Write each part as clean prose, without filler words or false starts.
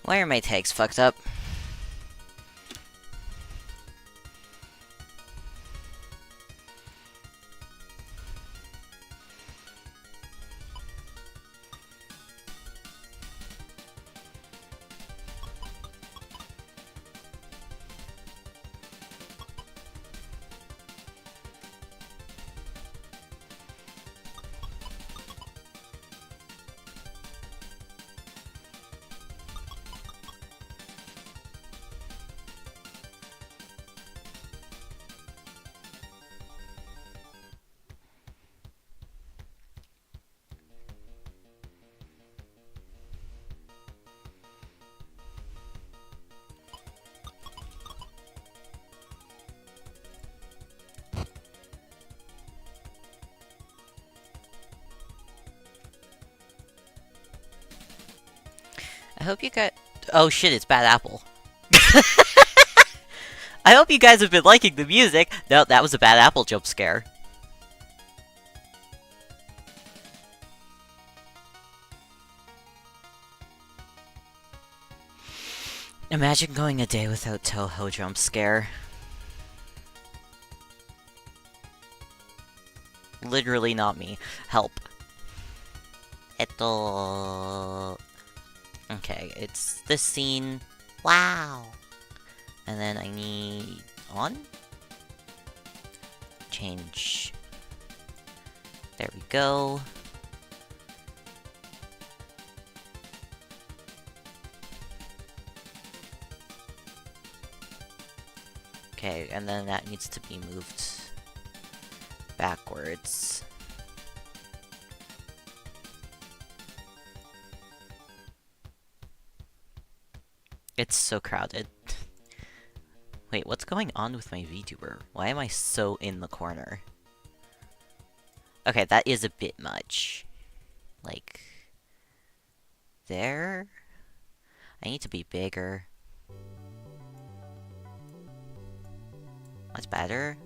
Why are my tags fucked up? I hope you got. Oh shit, it's Bad Apple. I hope you guys have been liking the music. No, that was a Bad Apple jump scare. Imagine going a day without Toho jump scare. Literally not me. Help. Okay, it's this scene. Wow. And then I need on. Change. There we go. Okay, and then that needs to be moved backwards. It's so crowded. Wait, what's going on with my VTuber? Why am I so in the corner? Okay, that is a bit much. Like... there? I need to be bigger. That's better.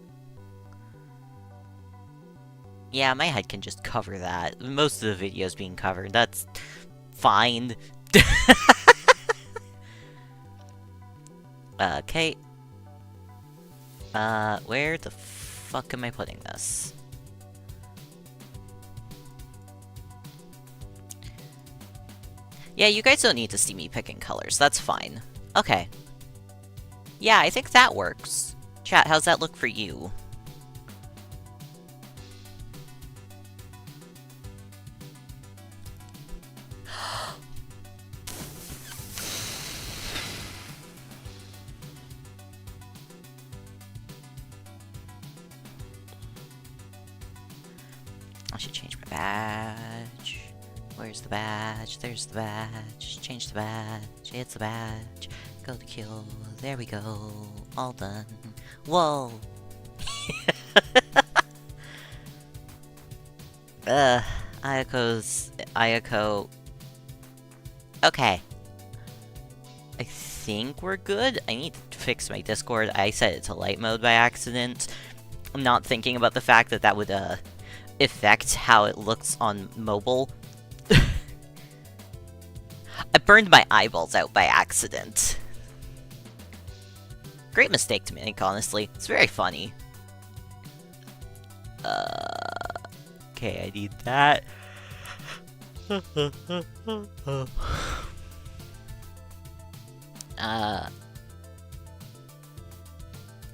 Yeah, my head can just cover that. Most of the video's being covered. That's... fine. Okay. Where the fuck am I putting this? Yeah, you guys don't need to see me picking colors. That's fine. Okay. Yeah, I think that works. Chat, how's that look for you? I should change my badge. Where's the badge? There's the badge. Change the badge. It's the badge. Go to kill. There we go. All done. Whoa! Ayako. Okay. I think we're good. I need to fix my Discord. I set it to light mode by accident. I'm not thinking about the fact that that would, affect how it looks on mobile. I burned my eyeballs out by accident. Great mistake to make, honestly. It's very funny. Okay, I need that.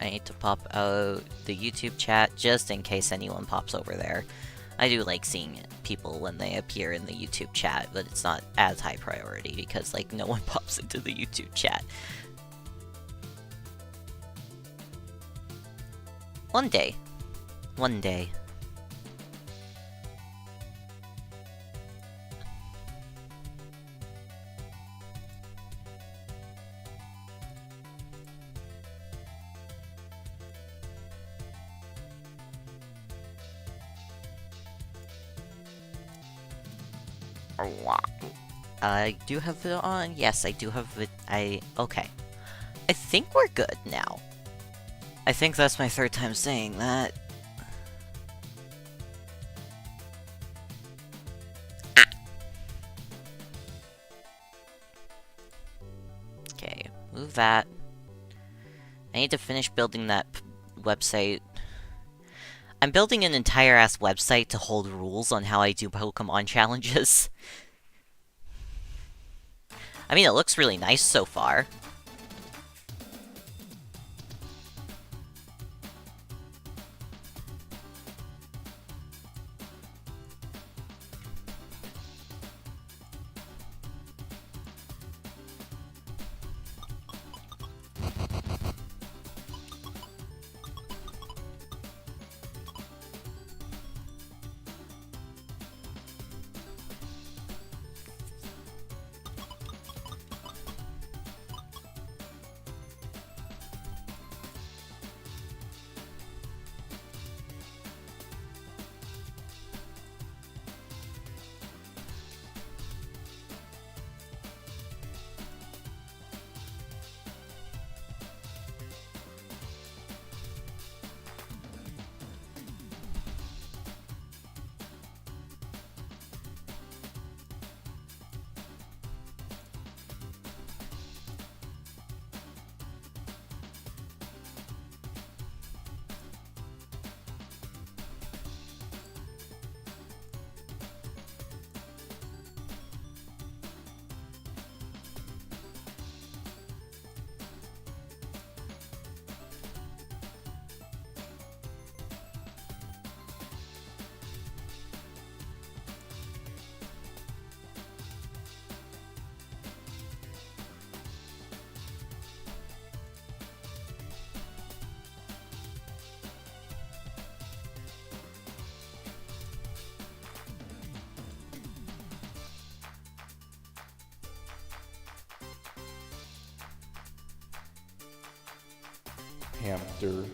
I need to pop out the YouTube chat just in case anyone pops over there. I do like seeing people when they appear in the YouTube chat, but it's not as high priority because, like, no one pops into the YouTube chat. One day. One day. I do have it on. Yes, I do have it. Okay. I think we're good now. I think that's my third time saying that. Move that. I need to finish building that website. I'm building an entire-ass website to hold rules on how I do Pokemon challenges. I mean, it looks really nice so far. Hamster.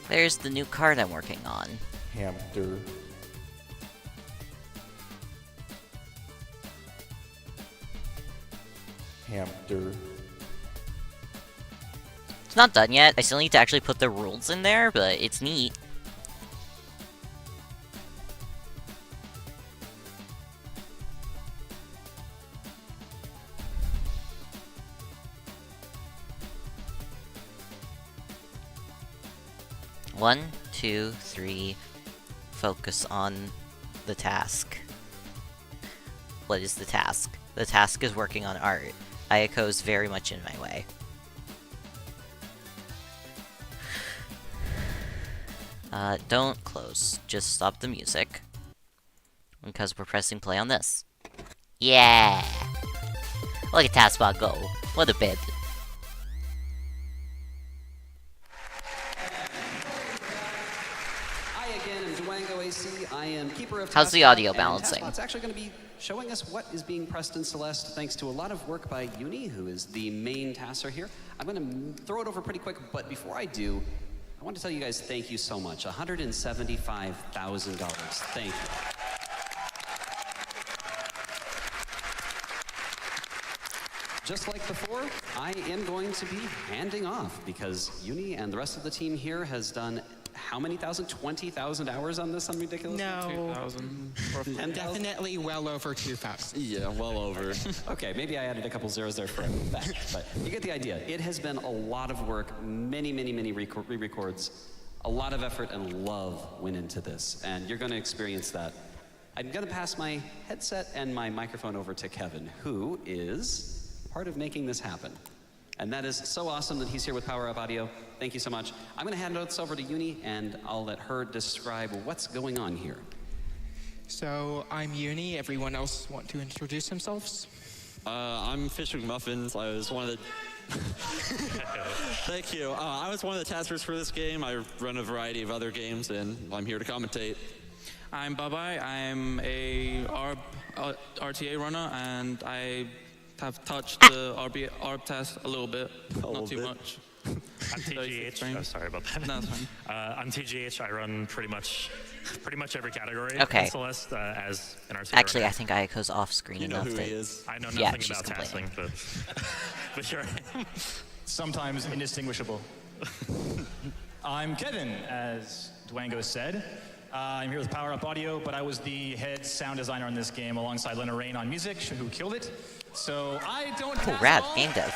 There's the new card I'm working on. Hamster. Hamster. It's not done yet. I still need to actually put the rules in there, but it's neat. One, two, three. Focus on the task. What is the task? The task is working on art. Ayako's very much in my way. Don't close. Just stop the music. Because we're pressing play on this. Yeah! Look at Taskbot go. What a bit. I am keeper of How's the Taskbot, audio and balancing? Taskbot's actually going to be showing us what is being pressed in Celeste thanks to a lot of work by Uni, who is the main tasser here. I'm going to throw it over pretty quick, but before I do, I want to tell you guys thank you so much. $175,000. Thank you. Just like before, I am going to be handing off because Uni and the rest of the team here has done how many thousand? 20,000 hours on this ridiculous? No. 2,000. 10,000? Definitely well over 2,000. Yeah, well over. Okay, maybe I added a couple zeros there for effect, but you get the idea. It has been a lot of work, many re-records, a lot of effort and love went into this, and you're going to experience that. I'm going to pass my headset and my microphone over to Kevin, who is part of making this happen. And that is so awesome that he's here with Power Up Audio. Thank you so much. I'm going to hand this over to Uni, and I'll let her describe what's going on here. So I'm Uni. Everyone else want to introduce themselves? I'm Fish McMuffins. I was one of the... Thank you. I was one of the testers for this game. I run a variety of other games, and I'm here to commentate. I'm Babai. I'm a RTA runner, and I have touched the ARB test a little bit, not too much. I'm TGH. Oh, sorry about that. No, that's fine. I'm TGH. I run pretty much every category Okay. in Celeste as an RTA Actually, I runner. think Ayako's off screen You know enough who that... he is. I know Yeah, nothing she's about complaining. tasking, but here I am. Sometimes indistinguishable. I'm Kevin, as Dwango said. I'm here with Power Up Audio, but I was the head sound designer on this game alongside Lena Rain on music, who killed it. So I don't Cool, pass rad, at all. game dev.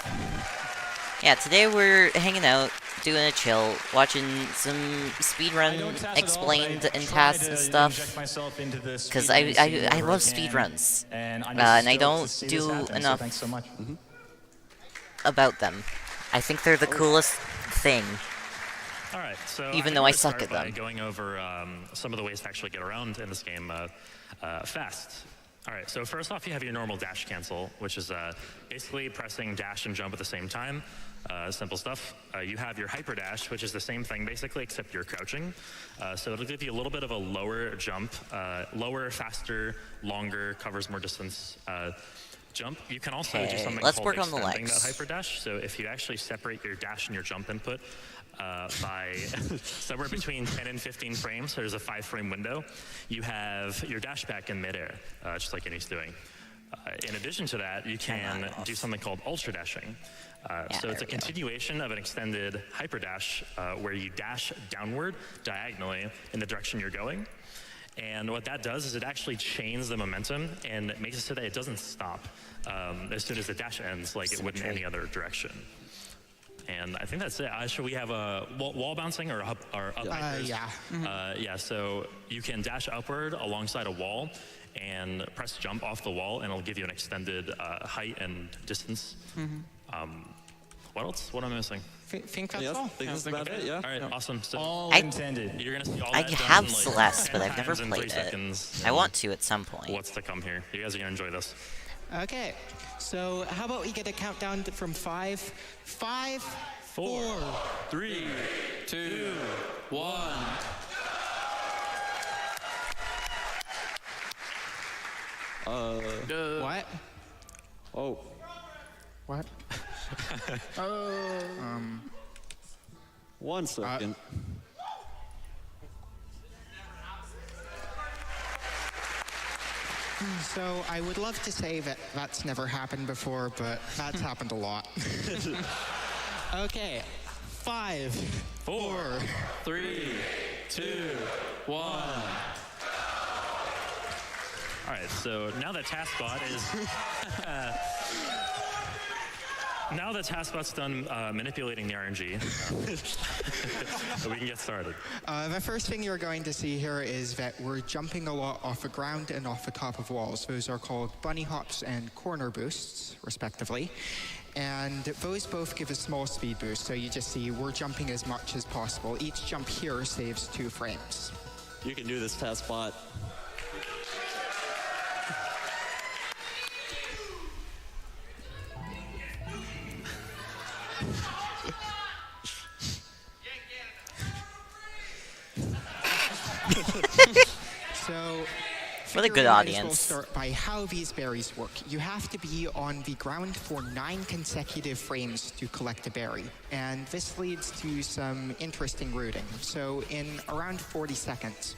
Yeah, today we're hanging out, doing a chill, watching some I don't speedrun task at all, explained but I and try tasks to and inject stuff. myself into the Because speedrun scene I wherever love can, speedruns. and I'm And I stoked don't to see do this happen, so enough thanks so much. about them. I think they're the coolest thing. All right, so Even think though we're I gonna suck start at by them. going over some of the ways to actually get around in this game fast. All right, so first off, you have your normal dash cancel, which is basically pressing dash and jump at the same time. Simple stuff. You have your hyper dash, which is the same thing basically, except you're crouching. So it'll give you a little bit of a lower jump, lower, faster, longer, covers more distance. Jump. You can also do Okay, something let's called work on the extending legs. that hyper dash. So if you actually separate your dash and your jump input by somewhere between 10 and 15 frames, so there's a 5-frame window, you have your dash back in midair, just like Innie's doing. In addition to that, you can do something called ultra dashing. So it's a continuation of an extended hyper dash where you dash downward diagonally in the direction you're going. And what that does is it actually chains the momentum and it makes it so that it doesn't stop as soon as the dash ends, like it would in any other direction. And I think that's it. Should we have a wall bouncing or up hypers? Yeah. Yeah, so you can dash upward alongside a wall and press jump off the wall, and it'll give you an extended height and distance. What else? What am I missing? Think that's Yes, all. I think that's about it, yeah. All right, awesome. So All I- intended. you're gonna see all I that done have in, like, Celeste, 10 but I've never times in 3 played it. seconds. I want to at some point. What's to come here? You guys are gonna enjoy this. Okay, so how about we get a countdown from 5? 5, 4, 3, 2, 1. What? Oh, What? 1 second. So I would love to say that that's never happened before, but that's happened a lot. Okay, 5, 4, 3, 2, 1. All right, so now that TaskBot is now that TaskBot's done manipulating the RNG, so we can get started. The first thing you're going to see here is that we're jumping a lot off the ground and off the top of walls. Those are called bunny hops and corner boosts, respectively. And those both give a small speed boost, so you just see we're jumping as much as possible. Each jump here saves 2 frames. You can do this, TaskBot. So, What a good figure we might as well audience. start by how these berries work. You have to be on the ground for 9 consecutive frames to collect a berry, and this leads to some interesting routing. So, in around 40 seconds,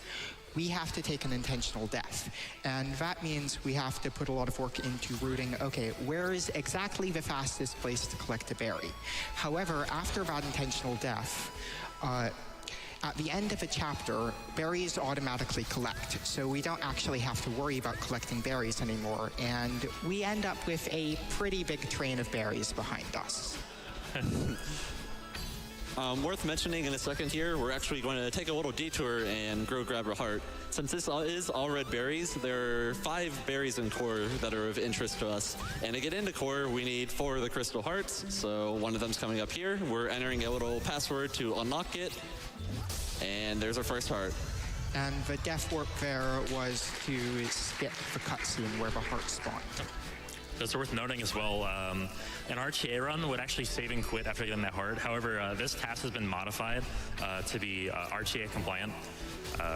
we have to take an intentional death, and that means we have to put a lot of work into routing, okay, where is exactly the fastest place to collect a berry? However, after that intentional death, at the end of a chapter, berries automatically collect, so we don't actually have to worry about collecting berries anymore, and we end up with a pretty big train of berries behind us. Worth mentioning in a second here, we're actually going to take a little detour and grab a heart. Since this is all red berries, there are 5 berries in core that are of interest to us. And to get into core, we need 4 of the crystal hearts. So one of them's coming up here. We're entering a little password to unlock it. And there's our first heart. And the death warp there was to skip the cutscene where the heart spawned. It's worth noting as well, an RTA run would actually save and quit after getting that hard. However, this task has been modified to be RTA compliant.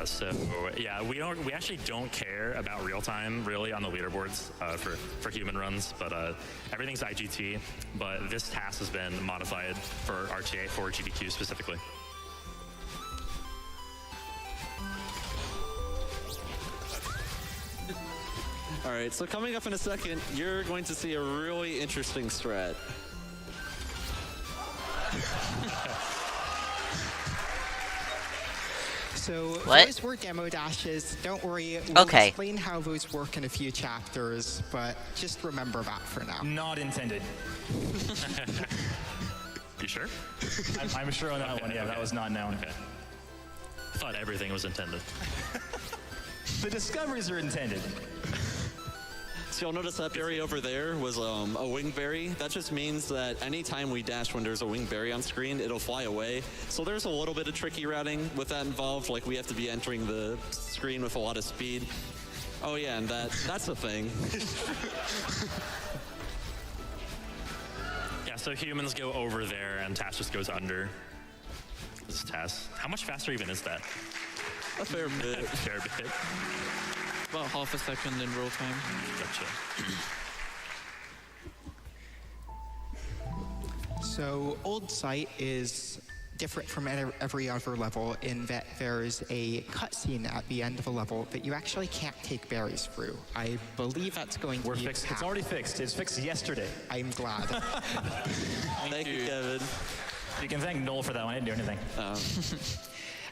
So yeah, we actually don't care about real time really on the leaderboards for human runs, but everything's IGT. But this task has been modified for RTA for GDQ specifically. All right, so coming up in a second, you're going to see a really interesting strat. So What? those were demo dashes. Don't worry, we'll Okay. explain how those work in a few chapters, but just remember that for now. Not intended. You sure? I'm sure on that one. Yeah, that was not known. Okay. I thought everything was intended. The discoveries are intended. So you'll notice that berry over there was a wing berry. That just means that anytime we dash when there's a wing berry on screen, it'll fly away. So there's a little bit of tricky routing with that involved. Like we have to be entering the screen with a lot of speed. Oh yeah, and that's a thing. Yeah, so humans go over there and Tass just goes under. This is Tass. How much faster even is that? A fair bit. Fair bit. About half a second in real time. Gotcha. So Old Site is different from every other level in that there's a cutscene at the end of a level that you actually can't take berries through. I believe that's going to We're be fixed. It's patched. already fixed. It's fixed yesterday. I'm glad. Thank you, Kevin. You can thank Noel for that one. I didn't do anything.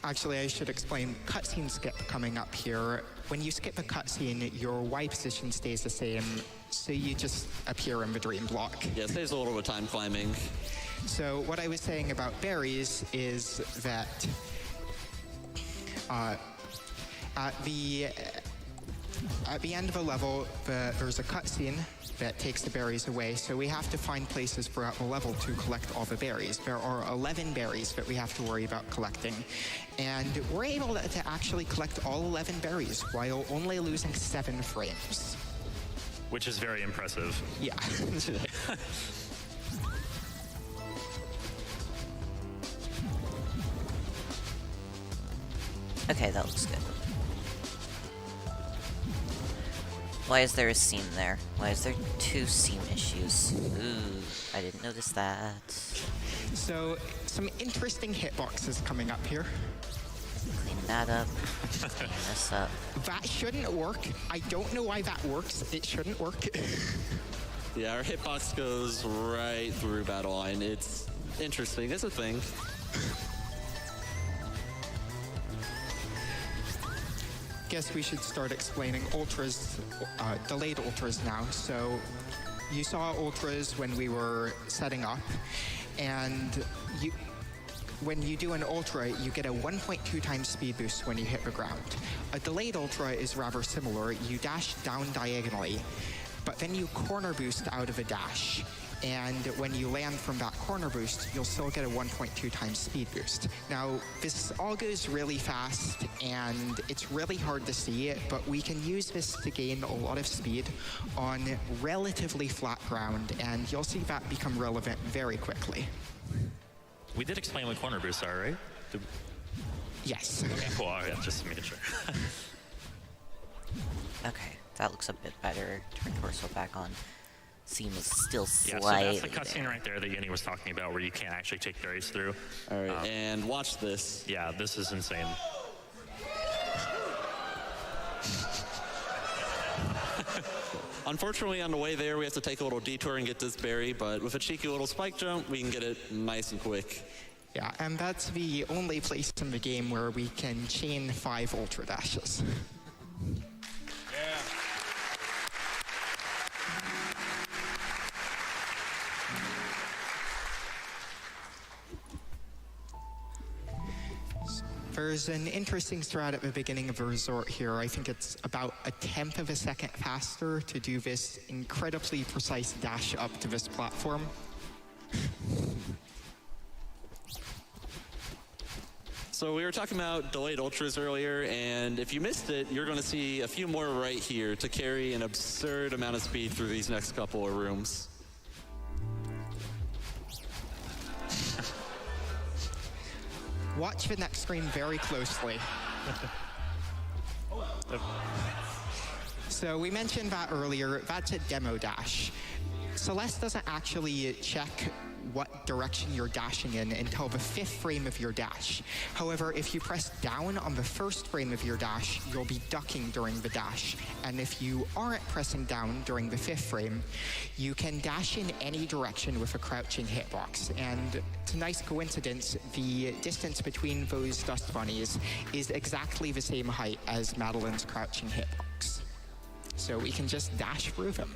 Actually, I should explain cutscene skip coming up here. When you skip a cutscene, your Y position stays the same, so you just appear in the dream block. Yeah, it saves a little bit of time climbing. So what I was saying about berries is that at the end of a level, there's a cutscene that takes the berries away, so we have to find places throughout the level to collect all the berries. There are 11 berries that we have to worry about collecting, and we're able to actually collect all 11 berries while only losing 7 frames. Which is very impressive. Yeah. Okay, that looks good. Why is there a seam there? Why is there 2 seam issues? Ooh, I didn't notice that. So some interesting hitboxes coming up here. Clean that up. Clean this up. That shouldn't work. I don't know why that works. It shouldn't work. Yeah, our hitbox goes right through battle line. It's interesting. It's a thing. Guess we should start explaining ultras, delayed ultras now. So you saw ultras when we were setting up, and when you do an ultra, you get a 1.2 times speed boost when you hit the ground. A delayed ultra is rather similar. You dash down diagonally, but then you corner boost out of a dash. And when you land from that corner boost, you'll still get a 1.2 times speed boost. Now, this all goes really fast, and it's really hard to see it, but we can use this to gain a lot of speed on relatively flat ground, and you'll see that become relevant very quickly. We did explain what corner boosts are, right? Yes. Okay, cool. All right, just making sure. Okay, that looks a bit better. Turn torso back on. Seam is still Yeah, slightly so that's the cutscene right there that Yenny was talking about where you can't actually take berries through. All right, and watch this. Yeah, this is insane. Unfortunately, on the way there, we have to take a little detour and get this berry, but with a cheeky little spike jump, we can get it nice and quick. Yeah, and that's the only place in the game where we can chain 5 ultra dashes. There's an interesting strat at the beginning of the resort here. I think it's about 1/10 of a second faster to do this incredibly precise dash up to this platform. So we were talking about delayed ultras earlier, and if you missed it, you're going to see a few more right here to carry an absurd amount of speed through these next couple of rooms. Watch the next screen very closely. So we mentioned that earlier. That's a demo dash. Celeste doesn't actually check what direction you're dashing in until the 5th frame of your dash. However, if you press down on the 1st frame of your dash, you'll be ducking during the dash. And if you aren't pressing down during the 5th frame, you can dash in any direction with a crouching hitbox. And it's a nice coincidence, the distance between those dust bunnies is exactly the same height as Madeline's crouching hitbox. So we can just dash through them.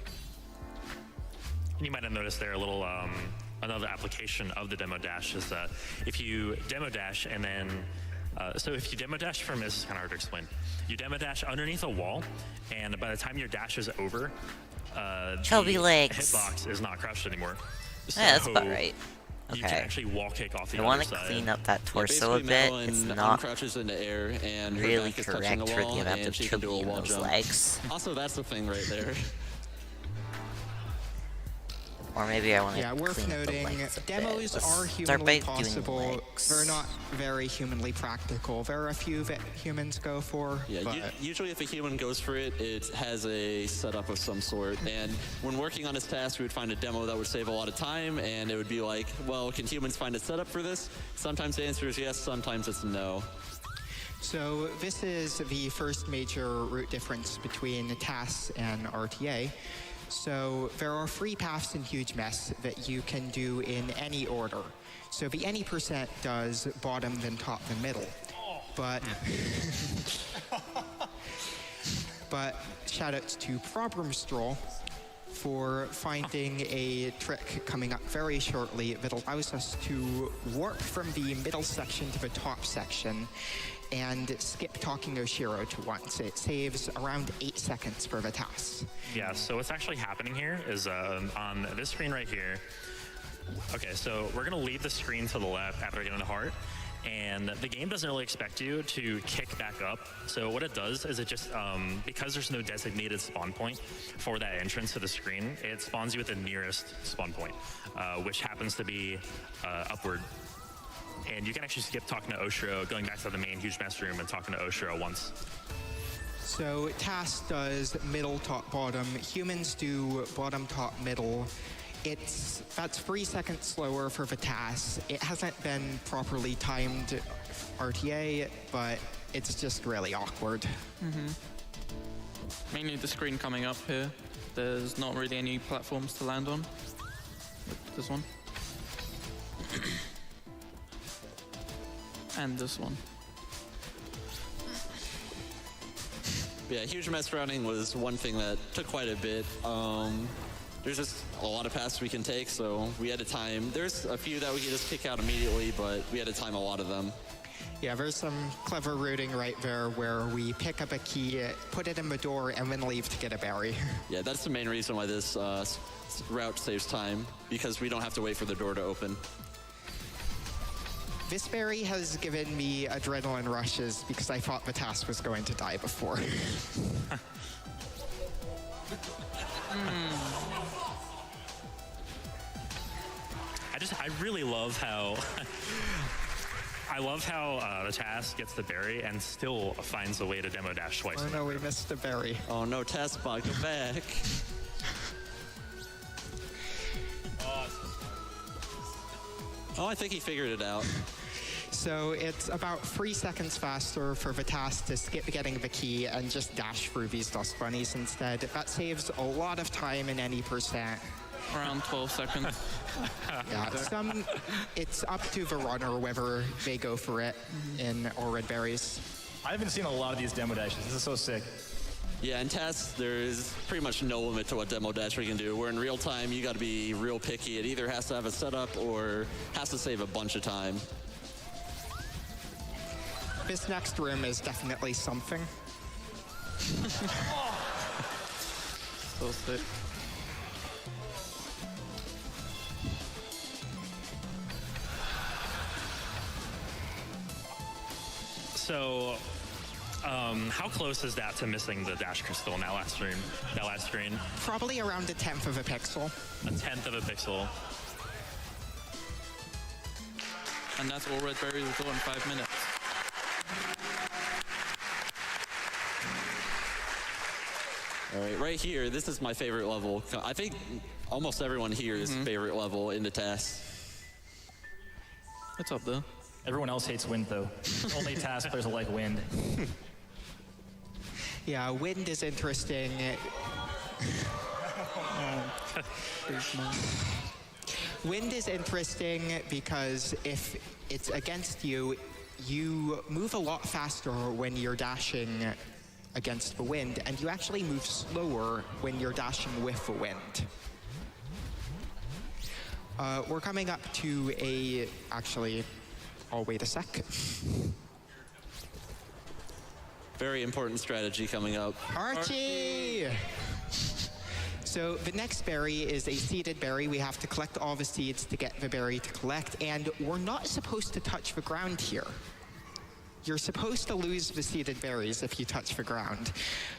You might have noticed there a little, another application of the demo dash is that if you demo dash and then, so if you demo dash from, this is kind of hard to explain. You demo dash underneath a wall, and by the time your dash is over, Chubby the legs. hitbox is not crouched anymore. Yeah, that's So about right. You can Okay. actually wall kick off the I other want side. to clean up that torso a Basically, bit. Madeline It's not uncrouches into air, and her really back is touching correct the for wall, the amount and of she can do chubby a in wall those jump. legs. Also, that's the thing right there. Or maybe I want to Yeah, worth clean up the noting, legs a bit. demos Let's are start by humanly doing possible. legs. They're not very humanly practical. There are a few that humans go for, Yeah, but usually if a human goes for it, it has a setup of some sort. And when working on this task, we would find a demo that would save a lot of time, and it would be like, well, can humans find a setup for this? Sometimes the answer is yes, sometimes it's no. So this is the first major route difference between TAS and RTA. So there are 3 paths in Huge Mess that you can do in any order. So the any percent does bottom, then top, then middle. But but shoutouts to Problem Stroll for finding a trick coming up very shortly that allows us to warp from the middle section to the top section and skip talking Oshiro to once. It saves around 8 seconds for the task. Yeah, so what's actually happening here is on this screen right here. Okay, so we're gonna leave the screen to the left after getting the heart, and the game doesn't really expect you to kick back up. So what it does is it just, because there's no designated spawn point for that entrance to the screen, it spawns you at the nearest spawn point, which happens to be upward. And you can actually skip talking to Oshiro, going back to the main Huge Mess room and talking to Oshiro once. So TAS does middle, top, bottom. Humans do bottom, top, middle. That's 3 seconds slower for the TAS. It hasn't been properly timed RTA, but it's just really awkward. Mainly the screen coming up here. There's not really any platforms to land on. This one. And this one. Yeah, Huge Mess routing was one thing that took quite a bit. There's just a lot of paths we can take, so we had to time. There's a few that we could just kick out immediately, but we had to time a lot of them. Yeah, there's some clever routing right there where we pick up a key, put it in the door, and then leave to get a berry. Yeah, that's the main reason why this route saves time, because we don't have to wait for the door to open. This berry has given me adrenaline rushes because I thought the task was going to die before. I really love how I love how the task gets the berry and still finds a way to demo dash twice. Oh no, we missed the berry. Oh no, task bot, go back. Oh, I think he figured it out. So it's about 3 seconds faster for the task to skip getting the key and just dash through these dust bunnies instead. That saves a lot of time in any percent. Around 12 seconds. Yeah, it's up to the runner whether they go for it in or red berries. I haven't seen a lot of these demo dashes. This is so sick. Yeah, in tasks, there is pretty much no limit to what demo dash we can do. Where in real time, you got to be real picky. It either has to have a setup or has to save a bunch of time. This next room is definitely something. So sick. So, how close is that to missing the dash crystal in that last screen? Probably around a 1/10 of a pixel. A 1/10 of a pixel. And that's all red berries will do in 5 minutes. All right, right here, this is my favorite level. I think almost everyone here is favorite level in the tasks. It's up there. Everyone else hates wind, though. Only task players will like wind. Yeah, wind is interesting. Wind is interesting because if it's against you, you move a lot faster when you're dashing against the wind, and you actually move slower when you're dashing with the wind. We're coming up to a... Actually, I'll wait a sec. Very important strategy coming up. Archie! So the next berry is a seeded berry. We have to collect all the seeds to get the berry to collect, and we're not supposed to touch the ground here. You're supposed to lose the seeded berries if you touch the ground.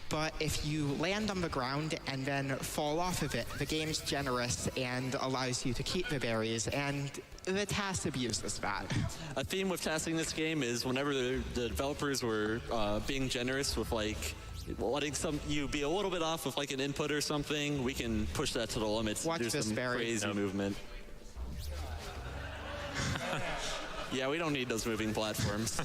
But if you land on the ground and then fall off of it, the game's generous and allows you to keep the berries, and the TAS abuses that. A theme with tasking this game is whenever the developers were being generous with like letting you be a little bit off with like an input or something, we can push that to the limits. Watch do this some berry. crazy movement. Yeah, we don't need those moving platforms.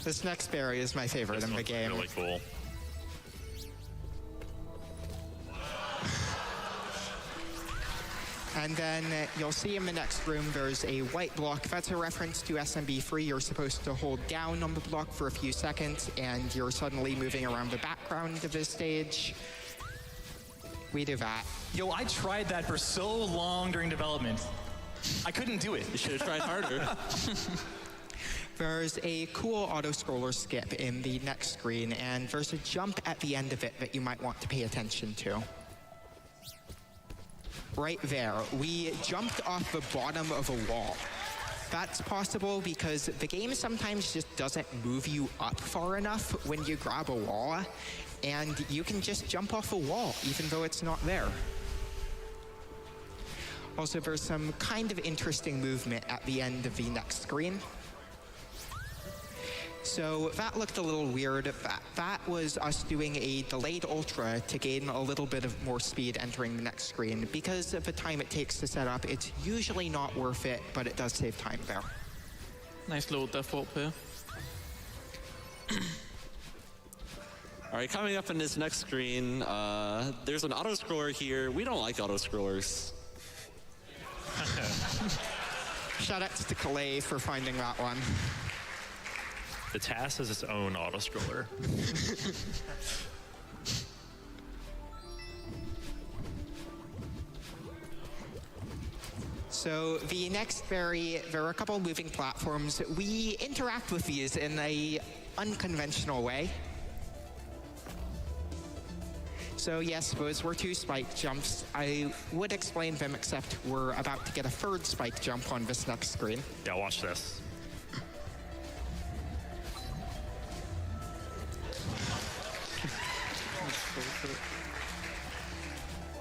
This next berry is my favorite This in the one's game. really cool. And then you'll see in the next room there's a white block. That's a reference to SMB3. You're supposed to hold down on the block for a few seconds, and you're suddenly moving around the background of the stage. We do that. Yo, I tried that for so long during development. I couldn't do it. You should have tried harder. There's a cool auto-scroller skip in the next screen, and there's a jump at the end of it that you might want to pay attention to. Right there, we jumped off the bottom of a wall. That's possible because the game sometimes just doesn't move you up far enough when you grab a wall, and you can just jump off a wall even though it's not there. Also, there's some kind of interesting movement at the end of the next screen. So that looked a little weird. That was us doing a delayed ultra to gain a little bit of more speed entering the next screen. Because of the time it takes to set up, it's usually not worth it, but it does save time there. Nice little death warp here. All right, coming up in this next screen, there's an auto-scroller here. We don't like auto-scrollers. Shout out to Calais for finding that one. The TAS is its own auto-scroller. So the next berry, there are a couple moving platforms. We interact with these in a unconventional way. So yes, those were two spike jumps. I would explain them, except we're about to get a third spike jump on this next screen. Yeah, watch this.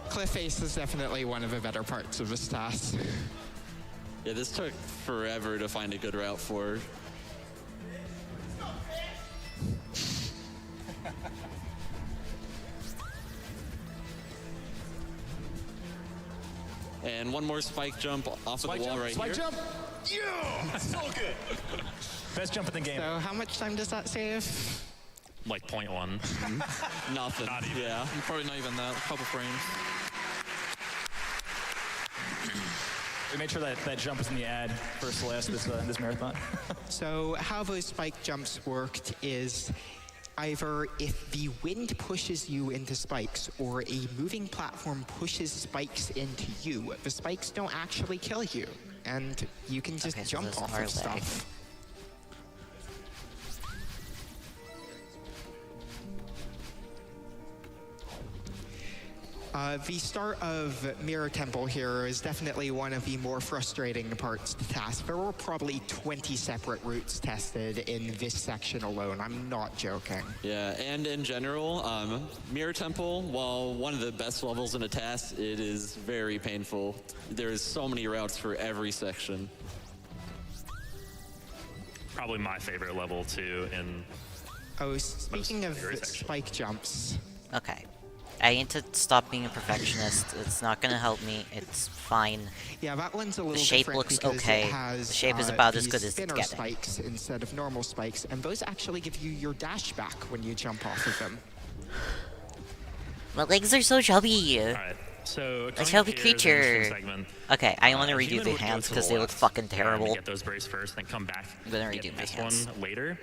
Cliff Face is definitely one of the better parts of this task. Yeah, this took forever to find a good route for. And one more spike jump off of the wall right Spike here. jump. Yeah, so good. Best jump in the game. So how much time does that save? Like 0.1. Nothing. Not even. Yeah. Probably not even that. A couple frames. We made sure that jump was in the ad for Celeste this marathon. So how those spike jumps worked is either if the wind pushes you into spikes or a moving platform pushes spikes into you, the spikes don't actually kill you, and you can just Okay, so jump this is off our of stuff. The start of Mirror Temple here is definitely one of the more frustrating parts to task. There were probably 20 separate routes tested in this section alone. I'm not joking. Yeah, and in general, Mirror Temple, while one of the best levels in a task, it is very painful. There's so many routes for every section. Probably my favorite level too. In Oh, speaking of Mirror section. spike jumps, Okay. I need to stop being a perfectionist. It's not gonna help me. It's fine. yeah, that one's a little shape different looks because okay. it has The shape is about as these good as it's spinner getting. spikes instead of normal spikes, and those actually give you your dash back when you jump off of them. My legs are so chubby. Alright, so A coming chubby up here is the creature. interesting segment. Okay, I want to If you redo would the go hands to the because they look left fucking and terrible. get those berries first, then come back. I'm gonna get redo my this hands. one later.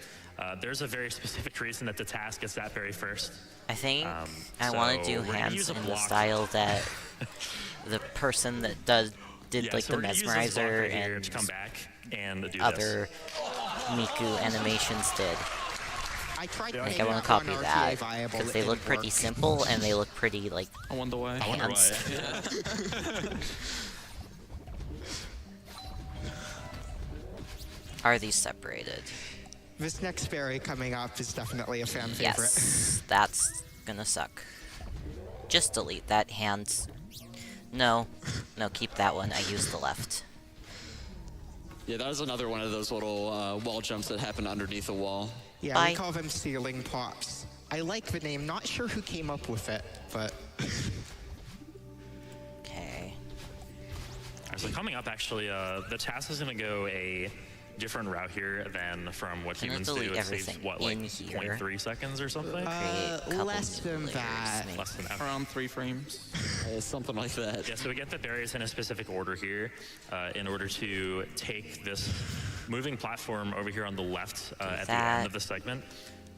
There's a very specific reason that the task gets that berry first. I think I so want to do we're gonna hands use a in the block. style that the person that did Yeah, like so the we're gonna use this mesmerizer block right here and to come back and do this. other Miku animations did. I tried Like making I want to that one copy RTA that viable, because it they look didn't pretty work. simple and they look pretty like I wonder why. I wonder hands. why. Are these separated? This next berry coming up is definitely a fan favorite. Yes, that's gonna suck. Just delete that hands. No, keep that one. I used the left. Yeah, that was another one of those little wall jumps that happen underneath a wall. Yeah, Bye. we call them ceiling pops. I like the name, not sure who came up with it, but Okay. Alright, so coming up, actually, the task is going to go a different route here than from what Can I humans do. delete It saves, everything what, like in here? 0.3 seconds or something? Create a couple less new than layers, that. maybe. Less than that. Around 3 frames. Something like that. Yeah, so we get the berries in a specific order here in order to take this moving platform over here on the left at the that. end of the segment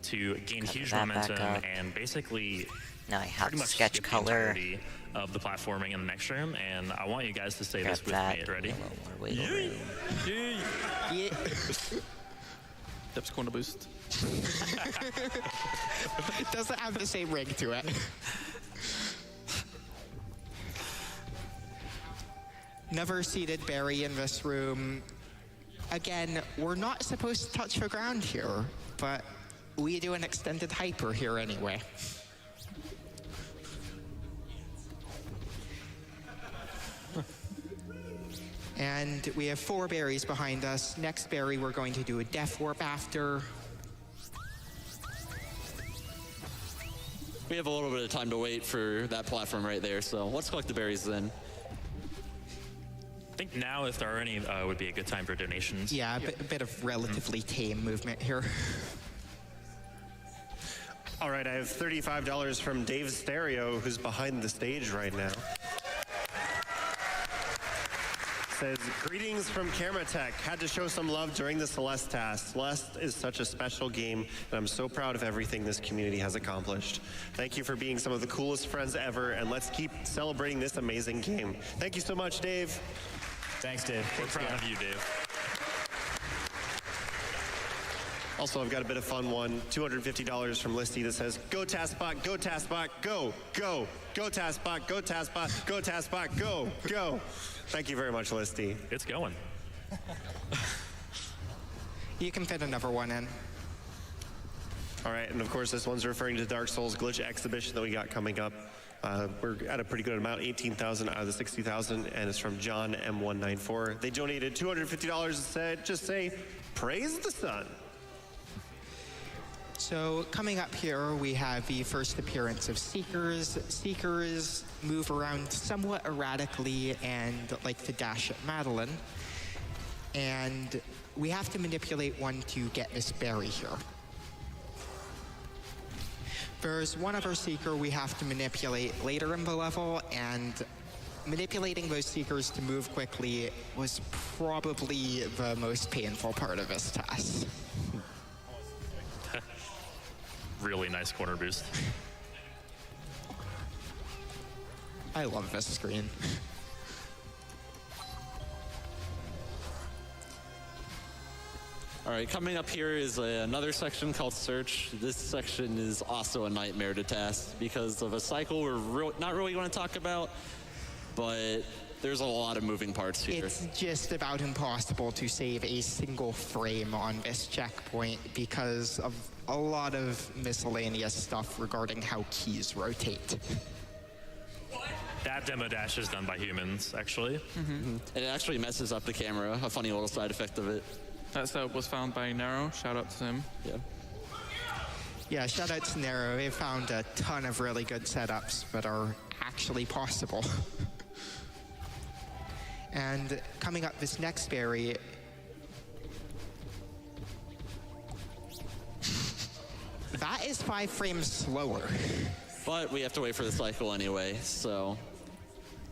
to gain Cover huge that back momentum up. and basically Now I have pretty much sketch skip the color. entirety of the platforming in the next room, and I want you guys to say Grab this with that. me. Ready? A little more wiggle room. yeah. Depth's corner boost. It doesn't have the same ring to it. Never seated berry in this room. Again, we're not supposed to touch the ground here, but we do an extended hyper here anyway. And we have 4 berries behind us. Next berry, we're going to do a death warp after. We have a little bit of time to wait for that platform right there, so let's collect the berries then. I think now, if there are any, would be a good time for donations. Yeah, a bit of relatively tame movement here. All right, I have $35 from Dave Stereo, who's behind the stage right now. Says, greetings from Camera Tech. Had to show some love during the Celeste task. Celeste is such a special game, and I'm so proud of everything this community has accomplished. Thank you for being some of the coolest friends ever, and let's keep celebrating this amazing game. Thank you so much, Dave. Thanks, Dave. We're proud of you, Dave. Also, I've got a bit of fun one. $250 from Listy that says, go TaskBot, go TaskBot, go, go, go TaskBot, go TaskBot, go TaskBot, go, go. Thank you very much, Listy. It's going. You can fit another one in. All right, and of course, this one's referring to Dark Souls Glitch Exhibition that we got coming up. We're at a pretty good amount, 18,000 out of the 60,000, and it's from John M194. They donated $250 and said, just say, praise the sun. So coming up here, we have the first appearance of Seekers. Seekers move around somewhat erratically and like the dash at Madeline. And we have to manipulate one to get this berry here. There's one other Seeker we have to manipulate later in the level, and manipulating those Seekers to move quickly was probably the most painful part of this task. Really nice corner boost. I love this screen. All right, coming up here is another section called Search. This section is also a nightmare to task because of a cycle we're not really going to talk about, but there's a lot of moving parts here. It's just about impossible to save a single frame on this checkpoint because of a lot of miscellaneous stuff regarding how keys rotate. That demo dash is done by humans, actually. And it actually messes up the camera, a funny little side effect of it. That setup was found by Nero. Shout out to him. Yeah. Yeah, shout out to Nero. They found a ton of really good setups that are actually possible. And coming up this next berry, that is 5 frames slower. But we have to wait for the cycle anyway, so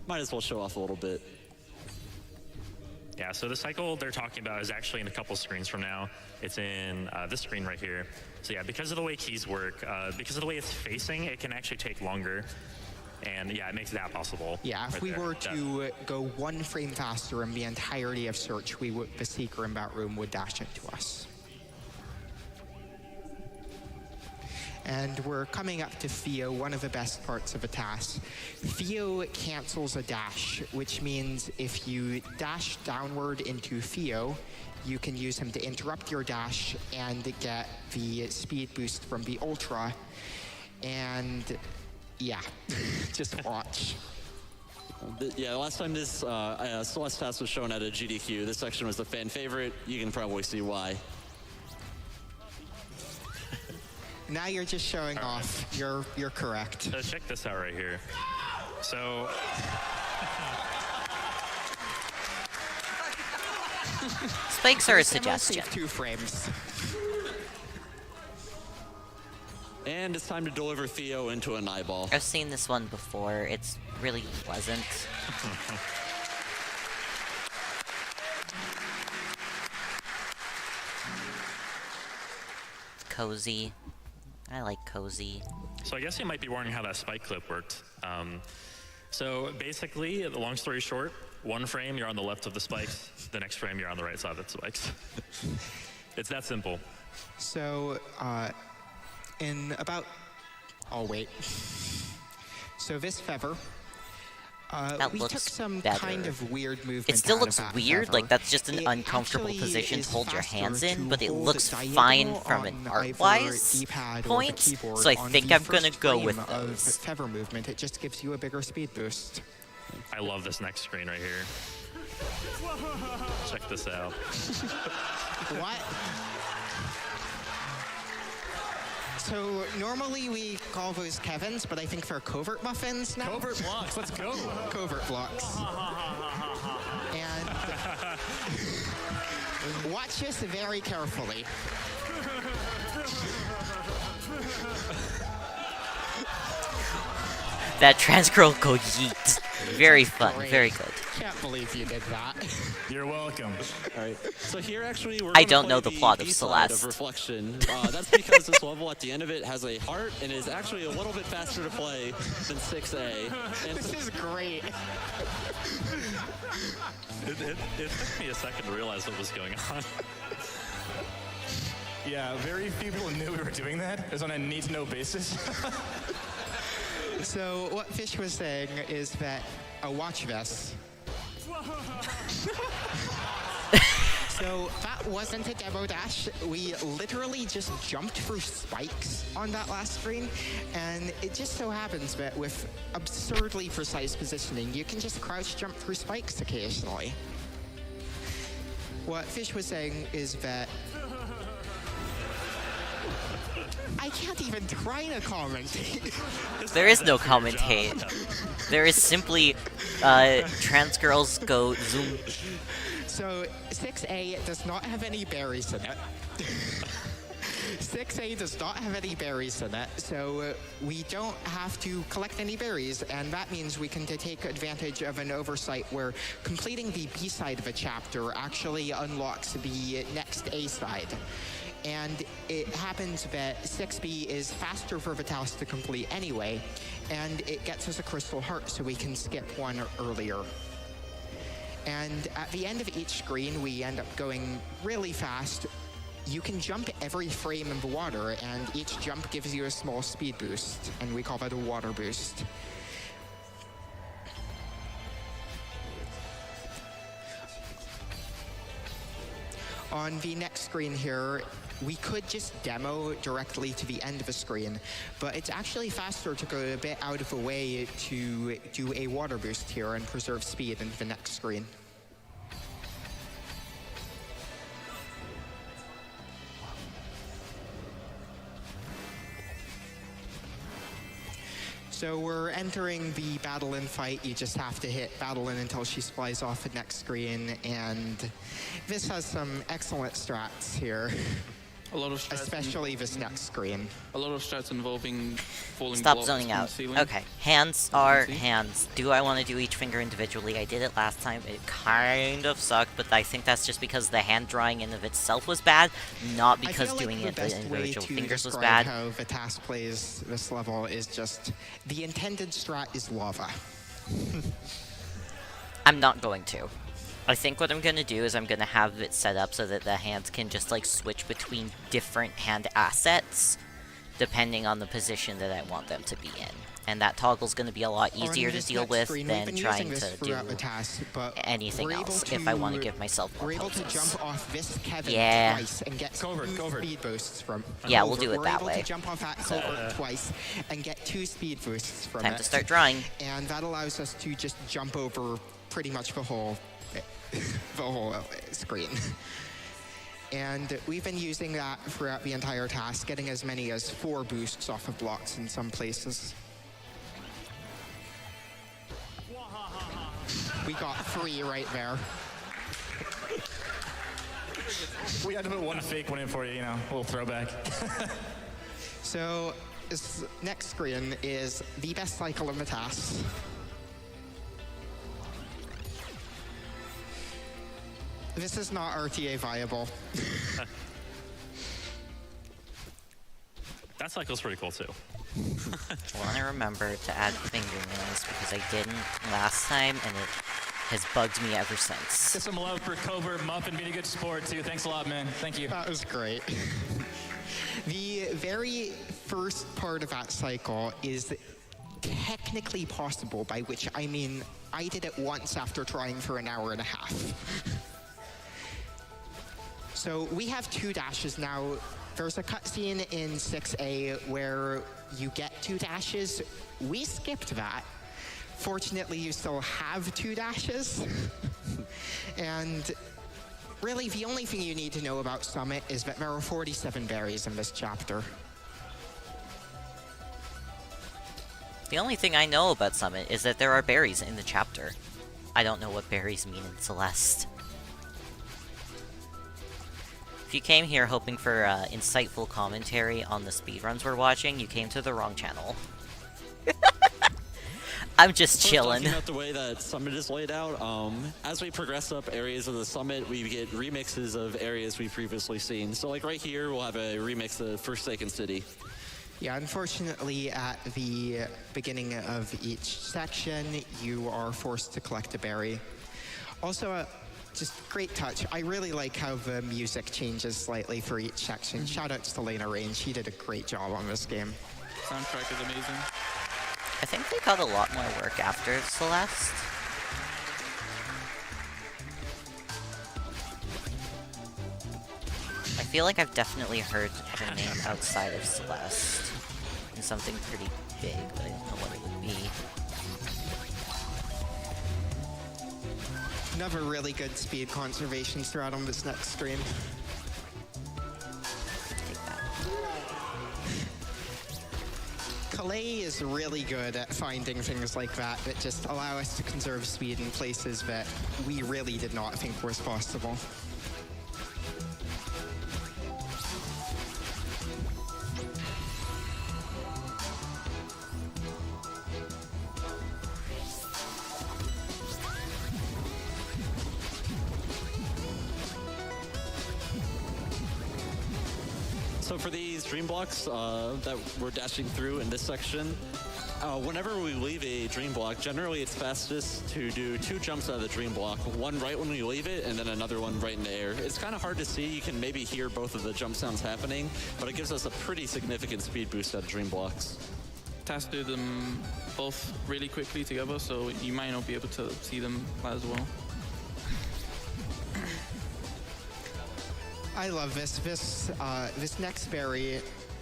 might as well show off a little bit. Yeah, so the cycle they're talking about is actually in a couple screens from now. It's in this screen right here. So yeah, because of the way keys work, because of the way it's facing, it can actually take longer. And yeah, it makes that possible. Yeah, if right we there. were to go 1 frame faster in the entirety of Search, the Seeker in that room would dash into us. And we're coming up to Theo, one of the best parts of the task. Theo cancels a dash, which means if you dash downward into Theo, you can use him to interrupt your dash and get the speed boost from the Ultra. And yeah, just watch. Yeah, last time this Celeste task was shown at a GDQ, this section was a fan favorite. You can probably see why. Now you're just showing off. You're correct. So check this out right here. So Spikes are a First, I will save suggestion. 2 frames. And it's time to deliver Theo into an eyeball. I've seen this one before. It's really pleasant. Cozy. I like cozy. So I guess you might be wondering how that spike clip worked. So basically, the long story short, 1 frame you're on the left of the spikes, the next frame you're on the right side of the spikes. It's that simple. So, in about... Oh, wait. So this feather, That we looks took some better. kind of weird movement. It still out looks of that weird, feather. like that's just an It uncomfortable actually position is to hold your faster hands in, to but it hold looks diagonal fine from an on art-wise either D-pad or the point, keyboard so I on think the I'm gonna first go frame with of those. feather movement. It just gives you a bigger speed boost. I love this next screen right here. Check this out. What? So normally we call those Kevins, but I think they're covert muffins now. Covert blocks, let's go. Covert blocks. And watch this very carefully. That trans girl go yeet. Very fun, Great. very good. Can't believe you did that. You're welcome. All right. So here, actually, we're I gonna don't play know the plot of B-side Celeste. Reflection. That's because this level at the end of it has a heart and is actually a little bit faster to play than 6A. And This is great. It took me a second to realize what was going on. Yeah, very few people knew we were doing that. It was on a need-to-know basis. So what Fish was saying is that watch this. So that wasn't a demo dash. We literally just jumped through spikes on that last screen, and it just so happens that with absurdly precise positioning, you can just crouch jump through spikes occasionally. What Fish was saying is that I can't even try to commentate. There is no commentate. There is simply trans girls go zoom. So 6A does not have any berries in it. 6A does not have any berries in it, so we don't have to collect any berries, and that means we can take advantage of an oversight where completing the B side of a chapter actually unlocks the next A side. And it happens that 6B is faster for Vitalis to complete anyway, and it gets us a crystal heart so we can skip one earlier. And at the end of each screen, we end up going really fast, you can jump every frame in the water, and each jump gives you a small speed boost, and we call that a water boost. On the next screen here, we could just demo directly to the end of the screen, but it's actually faster to go a bit out of the way to do a water boost here and preserve speed in the next screen. So we're entering the Battle-In fight. You just have to hit Battle-In until she flies off the next screen, and this has some excellent strats here. A lot of strats, especially this next screen. A lot of strats involving falling Stop blocks zoning from the out. ceiling. Okay, hands are See? hands. Do I want to do each finger individually? I did it last time. It kind of sucked, but I think that's just because the hand drawing in of itself was bad, not because I feel doing like it the individual fingers was describe bad. how the task plays this level is just the intended strat is lava. I'm not going to. I think what I'm going to do is I'm going to have it set up so that the hands can just like switch between different hand assets depending on the position that I want them to be in. And that toggle's going to be a lot easier to deal with than trying to do anything else if I want to give myself more We're able to poses. jump off this Kevin Yeah. twice and get two speed boosts from Yeah, we'll do it We're that able way. to jump off that Covert twice and get 2 speed boosts from Time it. to start drawing. And that allows us to just jump over pretty much the whole screen. And we've been using that throughout the entire task, getting as many as 4 boosts off of blocks in some places. We got 3 right there. We had to put one fake one in for you, you know, a little throwback. So this next screen is the best cycle of the task. This is not RTA viable. That cycle's pretty cool too. I want to remember to add fingernails because I didn't last time and it has bugged me ever since. Get some love for Covert Muffin being a good sport too. Thanks a lot, man. Thank you. That was great. The very first part of that cycle is technically possible, by which I mean I did it once after trying for an hour and a half. So we have 2 dashes now. There's a cutscene in 6A where you get 2 dashes. We skipped that. Fortunately, you still have 2 dashes. And really, the only thing you need to know about Summit is that there are 47 berries in this chapter. The only thing I know about Summit is that there are berries in the chapter. I don't know what berries mean in Celeste. If you came here hoping for insightful commentary on the speedruns we're watching, you came to the wrong channel. I'm just chilling. Talking about the way that Summit is laid out, as we progress up areas of the Summit, we get remixes of areas we've previously seen. So like right here, we'll have a remix of Forsaken City. Yeah, unfortunately, at the beginning of each section, you are forced to collect a berry. Also, just great touch. I really like how the music changes slightly for each section. Shoutouts to Lena Rain. She did a great job on this game. Soundtrack is amazing. I think they got a lot more work after Celeste. I feel like I've definitely heard her name outside of Celeste in something pretty big, but I don't know what it would be. Another really good speed conservation strat on this next stream. Take that. Calais is really good at finding things like that just allow us to conserve speed in places that we really did not think was possible. So for these dream blocks that we're dashing through in this section, whenever we leave a dream block, generally it's fastest to do 2 jumps out of the dream block. One right when we leave it, and then another one right in the air. It's kind of hard to see. You can maybe hear both of the jump sounds happening, but it gives us a pretty significant speed boost out of dream blocks. Task do them both really quickly together, so you might not be able to see them as well. I love this. This next berry,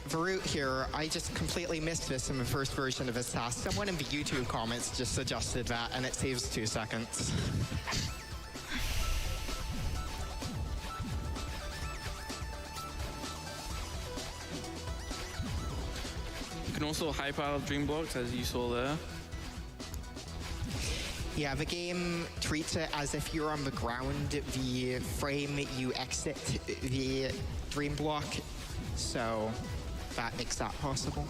Varut here, I just completely missed this in the first version of this task. Someone in the YouTube comments just suggested that, and it saves 2 seconds. You can also hype out dream blocks, as you saw there. Yeah, the game treats it as if you're on the ground the frame you exit the dream block, so that makes that possible.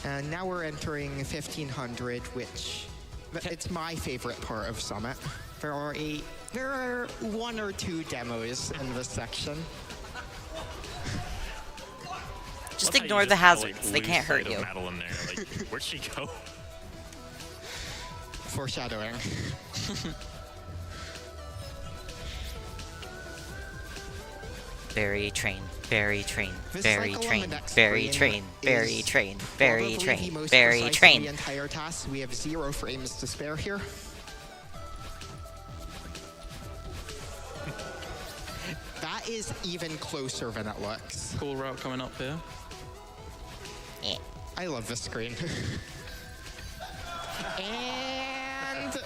And now we're entering 1500, which it's my favorite part of Summit. There are 1 or 2 demos in this section. Just Love how ignore you the just kinda, hazards. They can't hurt lose sight you. of Madeline there. Like, where'd she go? Foreshadowing. Very train, very train, This very cycle on train, the next very screen train, very is train, very probably the train, most very precise of train. The entire task. We have 0 frames to spare here. That is even closer than it looks. Cool route coming up here. Eh. I love this screen. And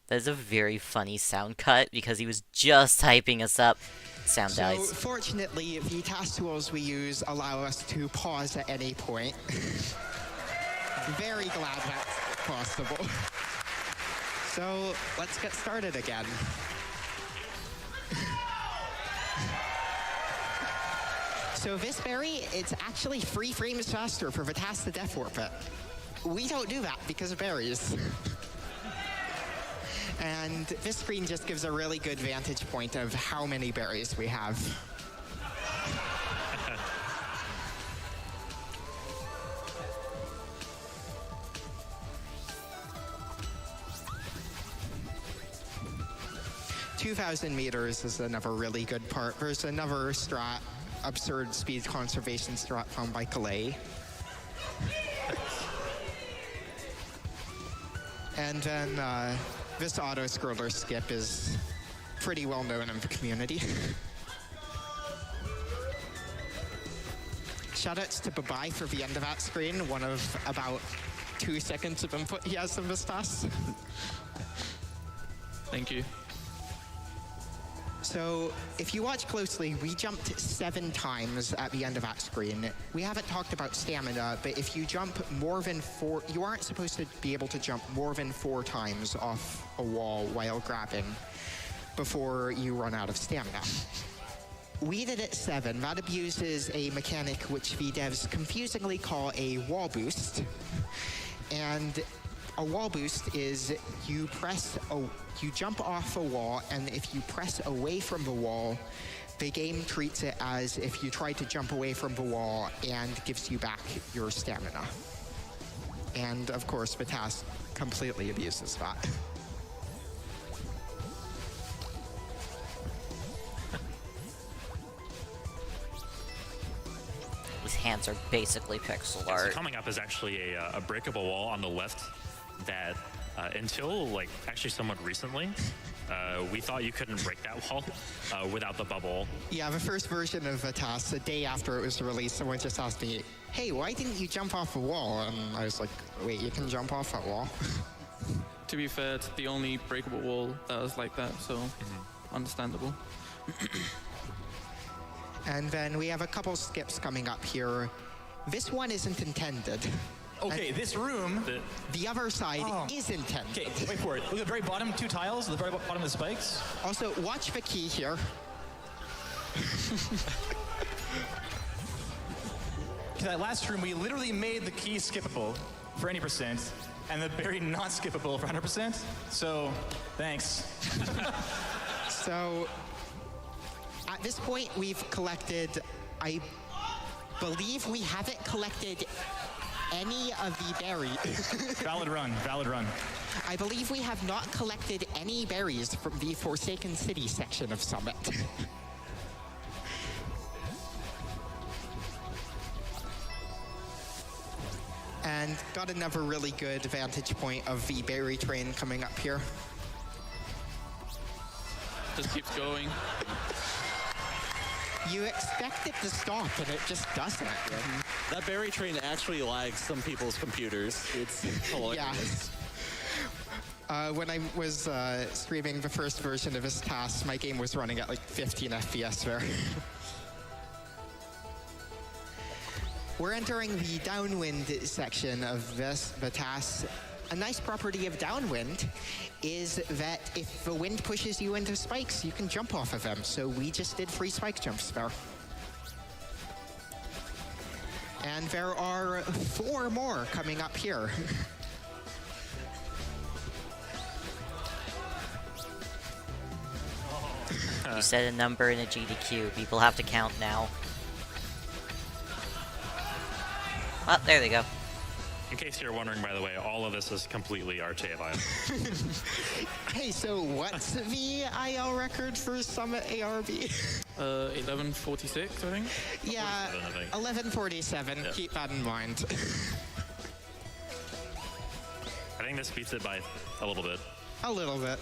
That is a very funny sound cut because he was just hyping us up. Sound so, dies. fortunately, the task tools we use allow us to pause at any point. Very glad that's possible. So, let's get started again. So this berry, it's actually 3 frames faster for the task to Death Warp it. We don't do that because of berries. And this screen just gives a really good vantage point of how many berries we have. $2,000 meters is another really good part. There's another strat, absurd speed conservation strat found by Calais. And then this auto-scroller skip is pretty well known in the community. Shoutouts to Babai for the end of that screen, one of about 2 seconds of input he has in this task. Thank you. So, if you watch closely, we jumped 7 times at the end of that screen. We haven't talked about stamina, but if you jump more than 4, you aren't supposed to be able to jump more than 4 times off a wall while grabbing before you run out of stamina. We did it 7. That abuses a mechanic which the devs confusingly call a wall boost. And a wall boost is you jump off a wall, and if you press away from the wall, the game treats it as if you tried to jump away from the wall and gives you back your stamina. And of course, the task completely abuses that. His hands are basically pixel Yeah, so art. coming up is actually a breakable wall on the left that until like actually somewhat recently, we thought you couldn't break that wall without the bubble. Yeah, the first version of the task, the day after it was released, someone just asked me, hey, why didn't you jump off the wall? And I was like, wait, you can jump off that wall? To be fair, it's the only breakable wall that was like that, so understandable. And then we have a couple skips coming up here. This one isn't intended. Okay, this room. The other side is intended. Okay, wait for it. Look at the very bottom 2 tiles, the very bottom of the spikes. Also, watch the key here. To that last room, we literally made the key skippable for any percent. and the berry not skippable for 100%. So, thanks. So, at this point, we've collected, I believe we haven't collected any of the berries. Valid run, valid run. I believe we have not collected any berries from the Forsaken City section of Summit. And got another really good vantage point of the berry train coming up here. Just keeps going. You expect it to stop, and it just doesn't. That berry train actually lags some people's computers. It's hilarious. Yeah. When I was streaming the first version of this task, my game was running at like 15 FPS there. We're entering the downwind section of the task. A nice property of downwind is that if the wind pushes you into spikes, you can jump off of them. So we just did 3 spike jumps there. And there are 4 more coming up here. You said a number in a GDQ. People have to count now. Oh, there they go. In case you're wondering, by the way, all of this is completely RTA viable. Hey, so what's the IL record for Summit ARB? 11:46, I think. Yeah, 11:47. Yeah. Keep that in mind. I think this beats it by a little bit. A little bit.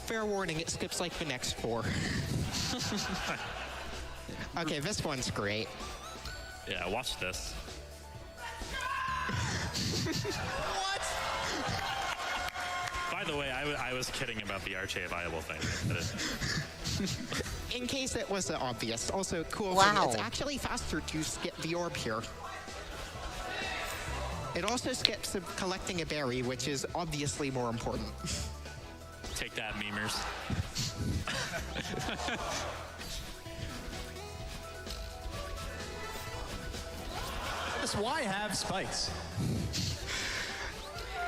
Fair warning, it skips like the next 4. Okay, this one's great. Yeah, watch this. What? By the way, I was kidding about the RTA viable thing. In case it wasn't obvious. Also, cool Wow. thing, it's actually faster to skip the orb here. It also skips collecting a berry, which is obviously more important. Take that, memers. Just why have spikes?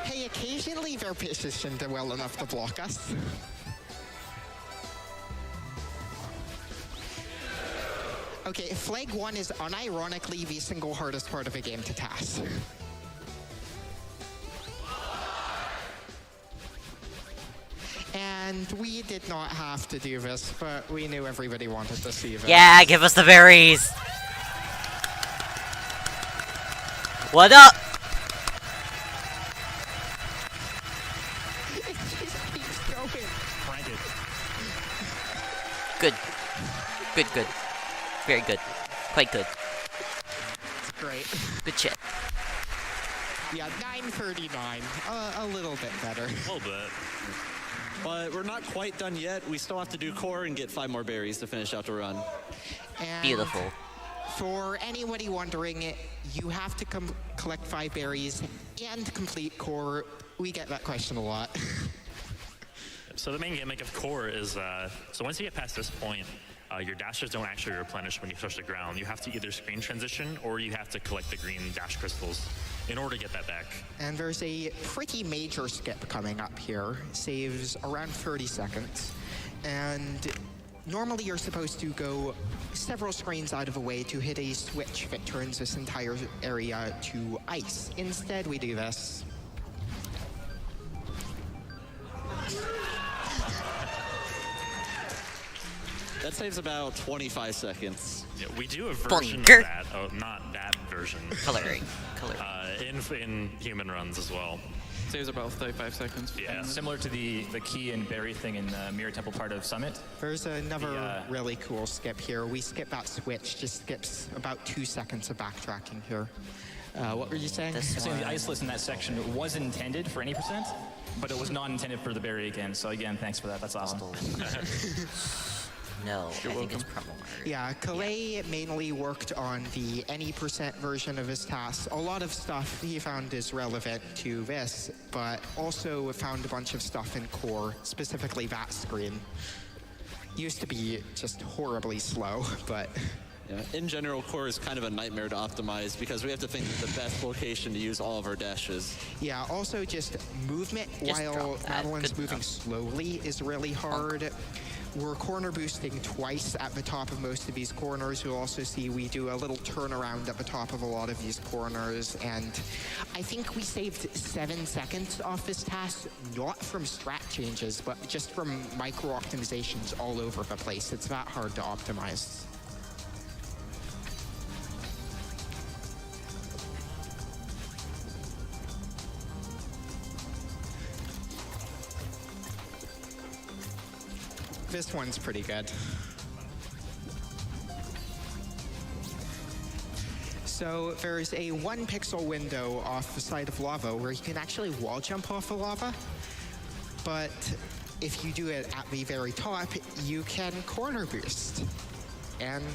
Hey, occasionally they're positioned well enough to block us. Okay, Flag 1 is unironically the single hardest part of the game to task. And we did not have to do this, but we knew everybody wanted to see this. Yeah, give us the berries. What up? It just keeps going. Crank it. Good. Good, good. Very good. Quite good. It's great. Good shit. Yeah, 9:39. A little bit better. A little bit. But we're not quite done yet. We still have to do core and get 5 more berries to finish out the run. And Beautiful. For anybody wondering, you have to collect 5 berries and complete core. We get that question a lot. So the main gimmick of core is, so once you get past this point, your dashes don't actually replenish when you touch the ground. You have to either screen transition or you have to collect the green dash crystals in order to get that back. And there's a pretty major skip coming up here. Saves around 30 seconds. And normally you're supposed to go several screens out of the way to hit a switch that turns this entire area to ice. Instead, we do this. That saves about 25 seconds. Yeah, we do a version Bunker. of that. Oh, not that version. Coloring. Coloring. In human runs as well. Saves about 35 seconds. Yeah. Similar to the key and berry thing in the Mirror Temple part of Summit. There's another The, really cool skip here. We skip that switch, just skips about 2 seconds of backtracking here. What were you saying? This So the one. ice list in that section was intended for any percent, but it was not intended for the berry again. So again, thanks for that. That's awesome. No, I think it's promo art. Yeah, Calais mainly worked on the any % version of his tasks. A lot of stuff he found is relevant to this, but also found a bunch of stuff in core, specifically that screen. Used to be just horribly slow, but... Yeah, in general, core is kind of a nightmare to optimize because we have to think of the best location to use all of our dashes. Yeah, also just movement Just while drop that. Madeline's Good moving enough. slowly is really hard. We're corner boosting twice at the top of most of these corners. You'll also see we do a little turnaround at the top of a lot of these corners. And I think we saved 7 seconds off this task, not from strat changes, but just from micro optimizations all over the place. It's that hard to optimize. This one's pretty good. So there's a 1 pixel window off the side of lava where you can actually wall jump off the lava. But if you do it at the very top, you can corner boost. And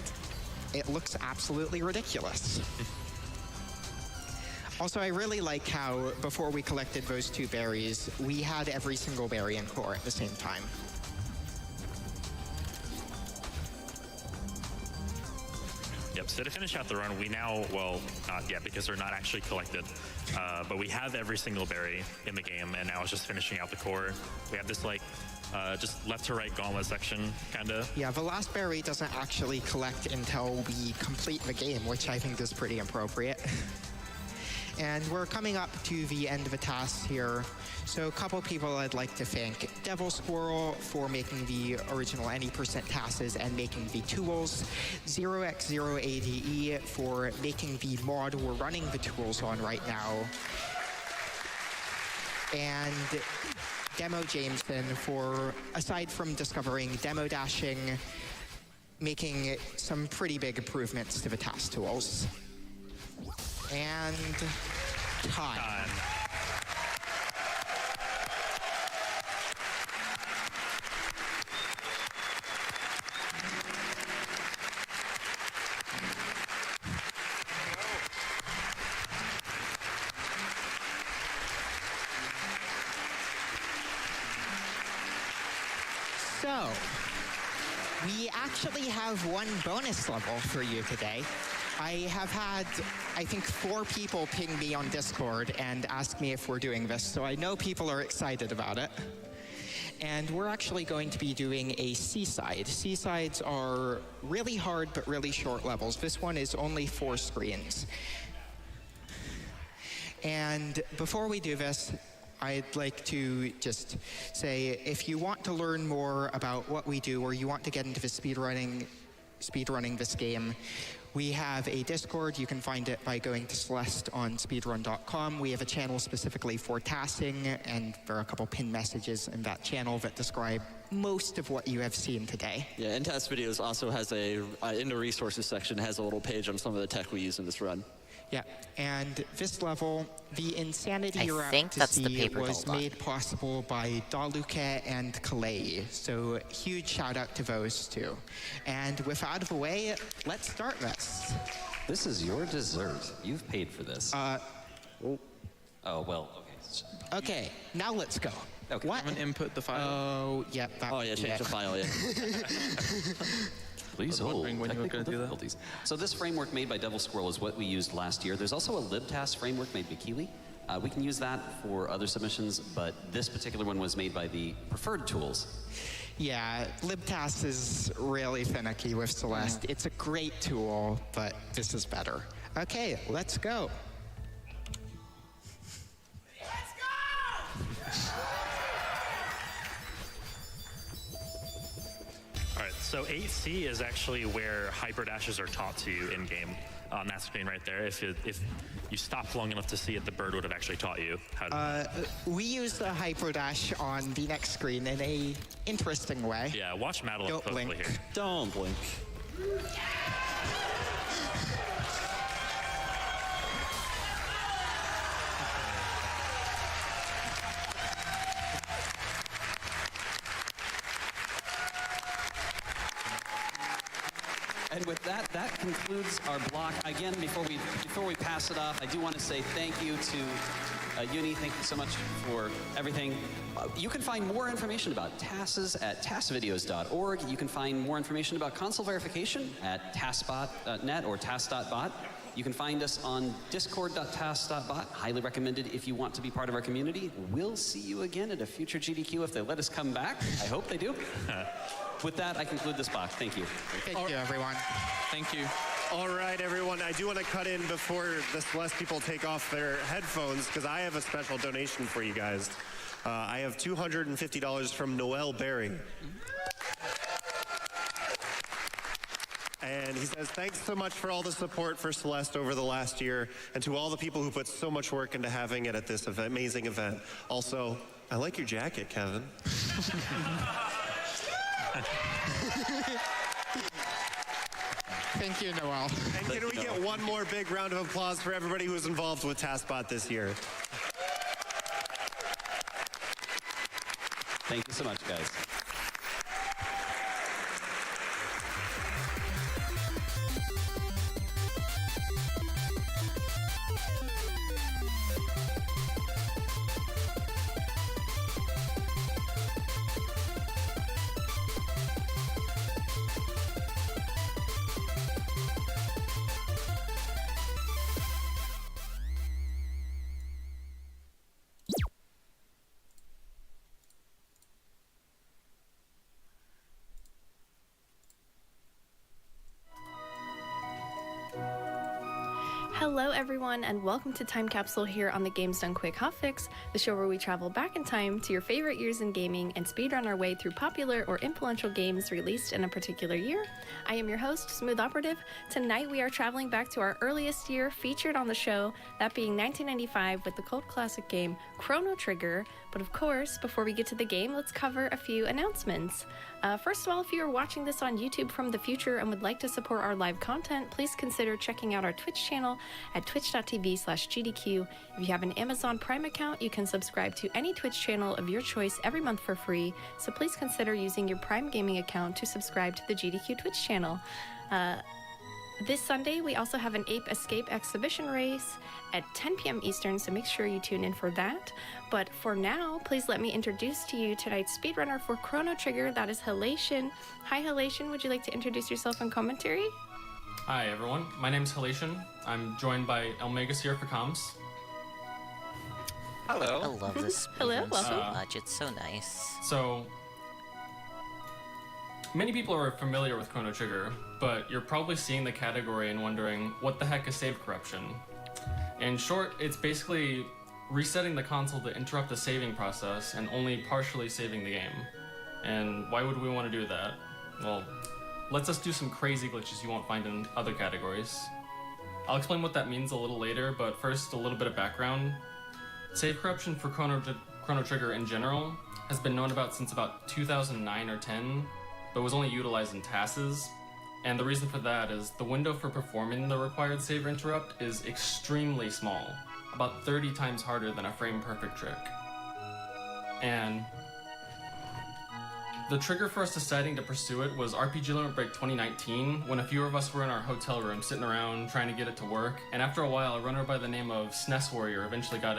it looks absolutely ridiculous. Also, I really like how before we collected those 2 berries, we had every single berry in core at the same time. Yep, so to finish out the run, we now, well, not yet because they're not actually collected, but we have every single berry in the game, and now it's just finishing out the core. We have this, like, just left to right gauntlet section, kind of. Yeah, the last berry doesn't actually collect until we complete the game, which I think is pretty appropriate. And we're coming up to the end of the task here. So a couple people I'd like to thank. Devil Squirrel for making the original any % tasks and making the tools. 0x0ADE for making the mod we're running the tools on right now. And Demo Jameson for, aside from discovering demo dashing, making some pretty big improvements to the task tools. And time. So, we actually have 1 bonus level for you today. I have had, I think, 4 people ping me on Discord and ask me if we're doing this, so I know people are excited about it. And we're actually going to be doing a Seaside. Seasides are really hard but really short levels. This one is only 4 screens. And before we do this, I'd like to just say, if you want to learn more about what we do or you want to get into the speedrunning this game, we have a Discord. You can find it by going to Celeste on speedrun.com. We have a channel specifically for tasking, and there are a couple pinned messages in that channel that describe most of what you have seen today. Yeah, InTask Videos also has a, in the resources section, has a little page on some of the tech we use in this run. Yeah, and this level, the Insanity you're I think out to that's the see paper was bulldog. made possible by Daluke and Calais. So huge shout out to those 2. And with out of the way, let's start this. This is your dessert. You've paid for this. Oh, well, okay. Okay, now let's go. Okay. What? Haven't input the file. Oh, yeah. That, Oh yeah, change the file, yeah. Please I was hold. wondering when you were Technical gonna do that. difficulties. So this framework made by Devil Squirrel is what we used last year. There's also a libtask framework made by Keeley. We can use that for other submissions, but this particular one was made by the Preferred Tools. Yeah, libtask is really finicky with Celeste. It's a great tool, but this is better. Okay, let's go. All right, so 8C is actually where hyper dashes are taught to you in game. On that screen right there, if you stopped long enough to see it, the bird would have actually taught you how to. We use the hyperdash on the next screen in a interesting way. Yeah, watch Madeline Don't closely blink. here. Don't blink. concludes our block. Again, before we pass it off, I do want to say thank you to Uni. Thank you so much for everything. You can find more information about TASes at tasvideos.org. You can find more information about console verification at tasbot.net or tas.bot. You can find us on discord.tas.bot. Highly recommended if you want to be part of our community. We'll see you again at a future GDQ if they let us come back. I hope they do. With that, I conclude this block. Thank you. Thank you, everyone. Thank you. All right, everyone. I do want to cut in before the Celeste people take off their headphones because I have a special donation for you guys. I have $250 from Noel Berry. And he says, thanks so much for all the support for Celeste over the last year and to all the people who put so much work into having it at this amazing event. Also, I like your jacket, Kevin. Thank you, Noel. And can we get one more big round of applause for everybody who was involved with TASBot this year? Thank you so much, guys. Hello everyone and welcome to Time Capsule here on the Games Done Quick Hotfix, the show where we travel back in time to your favorite years in gaming and speedrun our way through popular or influential games released in a particular year. I am your host, Smooth Operative. Tonight we are traveling back to our earliest year featured on the show, that being 1995 with the cult classic game Chrono Trigger. But of course, before we get to the game, let's cover a few announcements. First of all, if you are watching this on YouTube from the future and would like to support our live content, please consider checking out our Twitch channel at twitch.tv/GDQ. If you have an Amazon Prime account, you can subscribe to any Twitch channel of your choice every month for free, so please consider using your Prime Gaming account to subscribe to the GDQ Twitch channel. This Sunday, we also have an Ape Escape exhibition race at 10 p.m. Eastern, so make sure you tune in for that. But for now, please let me introduce to you tonight's speedrunner for Chrono Trigger, that is Halation. Hi Halation, would you like to introduce yourself and commentary? Hi everyone, my name's Halation. I'm joined by Elmegas here for comms. Hello. I love this Hello, speedrun so welcome. much. It's so nice. So, many people are familiar with Chrono Trigger, but you're probably seeing the category and wondering, what the heck is save corruption? In short, it's basically resetting the console to interrupt the saving process and only partially saving the game. And why would we want to do that? Well, lets us do some crazy glitches you won't find in other categories. I'll explain what that means a little later, but first a little bit of background. Save corruption for Chrono Trigger in general has been known about since about 2009 or 10, but was only utilized in TASes. And the reason for that is the window for performing the required save interrupt is extremely small, about 30 times harder than a frame-perfect trick. And the trigger for us deciding to pursue it was RPG Limit Break 2019, when a few of us were in our hotel room sitting around trying to get it to work, and after a while a runner by the name of SNES Warrior eventually got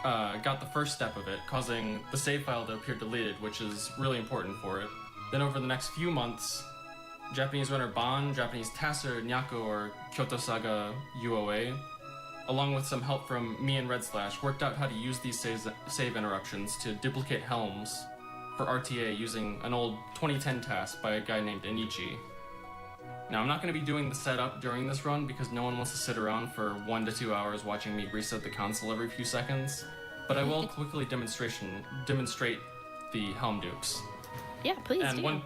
the first step of it, causing the save file to appear deleted, which is really important for it. Then over the next few months, Japanese runner Ban, Japanese tasser Nyako or Kyoto Saga UOA, along with some help from me and Red Slash, worked out how to use these save interruptions to duplicate helms for RTA using an old 2010 task by a guy named Enichi. Now, I'm not going to be doing the setup during this run because no one wants to sit around for 1 to 2 hours watching me reset the console every few seconds, but I will quickly demonstrate the helm dupes. Yeah, please And do.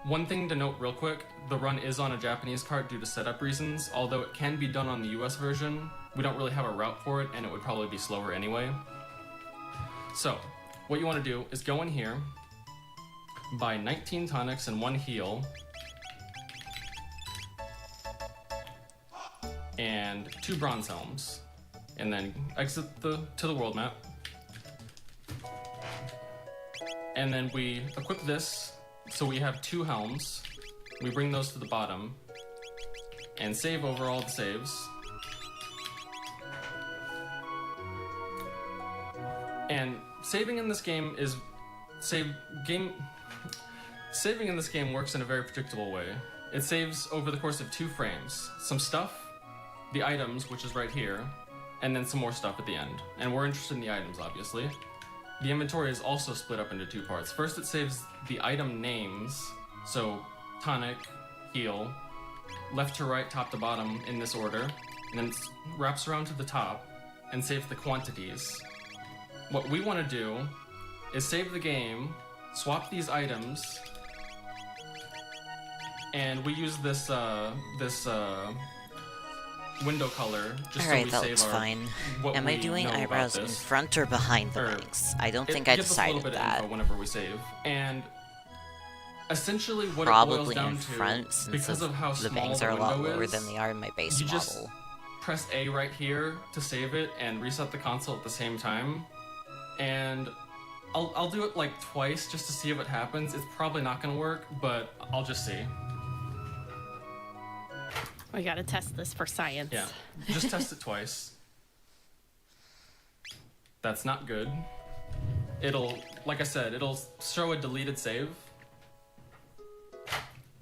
one thing to note real quick, the run is on a Japanese cart due to setup reasons, although it can be done on the US version. We don't really have a route for it, and it would probably be slower anyway. So, what you want to do is go in here, buy 19 tonics and 1 heal, and 2 bronze helms, and then exit to the world map. And then we equip this, so we have 2 helms. We bring those to the bottom. and save over all the saves. And saving in this game saving in this game works in a very predictable way. It saves over the course of 2 frames. Some stuff, the items, which is right here, and then some more stuff at the end. And we're interested in the items, obviously. The inventory is also split up into 2 parts. First, it saves the item names, so tonic, heal, left to right, top to bottom, in this order, and then wraps around to the top and saves the quantities. What we want to do is save the game, swap these items, and we use this window color just Alright, so that we looks save our fine. what Am I we doing know about eyebrows in this. front or behind the Or wings? I don't it think I gives us a little decided bit of that. info whenever we save, and essentially what it Probably boils down in to, front, since because of how the small bangs the are a lot window lower is, than they are in my base you just model. press A right here to save it and reset the console at the same time. And I'll do it like twice just to see if it happens. It's probably not gonna work, but I'll just see. We gotta test this for science. Yeah, just test it twice. That's not good. It'll, like I said, it'll show a deleted save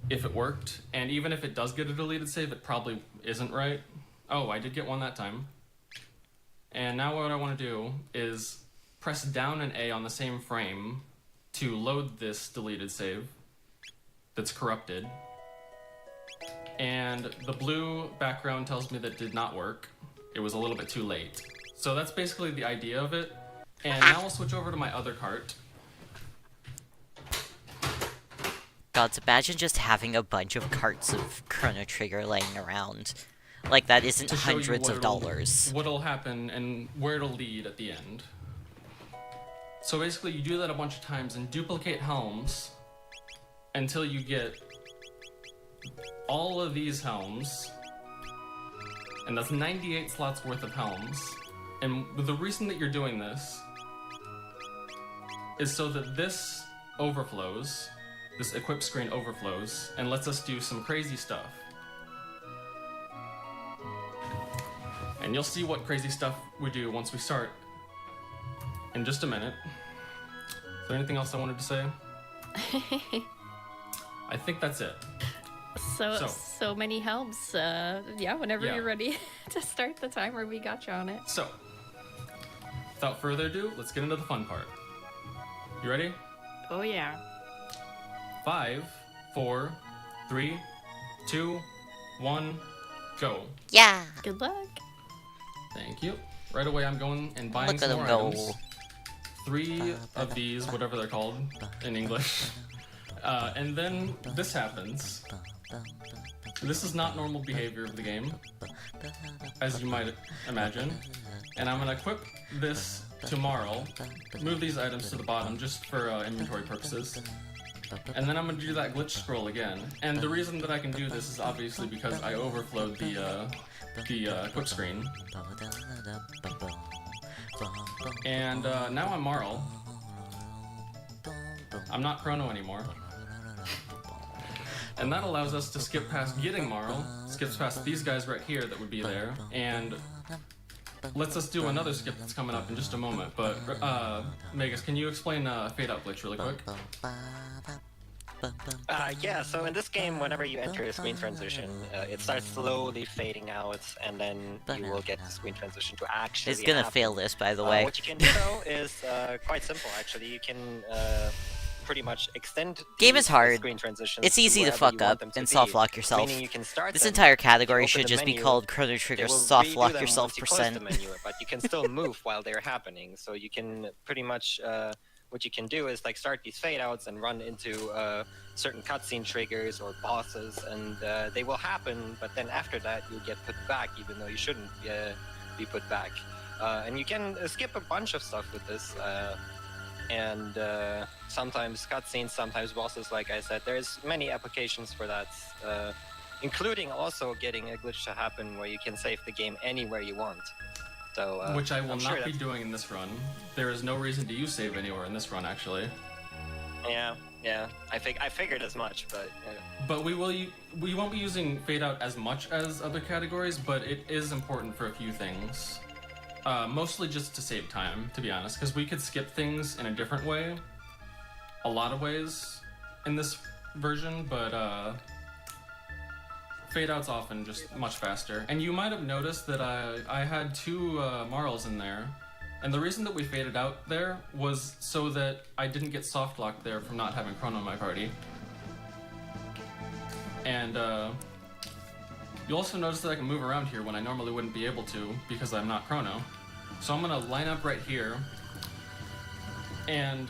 if it worked, and even if it does get a deleted save, it probably isn't right. Oh, I did get one that time. And now what I want to do is press down and A on the same frame to load this deleted save that's corrupted. And the blue background tells me that it did not work. It was a little bit too late. So that's basically the idea of it. And now I'll switch over to my other cart. Gods, imagine just having a bunch of carts of Chrono Trigger laying around. Like, that isn't To show you hundreds of dollars. What'll happen and where it'll lead at the end. So basically you do that a bunch of times and duplicate helms until you get all of these helms, and that's 98 slots worth of helms. And the reason that you're doing this is so that this overflows, this equip screen overflows, and lets us do some crazy stuff. And you'll see what crazy stuff we do once we start in just a minute. Is there anything else I wanted to say? I think that's it. So many helms. Yeah, whenever Yeah. you're ready to start the timer, we got you on it. So, without further ado, let's get into the fun part. You ready? Oh yeah. 5, 4, 3, 2, 1, go. Yeah! Good luck. Thank you. Right away, I'm going and buying Look at some him more go. items. 3 of these, whatever they're called in English. And then this happens. This is not normal behavior of the game, as you might imagine. And I'm gonna equip this tomorrow, move these items to the bottom just for inventory purposes. And then I'm gonna do that glitch scroll again. And the reason that I can do this is obviously because I overflowed the equip screen. And now I'm Marl. I'm not Chrono anymore. And that allows us to skip past getting Marl, skips past these guys right here that would be there, and lets us do another skip that's coming up in just a moment. But, Magus, can you explain Fade Out Glitch really quick? Yeah, so in this game, whenever you enter a screen transition, it starts slowly fading out, and then you will get the screen transition to actually It's gonna happen. fail this, by the way. What you can do, though, is quite simple, actually. You can pretty much extend Game the is hard. screen transitions It's easy to wherever fuck you want up them to and be, soft lock yourself. meaning you can start This them, entire category open should the just be menu, called Chrono they Trigger will Soft redo Lock them Yourself once you close the %. menu, but you can still move while they're happening. So you can pretty much what you can do is like start these fade outs and run into certain cutscene triggers or bosses, and they will happen. But then after that, you'll get put back, even though you shouldn't be put back. And you can skip a bunch of stuff with this. And sometimes cutscenes, sometimes bosses, like I said. There's many applications for that, including also getting a glitch to happen where you can save the game anywhere you want. So, Which I will I'm not sure be doing in this run. There is no reason to use save anywhere in this run, actually. Yeah. I figured as much, but. But we won't be using fade out as much as other categories, but it is important for a few things. Mostly just to save time, to be honest, because we could skip things in a different way, a lot of ways in this version, but fade out's often just much faster. And you might have noticed that I had 2 Marls in there. And the reason that we faded out there was so that I didn't get soft locked there from not having Chrono in my party. And you'll also notice that I can move around here when I normally wouldn't be able to because I'm not Chrono. So I'm gonna line up right here and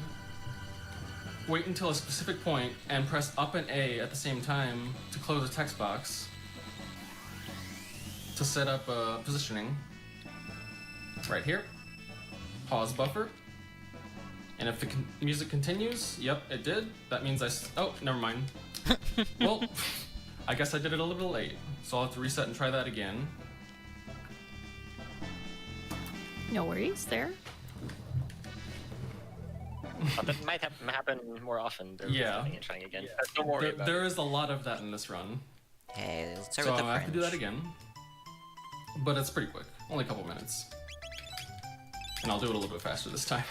wait until a specific point and press up and A at the same time to close a text box to set up positioning right here. Pause buffer, and if the music continues, yep, it did. That means oh, never mind. Well, I guess I did it a little bit late, so I'll have to reset and try that again. No worries there. That might happen more often. Yeah. And trying again. Don't worry about there is a lot of that in this run. Okay, let's start so with the I have to do French. that again, but it's pretty quick, only a couple minutes. And I'll do it a little bit faster this time.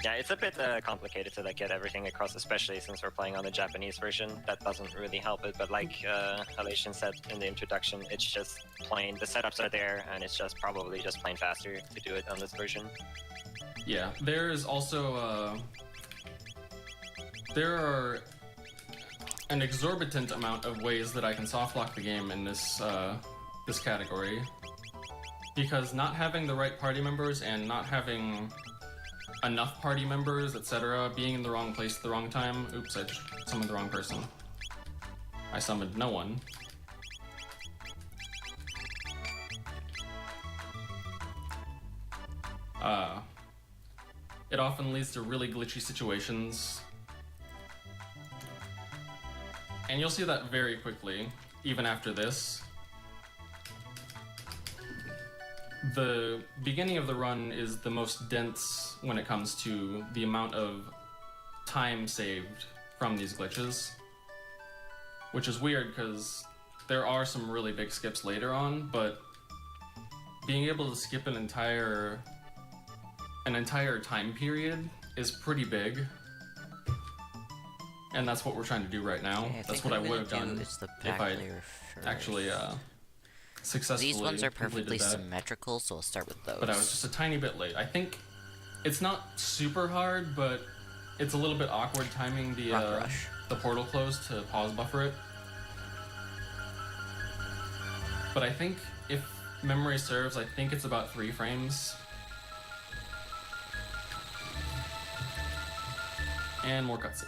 Yeah, it's a bit complicated to get everything across, especially since we're playing on the Japanese version. That doesn't really help it, but like Halation said in the introduction, it's just plain, the setups are there, and it's just probably just plain faster to do it on this version. Yeah, there is also there are an exorbitant amount of ways that I can soft lock the game in this this category, because not having the right party members and not having enough party members, etc., being in the wrong place at the wrong time. Oops, I summoned the wrong person. I summoned no one. It often leads to really glitchy situations. And you'll see that very quickly, even after this. The beginning of the run is the most dense when it comes to the amount of time saved from these glitches. Which is weird, because there are some really big skips later on, but being able to skip an entire time period is pretty big. And that's what we're trying to do right now. Okay, that's what I would have done if I actually successfully These ones are completed perfectly that. symmetrical, so we'll start with those. But I was just a tiny bit late. I think it's not super hard, but it's a little bit awkward timing the portal close to pause buffer it. But I think if memory serves, I think it's about 3 frames. And more cutscene.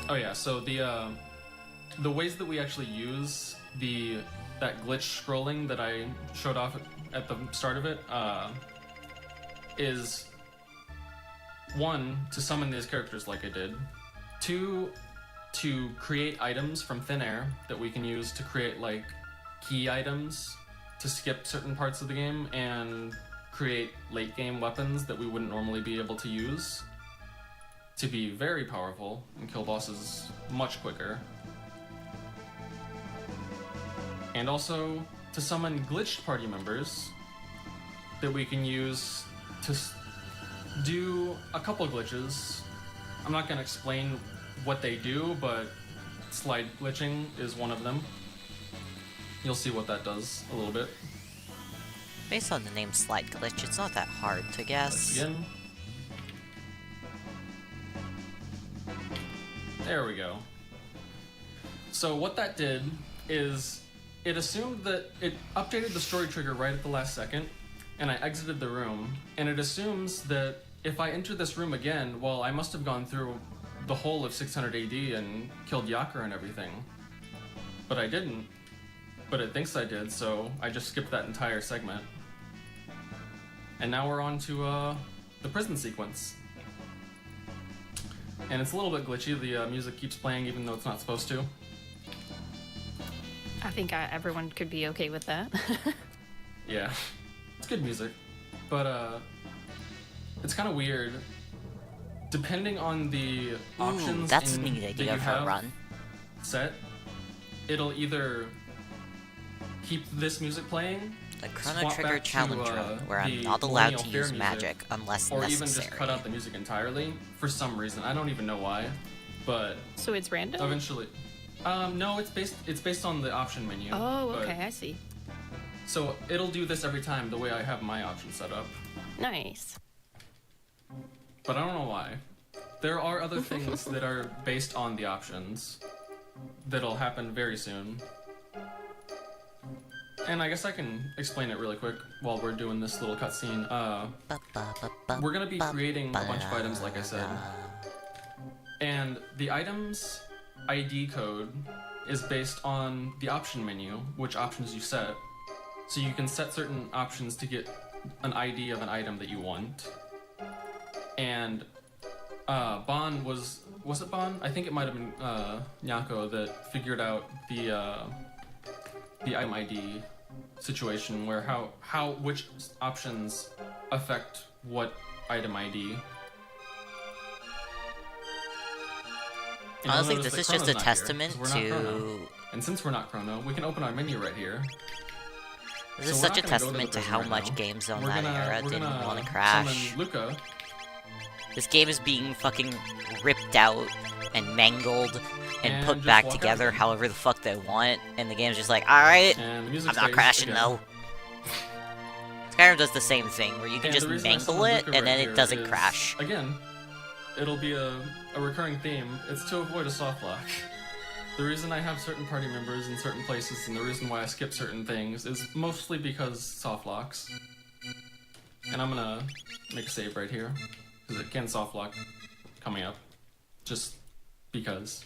Oh yeah, so the ways that we actually use that glitch scrolling that I showed off at the start of it is 1, to summon these characters like I did, 2, to create items from thin air that we can use to create like key items to skip certain parts of the game and create late game weapons that we wouldn't normally be able to use to be very powerful and kill bosses much quicker. And also to summon glitched party members that we can use to do a couple glitches. I'm not going to explain what they do, but slide glitching is one of them. You'll see what that does a little bit. Based on the name Slide Glitch, it's not that hard to guess. Again. There we go. So what that did is it assumed that it updated the story trigger right at the last second, and I exited the room, and it assumes that if I enter this room again, well, I must have gone through the whole of 600 AD and killed Yakur and everything. But I didn't. But it thinks I did, so I just skipped that entire segment. And now we're on to the prison sequence. And it's a little bit glitchy, the music keeps playing even though it's not supposed to. I think everyone could be okay with that. Yeah, it's good music, but it's kind of weird. Depending on the options that's in, neat that idea you of her have run. set, it'll either keep this music playing, The Chrono swap Trigger back to, challenge room, where I'm the not allowed Millennial to Fair use music, magic unless or necessary. even just cut out the music entirely for some reason. I don't even know why, but So it's random? eventually, no, it's based on the option menu. Oh, but- okay, I see. So it'll do this every time the way I have my options set up. Nice. But I don't know why. There are other things that are based on the options that'll happen very soon. And I guess I can explain it really quick while we're doing this little cutscene. We're gonna be creating a bunch of items, like I said. And the item's ID code is based on the option menu, which options you set. So you can set certain options to get an ID of an item that you want. And Bon was it Bon? I think it might have been Nyako that figured out the item ID situation where which options affect what item ID. And Honestly, you'll notice this that is just a Chrono's not here, 'cause testament we're not to- Chrono. And since we're not Chrono, we can open our menu right here. This is So we're such a not gonna go to testament the to how prison much right now. games on We're that gonna- era we're didn't gonna want to crash. summon Luca. This game is being fucking ripped out and mangled and And put just back walk together out. however the fuck they want, and the game's just like, alright, And the music I'm not stays crashing again. though. Skyrim does the same thing, where you can And just the reason I mangle summoned it, Luca and right then here it doesn't is, crash. Again, it'll be a recurring theme. It's to avoid a soft lock. The reason I have certain party members in certain places and the reason why I skip certain things is mostly because soft locks. And I'm gonna make a save right here, because it can soft lock coming up. Just because.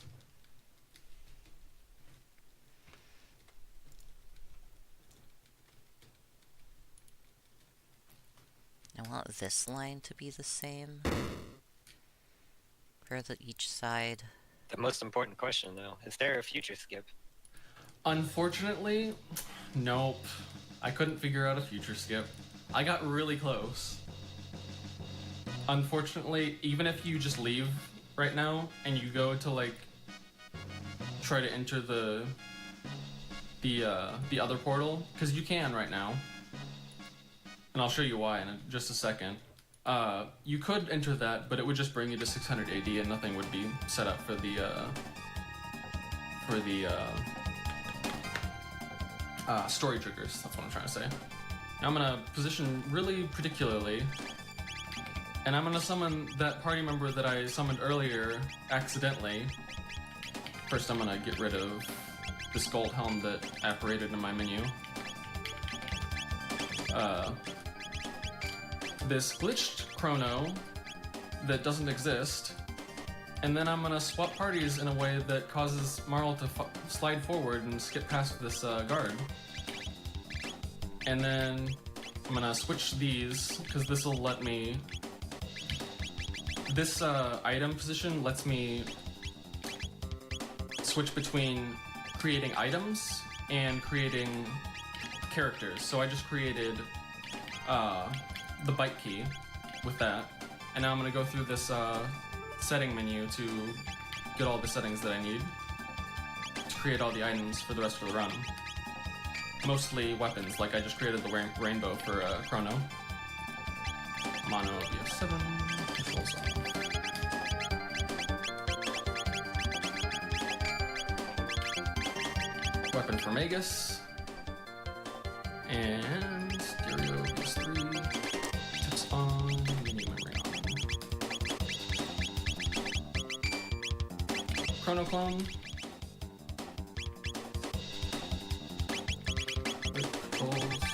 I want this line to be the same for each side. The most important question, though, is there a future skip? Unfortunately, nope. I couldn't figure out a future skip. I got really close. Unfortunately, even if you just leave right now and you go to like try to enter the other portal, because you can right now, and I'll show you why in just a second. You could enter that, but it would just bring you to 600 AD and nothing would be set up for the story triggers. That's what I'm trying to say. Now I'm gonna position really particularly, and I'm gonna summon that party member that I summoned earlier accidentally. First, I'm gonna get rid of this gold helm that apparated in my menu. This glitched Chrono that doesn't exist, and then I'm gonna swap parties in a way that causes Marl to slide forward and skip past this guard. And then I'm gonna switch these, because this will let me... This item position lets me switch between creating items and creating characters. So I just created the bite key with that, and now I'm gonna go through this setting menu to get all the settings that I need to create all the items for the rest of the run. Mostly weapons, like I just created the rainbow for Chrono. Mono BF7, controls on. Weapon for Magus. And Stereo BS3. Tips on, menu memory on. Chrono Clone. Controls.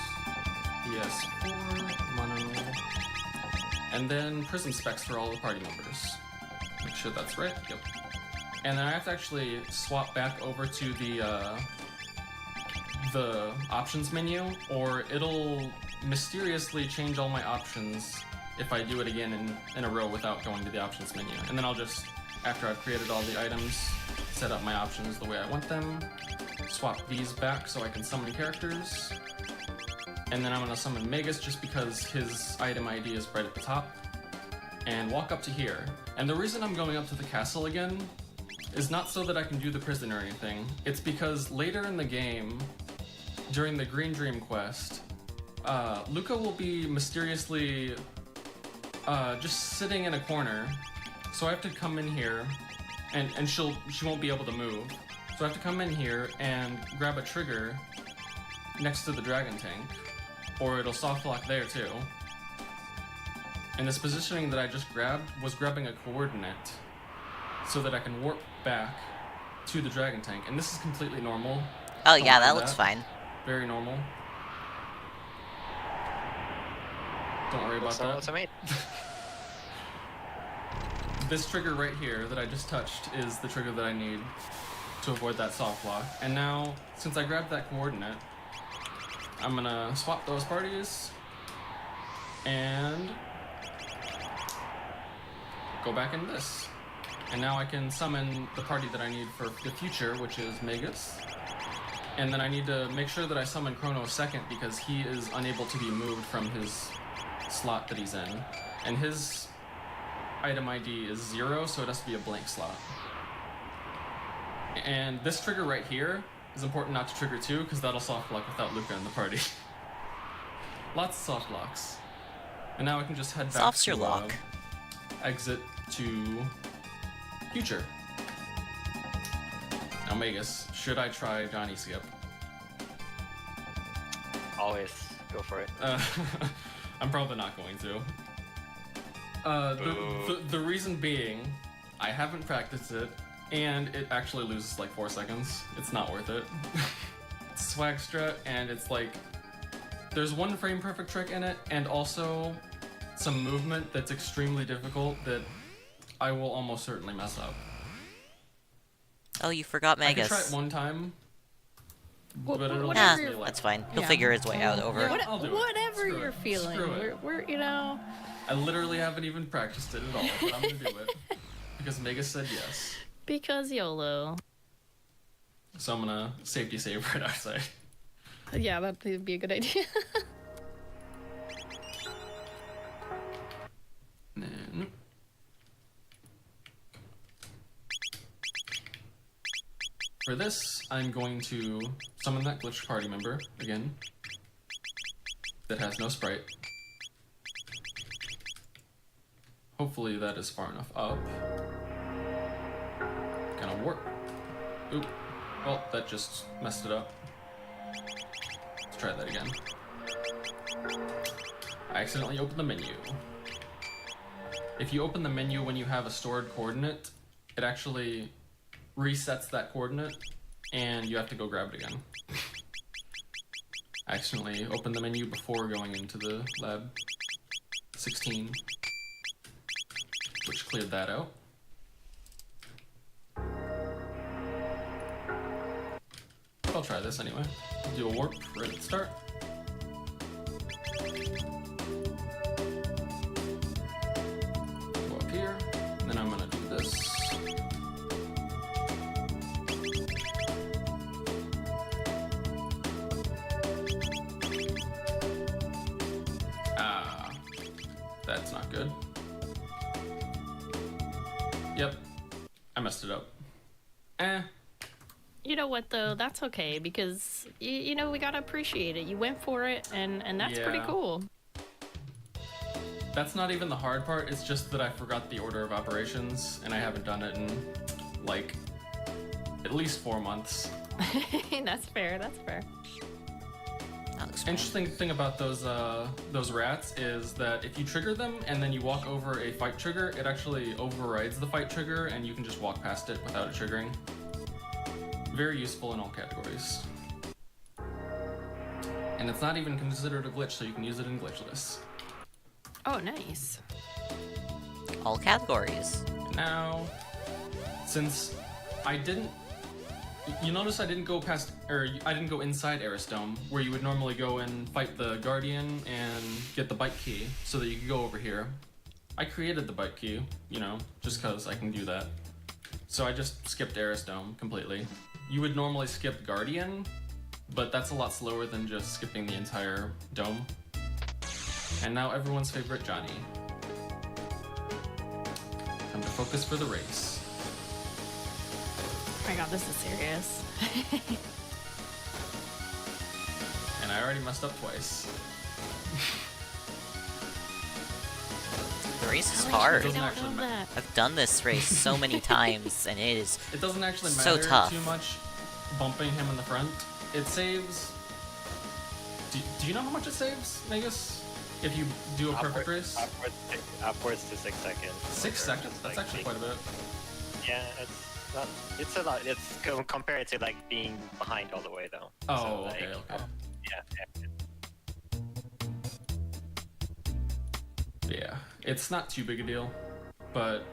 PS4, Mono. And then prism specs for all the party members. Make sure that's right. Yep. And then I have to actually swap back over to the options menu, or it'll mysteriously change all my options if I do it again in a row without going to the options menu. And then I'll just after I've created all the items, set up my options the way I want them, swap these back so I can summon characters, and then I'm going to summon Magus just because his item ID is right at the top, and walk up to here. And the reason I'm going up to the castle again is not so that I can do the prison or anything. It's because later in the game, during the Green Dream quest, Luca will be mysteriously just sitting in a corner. So I have to come in here, and she won't be able to move. So I have to come in here and grab a trigger next to the dragon tank, or it'll soft lock there too. And this positioning that I just grabbed was grabbing a coordinate so that I can warp back to the dragon tank. And this is completely normal. Oh Don't yeah, worry that about looks fine. Very normal. Don't worry about that. To me. This trigger right here that I just touched is the trigger that I need to avoid that soft lock. And now, since I grabbed that coordinate, I'm gonna swap those parties and go back into this. And now I can summon the party that I need for the future, which is Magus. And then I need to make sure that I summon Chrono second because he is unable to be moved from his slot that he's in. And his item ID is 0, so it has to be a blank slot. And this trigger right here is important not to trigger too, because that'll soft lock without Luca in the party. Lots of soft locks. And now I can just head back Softs to your lock. Exit to future. Now Magus, should I try Johnny Skip? Always go for it. I'm probably not going to. The reason being, I haven't practiced it, and it actually loses like 4 seconds. It's not worth it. It's swag strat, and it's like, there's one frame perfect trick in it, and also some movement that's extremely difficult that I will almost certainly mess up. Oh, you forgot Magus. I can try it one time, but it'll whatever be you're- like, That's fine. He'll Yeah. figure his way out over. Yeah. I'll do it. Whatever Screw you're it. feeling, Screw it. we're you know. I literally haven't even practiced it at all, but I'm gonna do it because Magus said yes. Because YOLO. So I'm gonna safety save right outside. Yeah, that would be a good idea. And then... For this, I'm going to summon that glitched party member again that has no sprite. Hopefully that is far enough up. Gonna warp. Oop. Well, that just messed it up. Let's try that again. I accidentally opened the menu. If you open the menu when you have a stored coordinate, it actually resets that coordinate, and you have to go grab it again. I accidentally opened the menu before going into the lab 16, which cleared that out. I'll try this anyway. Do a warp right at the start. Go up here, and then I'm gonna do this. Ah, that's not good. Yep, I messed it up. You know what though? That's okay because you know we gotta appreciate it. You went for it, and that's pretty Yeah. cool. That's not even the hard part, it's just that I forgot the order of operations, and I haven't done it in, like, at least 4 months. That's fair. That's fair. Interesting thing about those rats is that if you trigger them and then you walk over a fight trigger, it actually overrides the fight trigger, and you can just walk past it without it triggering. Very useful in all categories. And it's not even considered a glitch, so you can use it in glitchless. Oh, nice. All categories. Now, since I didn't... You notice I didn't go past, or I didn't go inside Aristome, where you would normally go and fight the Guardian and get the bike key, so that you could go over here. I created the bike key, you know, just because I can do that. So I just skipped Eris Dome completely. You would normally skip Guardian, but that's a lot slower than just skipping the entire dome. And now everyone's favorite Johnny. Time to focus for the race. Oh my god, this is serious. And I already messed up twice. The race is It hard. doesn't actually matter. I've done this race so many times, and it is It doesn't actually so matter tough. too much bumping him in the front. It saves... Do you know how much it saves, Magus? If you do a perfect race? Upwards to 6 seconds. 6 seconds? That's actually quite a bit. Yeah, it's not. It's a lot. It's compared to like being behind all the way though. Oh, So, like, okay, okay. Yeah. Yeah, it's not too big a deal, but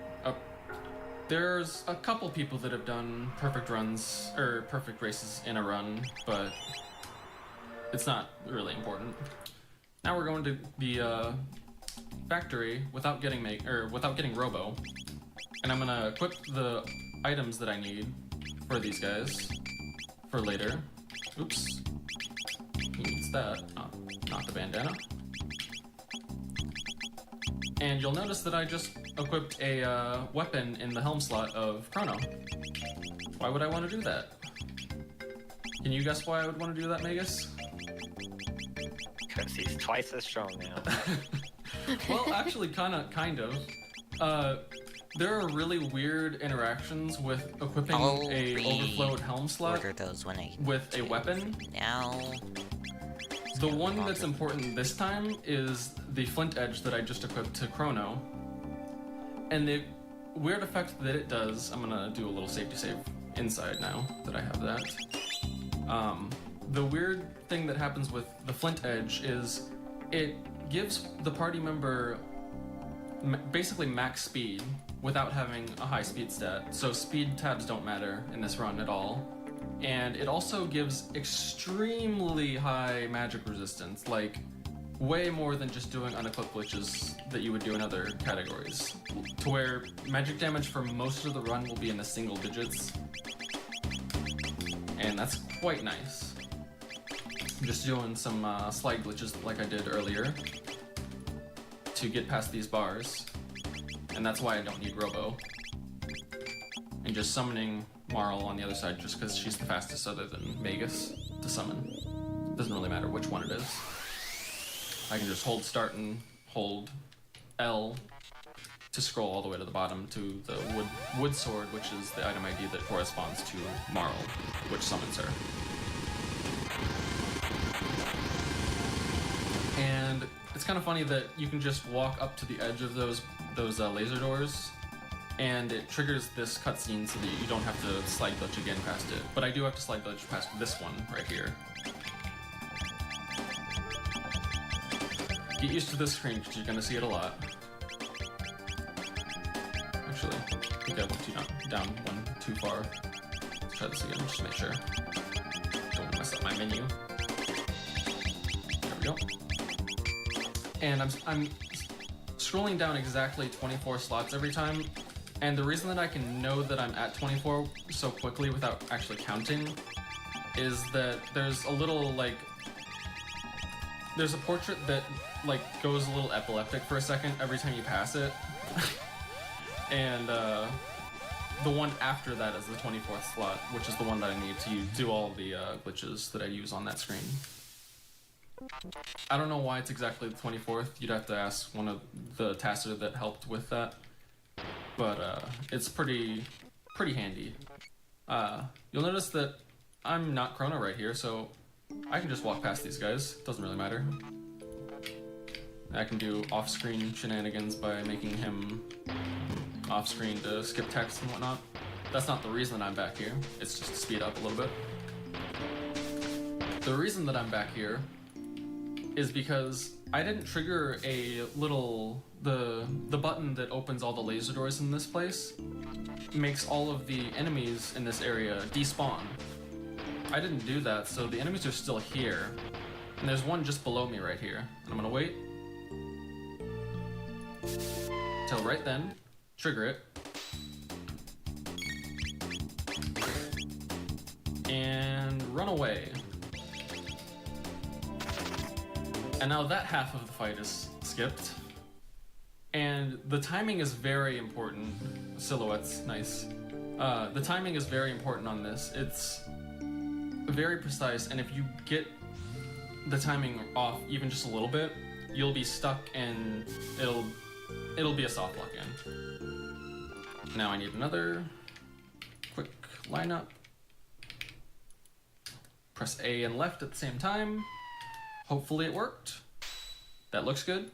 there's a couple people that have done perfect runs, or perfect races in a run, but it's not really important. Now we're going to the factory without getting Robo, and I'm gonna equip the items that I need for these guys for later. Oops, he needs that, not the bandana. And you'll notice that I just equipped a weapon in the helm slot of Chrono. Why would I want to do that? Can you guess why I would want to do that, Magus? Because he's twice as strong now. Well, actually, kind of. There are really weird interactions with equipping a overflowed helm slot those when I with a weapon. Now, the one that's important this time is the flint edge that I just equipped to Chrono. And the weird effect that it does, I'm gonna do a little safety save inside now that I have that. The weird thing that happens with the flint edge is it gives the party member basically max speed without having a high speed stat. So speed tabs don't matter in this run at all. And it also gives extremely high magic resistance, like way more than just doing unequipped glitches that you would do in other categories, to where magic damage for most of the run will be in the single digits. And that's quite nice. I'm just doing some slide glitches like I did earlier to get past these bars, and that's why I don't need Robo. And just summoning Marl on the other side just because she's the fastest other than Magus to summon. Doesn't really matter which one it is. I can just hold start and hold L to scroll all the way to the bottom to the wood sword, which is the item ID that corresponds to Marl, which summons her. And it's kind of funny that you can just walk up to the edge of those laser doors, and it triggers this cutscene so that you don't have to slide glitch again past it. But I do have to slide glitch past this one right here. Get used to this screen because you're going to see it a lot. Actually, I think I went down one too far. Let's try this again just to make sure. Don't mess up my menu. There we go. And I'm scrolling down exactly 24 slots every time, and the reason that I can know that I'm at 24 so quickly without actually counting is that there's a little, like, there's a portrait that, like, goes a little epileptic for a second every time you pass it. And the one after that is the 24th slot, which is the one that I need to do all of the glitches that I use on that screen. I don't know why it's exactly the 24th. You'd have to ask one of the taster that helped with that. But it's pretty handy. You'll notice that I'm not Chrono right here, so I can just walk past these guys. Doesn't really matter. I can do off-screen shenanigans by making him off-screen to skip text and whatnot. That's not the reason that I'm back here. It's just to speed up a little bit. The reason that I'm back here is because I didn't trigger a little... The button that opens all the laser doors in this place makes all of the enemies in this area despawn. I didn't do that, so the enemies are still here. And there's one just below me right here. And I'm gonna wait till right then, trigger it, and run away. And now that half of the fight is skipped. And the timing is very important. Silhouettes, nice. The timing is very important on this. It's very precise, and if you get the timing off even just a little bit, you'll be stuck and it'll be a soft lock in. Now I need another quick lineup. Press A and left at the same time. Hopefully it worked. That looks good.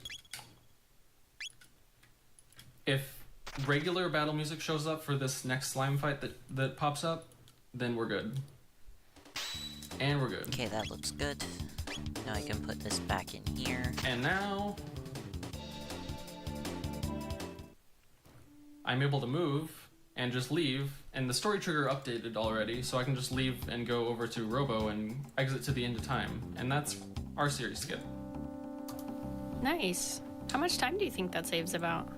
If regular battle music shows up for this next slime fight that pops up, then we're good. And we're good. Okay, that looks good. Now I can put this back in here. And now I'm able to move and just leave, and the story trigger updated already, so I can just leave and go over to Robo and exit to the end of time. And that's our series skip. Nice. How much time do you think that saves about?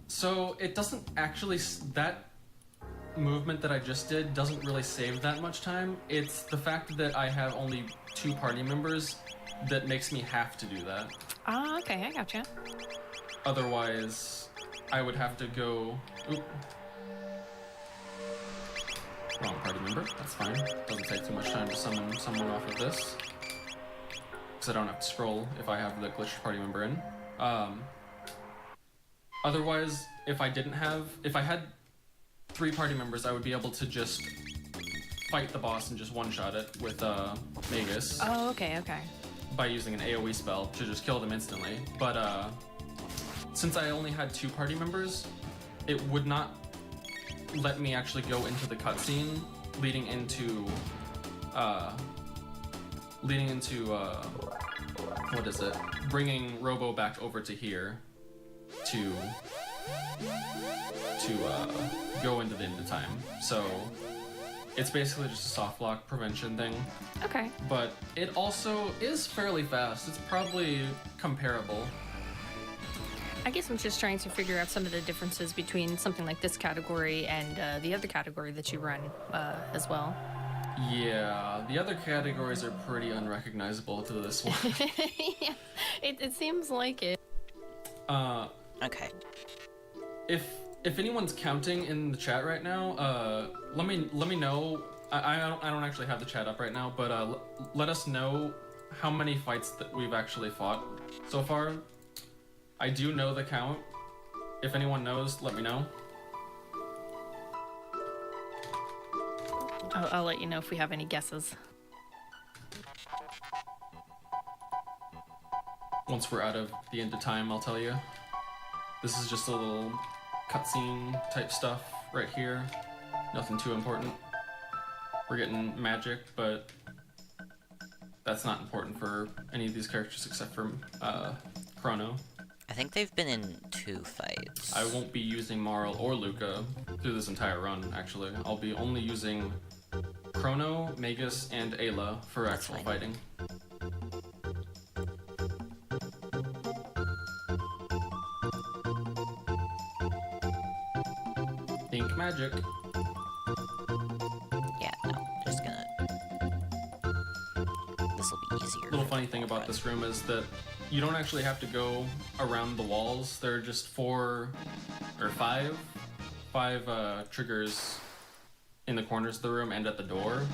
So it doesn't actually, that movement that I just did doesn't really save that much time. It's the fact that I have only 2 party members that makes me have to do that. Ah, okay, I gotcha. Otherwise, I would have to go, oop. Wrong party member, that's fine. Doesn't take too much time to summon someone off of this. Because I don't have to scroll if I have the glitched party member in. Otherwise, if I had 3 party members, I would be able to just fight the boss and just one-shot it with Magus. Oh, okay, okay. By using an AoE spell to just kill them instantly. But since I only had 2 party members, it would not let me actually go into the cutscene leading into what is it? Bringing Robo back over to here to go into the end of time. So it's basically just a soft lock prevention thing. Okay. But it also is fairly fast. It's probably comparable. I guess I'm just trying to figure out some of the differences between something like this category and the other category that you run as well. Yeah, the other categories are pretty unrecognizable to this one. Yeah, it seems like it. Okay. If anyone's counting in the chat right now, let me know. I don't actually have the chat up right now, but let us know how many fights that we've actually fought so far. I do know the count. If anyone knows, let me know. I'll let you know if we have any guesses. Once we're out of the end of time, I'll tell you. This is just a little cutscene type stuff right here. Nothing too important. We're getting magic, but that's not important for any of these characters except for Chrono. I think they've been in 2 fights. I won't be using Marl or Luca through this entire run, actually. I'll be only using Chrono, Magus, and Ayla for actual fighting. Think magic. Yeah, no, just gonna... This'll be easier. Little funny thing about this room is that you don't actually have to go around the walls. There are just 4 or 5 triggers in the corners of the room and at the door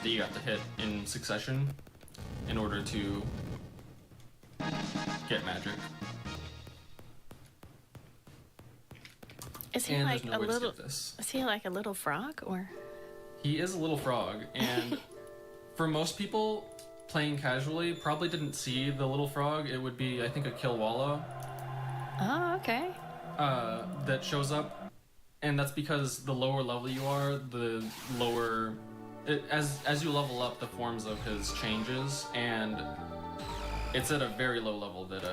that you have to hit in succession in order to get magic. Is he And like there's no a way to little? skip this. Is he like a little frog or? He is a little frog, and for most people playing casually probably didn't see the little frog. It would be, I think, a Kilwalla. Oh, okay. That shows up, and that's because the lower level you are, the lower, as you level up, the forms of his changes, and it's at a very low level that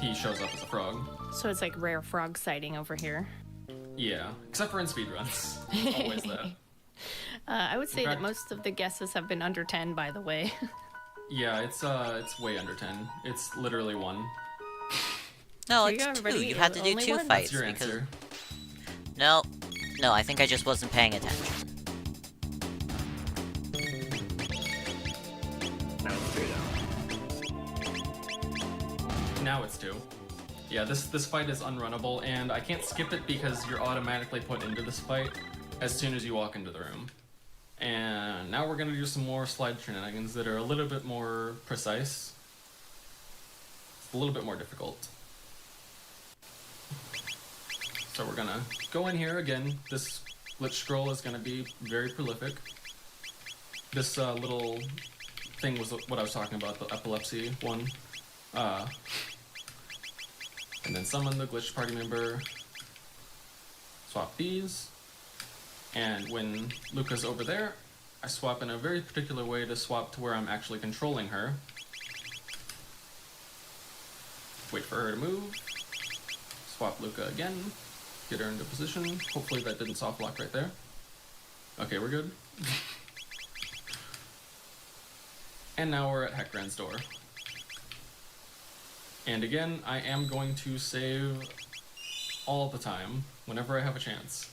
he shows up as a frog. So it's like rare frog sighting over here. Yeah, except for in speedruns. Always that. I would say that most of the guesses have been under 10, by the way. Yeah, it's way under 10. It's literally 1. No, Here you it's go, 2. everybody. You had to do Only 2 one. fights That's your because... answer. No, No, I think I just wasn't paying attention. Now it's 3 now. Now it's 2. Yeah, this fight is unrunnable, and I can't skip it because you're automatically put into this fight as soon as you walk into the room. And now we're gonna do some more slide shenanigans that are a little bit more precise. It's a little bit more difficult. So we're gonna go in here again. This glitch scroll is gonna be very prolific. This little thing was what I was talking about, the epilepsy one. And then summon the glitch party member. Swap these. And when Luca's over there, I swap in a very particular way to swap to where I'm actually controlling her. Wait for her to move. Swap Luca again. Get her into position. Hopefully that didn't soft lock right there. Okay, we're good. And now we're at Heckran's door. And again, I am going to save all the time, whenever I have a chance.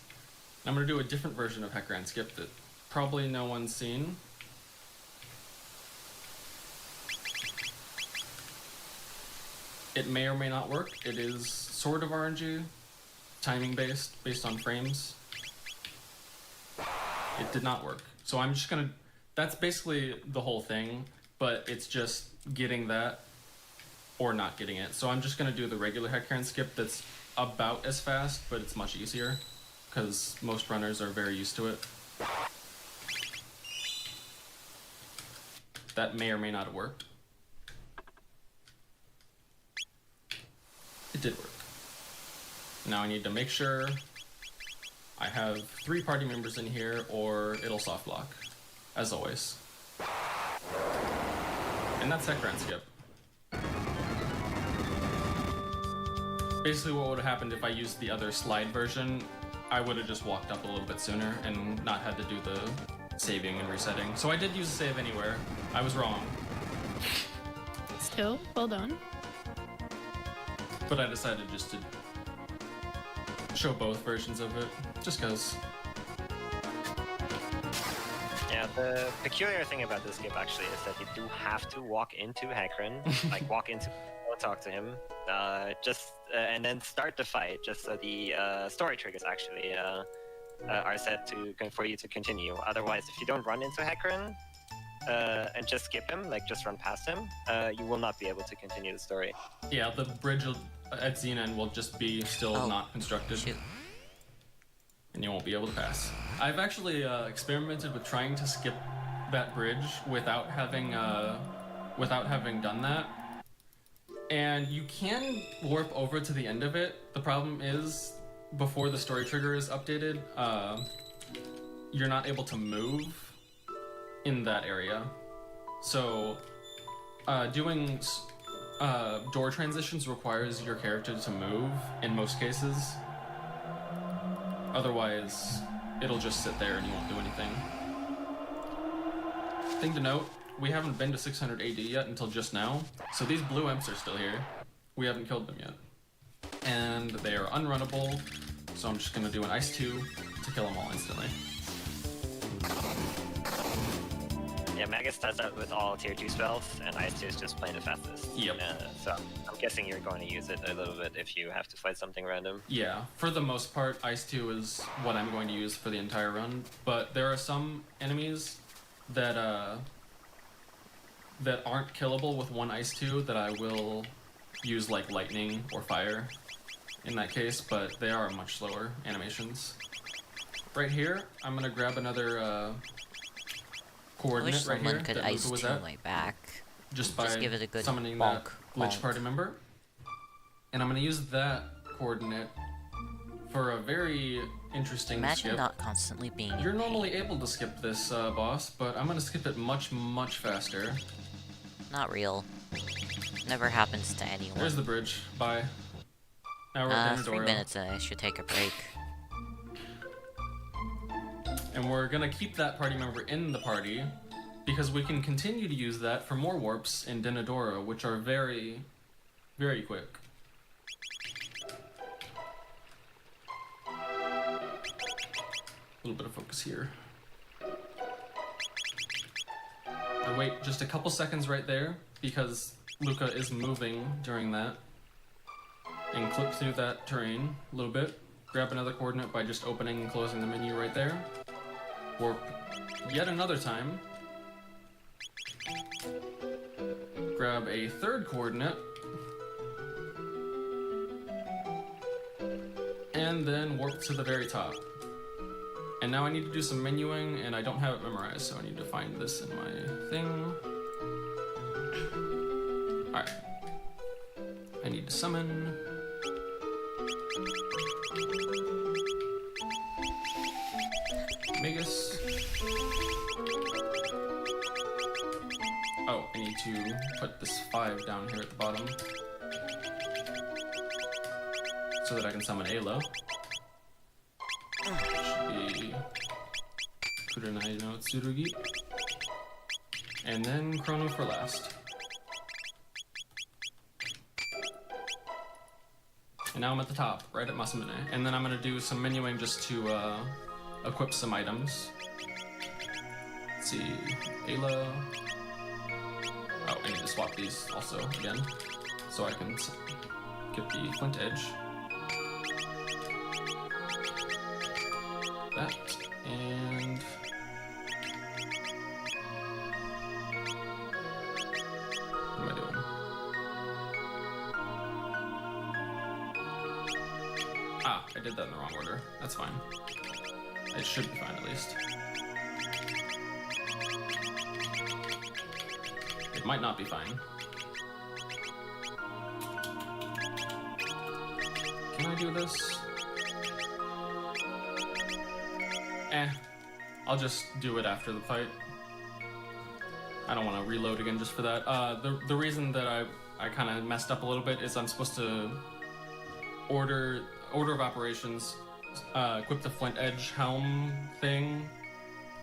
I'm going to do a different version of Heckran Skip that probably no one's seen. It may or may not work. It is sort of RNG, timing based on frames. It did not work. So I'm just going to... That's basically the whole thing, but it's just getting that or not getting it. So I'm just going to do the regular Heckran Skip that's about as fast, but it's much easier, because most runners are very used to it. That may or may not have worked. It did work. Now I need to make sure I have 3 party members in here, or it'll soft lock, as always. And that's Heckran Skip. Basically what would have happened if I used the other slide version, I would have just walked up a little bit sooner and not had to do the saving and resetting. So I did use a save anywhere. I was wrong. Still, well done. But I decided just to show both versions of it, just cause. Yeah, the peculiar thing about this skip actually is that you do have to walk into Heckran, like walk into, talk to him, and then start the fight, just so the story triggers actually are set for you to continue. Otherwise, if you don't run into Heckran and just skip him, like just run past him, you will not be able to continue the story. Yeah, the bridge at Xenon will just be still not constructed. Shoot. And you won't be able to pass. I've actually experimented with trying to skip that bridge without having done that. And you can warp over to the end of it. The problem is, before the story trigger is updated, you're not able to move in that area. So, doing door transitions requires your character to move in most cases. Otherwise, it'll just sit there and you won't do anything. Thing to note, we haven't been to 600 AD yet until just now, so these blue imps are still here. We haven't killed them yet. And they are unrunnable, so I'm just gonna do an Ice 2 to kill them all instantly. Yeah, Magus does that with all tier 2 spells, and Ice 2 is just playing the fastest. Yep. So I'm guessing you're going to use it a little bit if you have to fight something random. Yeah, for the most part, Ice 2 is what I'm going to use for the entire run, but there are some enemies that that aren't killable with one Ice 2 that I will use like lightning or fire in that case, but they are much slower animations. Right here, I'm gonna grab another coordinate wish right someone here could that ice Luca was to at, my back. just by give it a good summoning bonk, that glitch bonk. party member. And I'm gonna use that coordinate for a very interesting Imagine skip. not constantly being. You're normally able to skip this boss, but I'm gonna skip it much, much faster. Not real. Never happens to anyone. There's the bridge. Bye. Now we're at 3 minutes and I should take a break. And we're gonna keep that party member in the party because we can continue to use that for more warps in Denadora, which are very, very quick. little bit of focus here. I wait just a couple seconds right there because Luca is moving during that. And clip through that terrain a little bit. Grab another coordinate by just opening and closing the menu right there. Warp yet another time. Grab a third coordinate. And then warp to the very top. And now I need to do some menuing, and I don't have it memorized, so I need to find this in my thing. Alright. I need to summon. Magus. Oh, I need to put this 5 down here at the bottom so that I can summon Ayla. Should be Kurenai no Tsurugi. And then Chrono for last. And now I'm at the top, right at Masamune. And then I'm gonna do some menuing just to equip some items. Let's see, Ayla. Oh, I need to swap these also again, so I can get the flint edge. That, and what am I doing? Ah, I did that in the wrong order. That's fine. It should be fine at least. It might not be fine. Can I do this? I'll just do it after the fight. I don't want to reload again just for that. The reason that I kind of messed up a little bit is I'm supposed to order of operations, equip the Flint Edge helm thing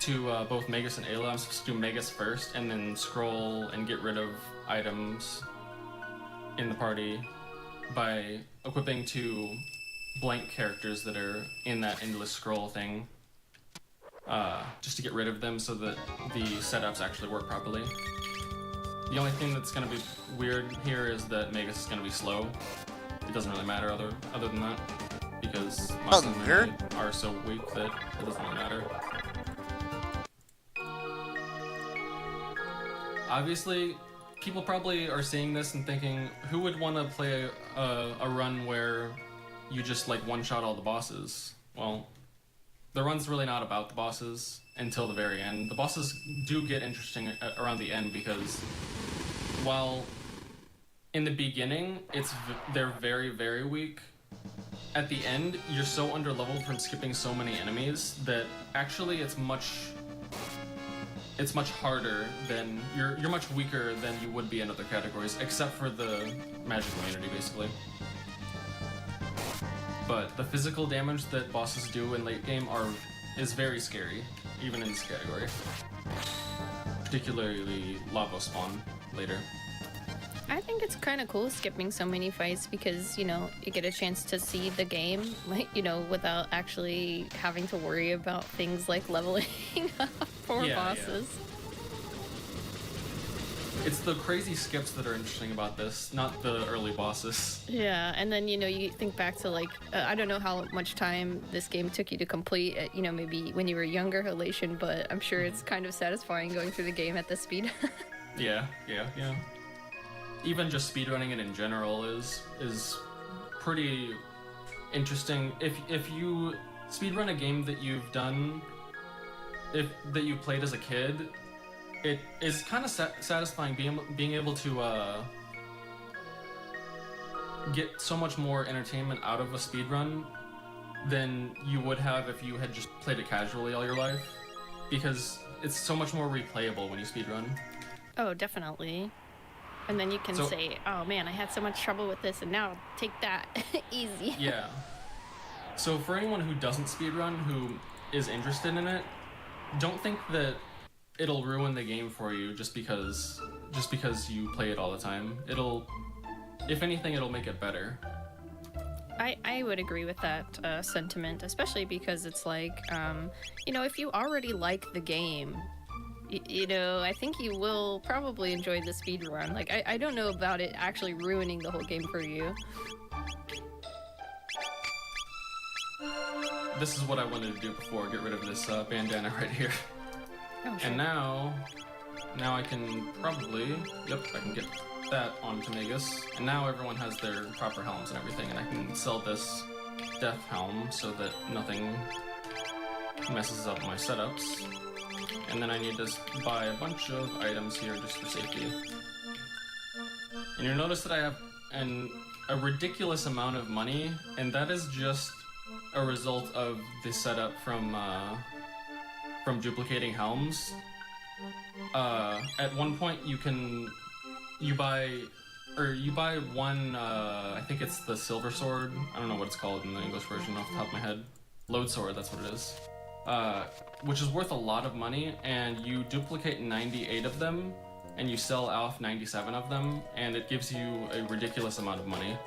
to both Magus and Ayla. I'm supposed to do Magus first and then scroll and get rid of items in the party by equipping 2 blank characters that are in that endless scroll thing. Just to get rid of them so that the setups actually work properly. The only thing that's going to be weird here is that Magus is going to be slow. It doesn't really matter other than that, because Masamune are so weak that it doesn't really matter. Obviously, people probably are seeing this and thinking, who would want to play a run where you just like one-shot all the bosses? Well, the run's really not about the bosses until the very end. The bosses do get interesting around the end because while in the beginning they're very, very weak, at the end you're so underleveled from skipping so many enemies that actually it's much harder than you're much weaker than you would be in other categories, except for the magic immunity basically. But the physical damage that bosses do in late game is very scary, even in this category. Particularly Lava Spawn later. I think it's kind of cool skipping so many fights because, you know, you get a chance to see the game, like, you know, without actually having to worry about things like leveling up for bosses. Yeah. It's the crazy skips that are interesting about this, not the early bosses. Yeah, and then, you know, you think back to, like, I don't know how much time this game took you to complete, you know, maybe when you were younger, Halation, but I'm sure it's kind of satisfying going through the game at this speed. Yeah. Even just speedrunning it in general is pretty interesting. If you speedrun a game that you've done, that you played as a kid, it is kind of satisfying being able to get so much more entertainment out of a speedrun than you would have if you had just played it casually all your life, because it's so much more replayable when you speedrun. Oh, definitely. And then you can say, oh man, I had so much trouble with this, and now take that. Easy. Yeah. So for anyone who doesn't speedrun, who is interested in it, don't think that it'll ruin the game for you just because you play it all the time. If anything, it'll make it better. I would agree with that sentiment, especially because it's like, you know, if you already like the game, you know, I think you will probably enjoy the speed run. Like, I don't know about it actually ruining the whole game for you. This is what I wanted to do before, get rid of this bandana right here. Oh, sure. And now I can probably, yep, I can get that onto Magus. And now everyone has their proper helms and everything, and I can sell this death helm so that nothing messes up my setups. And then I need to buy a bunch of items here just for safety. And you'll notice that I have a ridiculous amount of money, and that is just a result of the setup from duplicating helms. At one point you buy one, I think it's the silver sword. I don't know what it's called in the English version off the top of my head. Load sword, that's what it is. Which is worth a lot of money, and you duplicate 98 of them, and you sell off 97 of them, and it gives you a ridiculous amount of money.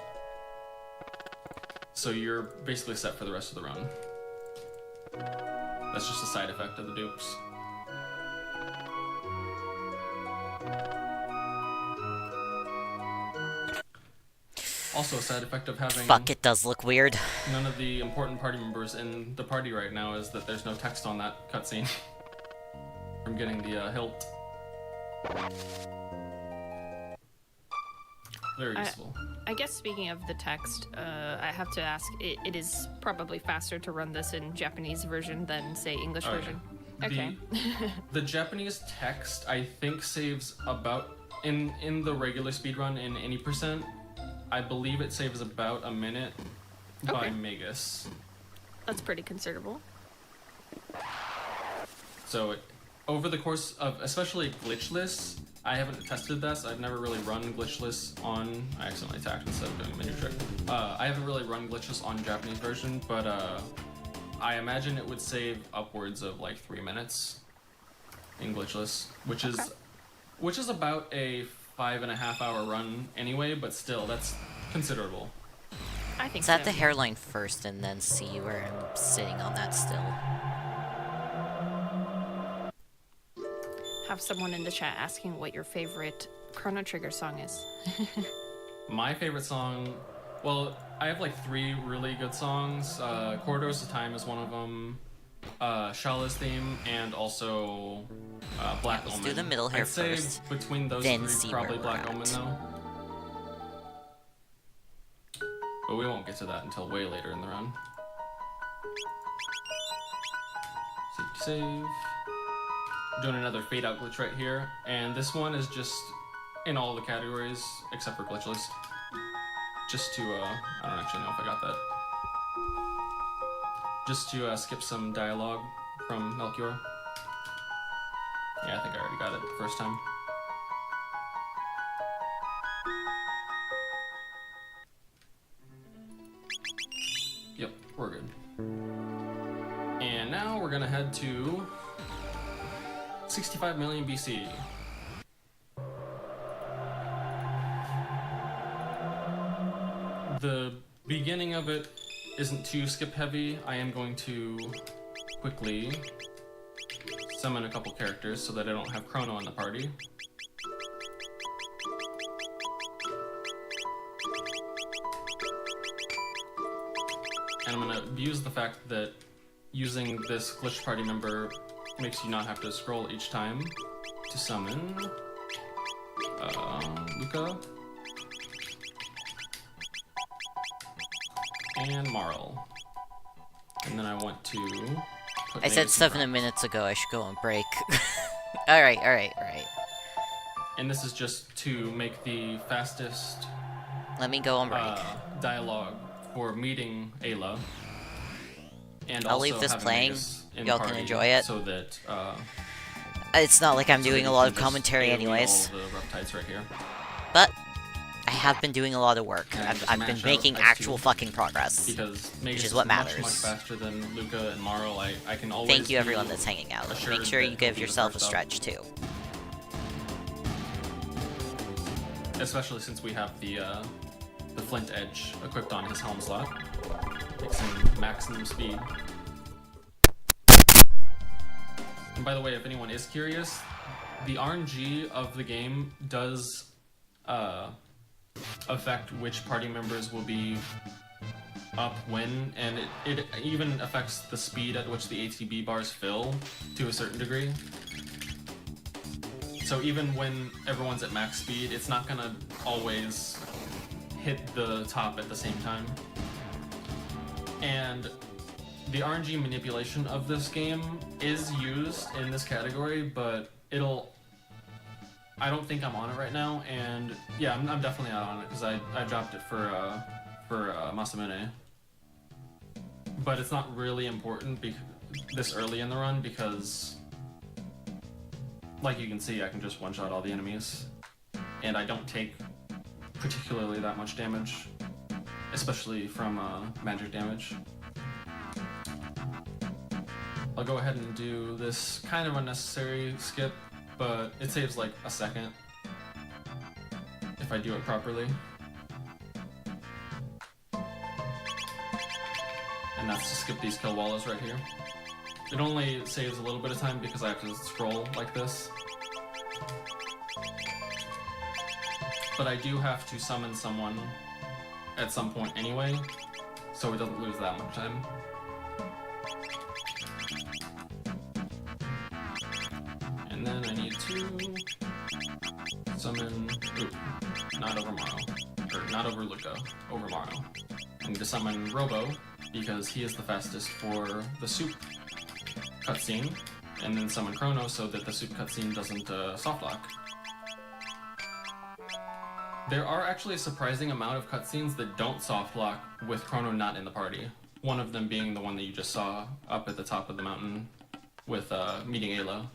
So you're basically set for the rest of the run. That's just a side effect of the dupes. Also a side effect of having... Fuck, it does look weird. None of the important party members in the party right now is that there's no text on that cutscene. From getting the hilt. Very useful. I guess speaking of the text, I have to ask, it is probably faster to run this in Japanese version than, say, English version. Okay. The Japanese text, I think, saves about, in the regular speedrun in any percent, I believe it saves about a minute by Magus. That's pretty considerable. So over the course of, especially glitchless, I haven't tested this. I've never really run glitchless on... I accidentally attacked instead of doing a menu trick. I haven't really run glitchless on Japanese version, but I imagine it would save upwards of like 3 minutes in glitchless, which is about a 5.5 hour run anyway, but still, that's considerable. I think Set the hairline first and then see where I'm sitting on that still. Have someone in the chat asking what your favorite Chrono Trigger song is. My favorite song, well, I have like 3 really good songs. Corridors of Time is one of them. Shala's theme, and also Black Omen. Let's do the middle hair I'd say first, between those then 3, see probably where we're Black Omen at. though. But we won't get to that until way later in the run. Save. Doing another fade out glitch right here, and this one is just in all the categories except for glitchless. Just to I don't actually know if I got that. Just to skip some dialogue from Melchior. Yeah, I think I already got it the first time. Yep, we're good. And now we're gonna head to 65 million BC. The beginning of it isn't too skip heavy. I am going to quickly summon a couple characters so that I don't have Chrono in the party. And I'm gonna abuse the fact that using this glitch party member makes you not have to scroll each time to summon Luca and Marl. And then I want to put I said Magus in 7 minutes ago I should go on break. Alright. And this is just to make the fastest Let me go on break. Dialogue for meeting Ayla. And I'll also leave this having playing. Magus in Y'all can party enjoy it. So that It's not like I'm so doing that a you lot can of just commentary AoE anyways. all the Reptiles right here. But I have been doing a lot of work. And I've just been mash making out actual X2, fucking progress. Because Magus which is what matters. much faster than Luca and Marl. I can always Thank you be everyone that's hanging out. assured Make sure that you he'll give be the yourself a first up. stretch too. Especially since we have the flint edge equipped on his helm slot. Takes him maximum speed. And by the way, if anyone is curious, the RNG of the game does affect which party members will be up when, and it even affects the speed at which the ATB bars fill to a certain degree. So even when everyone's at max speed, it's not gonna always hit the top at the same time. And the RNG manipulation of this game is used in this category, but I don't think I'm on it right now, and yeah, I'm definitely not on it because I dropped it for Masamune. But it's not really important this early in the run because, like you can see, I can just one-shot all the enemies, and I don't take particularly that much damage, especially from magic damage. I'll go ahead and do this kind of unnecessary skip, but it saves like a second if I do it properly. And that's to skip these kill wallas right here. It only saves a little bit of time because I have to scroll like this. But I do have to summon someone at some point anyway, so it doesn't lose that much time. And then I need to summon, not over Morrow, or not over Luca, over Morrow. I need to summon Robo, because he is the fastest for the soup cutscene, and then summon Chrono so that the soup cutscene doesn't soft lock. There are actually a surprising amount of cutscenes that don't soft lock with Chrono not in the party. One of them being the one that you just saw up at the top of the mountain with meeting Ayla,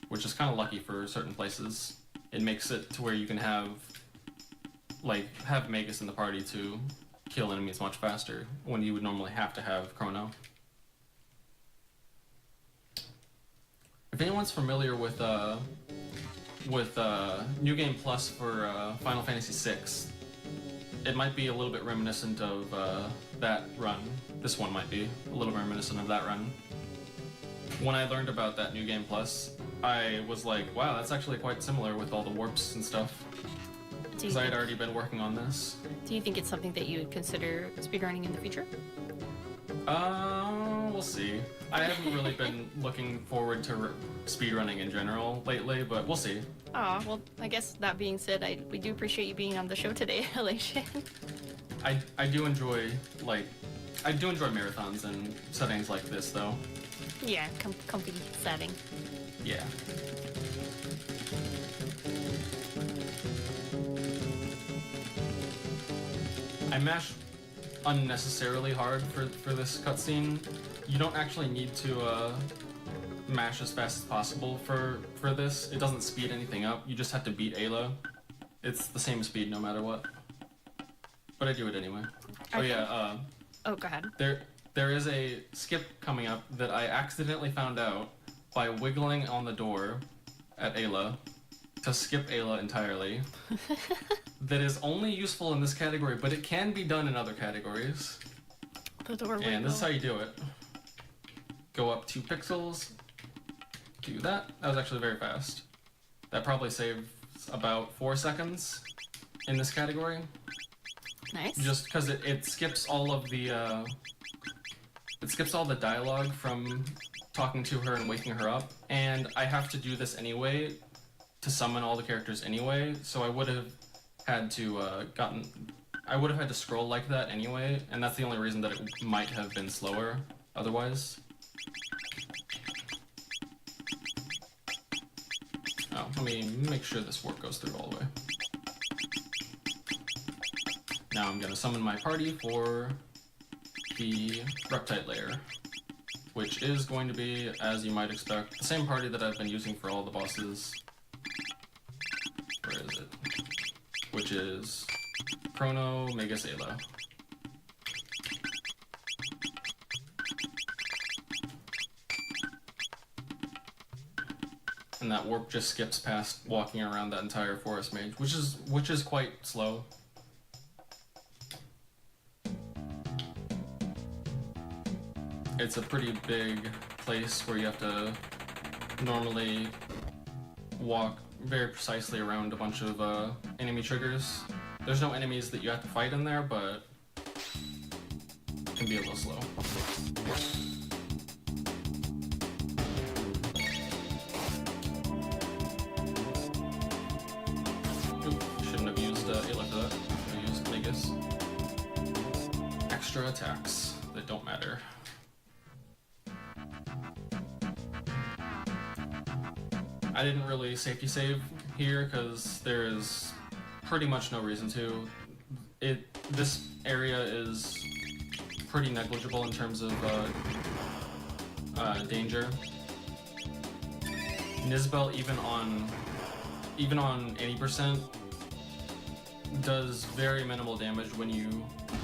which is kind of lucky for certain places. It makes it to where you can have Magus in the party to kill enemies much faster when you would normally have to have Chrono. If anyone's familiar with New Game Plus for Final Fantasy VI, it might be a little bit reminiscent of that run. This one might be a little reminiscent of that run. When I learned about that New Game Plus, I was like, wow, that's actually quite similar with all the warps and stuff. Because I had already been working on this. Do you think it's something that you would consider speedrunning in the future? We'll see. I haven't really been looking forward to speedrunning in general lately, but we'll see. Aw, well, I guess that being said, we do appreciate you being on the show today, Elation. I do enjoy marathons and settings like this, though. Yeah, comfy setting. Yeah. I mash unnecessarily hard for this cutscene. You don't actually need to mash as fast as possible for this. It doesn't speed anything up. You just have to beat Ayla. It's the same speed no matter what. But I do it anyway. Oh yeah. Oh, go ahead. There is a skip coming up that I accidentally found out by wiggling on the door at Ayla to skip Ayla entirely. That is only useful in this category, but it can be done in other categories. The door wiggle. And this is how you do it. Go up 2 pixels. Do that. That was actually very fast. That probably saves about 4 seconds in this category. Nice. Just because it skips all of the dialogue from talking to her and waking her up, and I have to do this anyway to summon all the characters anyway, so I would have had to scroll like that anyway, and that's the only reason that it might have been slower otherwise. Oh, let me make sure this warp goes through all the way. Now I'm gonna summon my party for the Reptite layer, which is going to be, as you might expect, the same party that I've been using for all the bosses. Where is it? Which is Chrono, Magus, Ayla. And that warp just skips past walking around that entire forest mage, which is quite slow. it's a pretty big place where you have to normally walk very precisely around a bunch of enemy triggers. There's no enemies that you have to fight in there, but it can be a little slow. Shouldn't have used Ayla for that. Should have used Magus. Extra attacks that don't matter. I didn't really safety save here because there is pretty much no reason to. This area is pretty negligible in terms of danger. Nizbel even on 80% does very minimal damage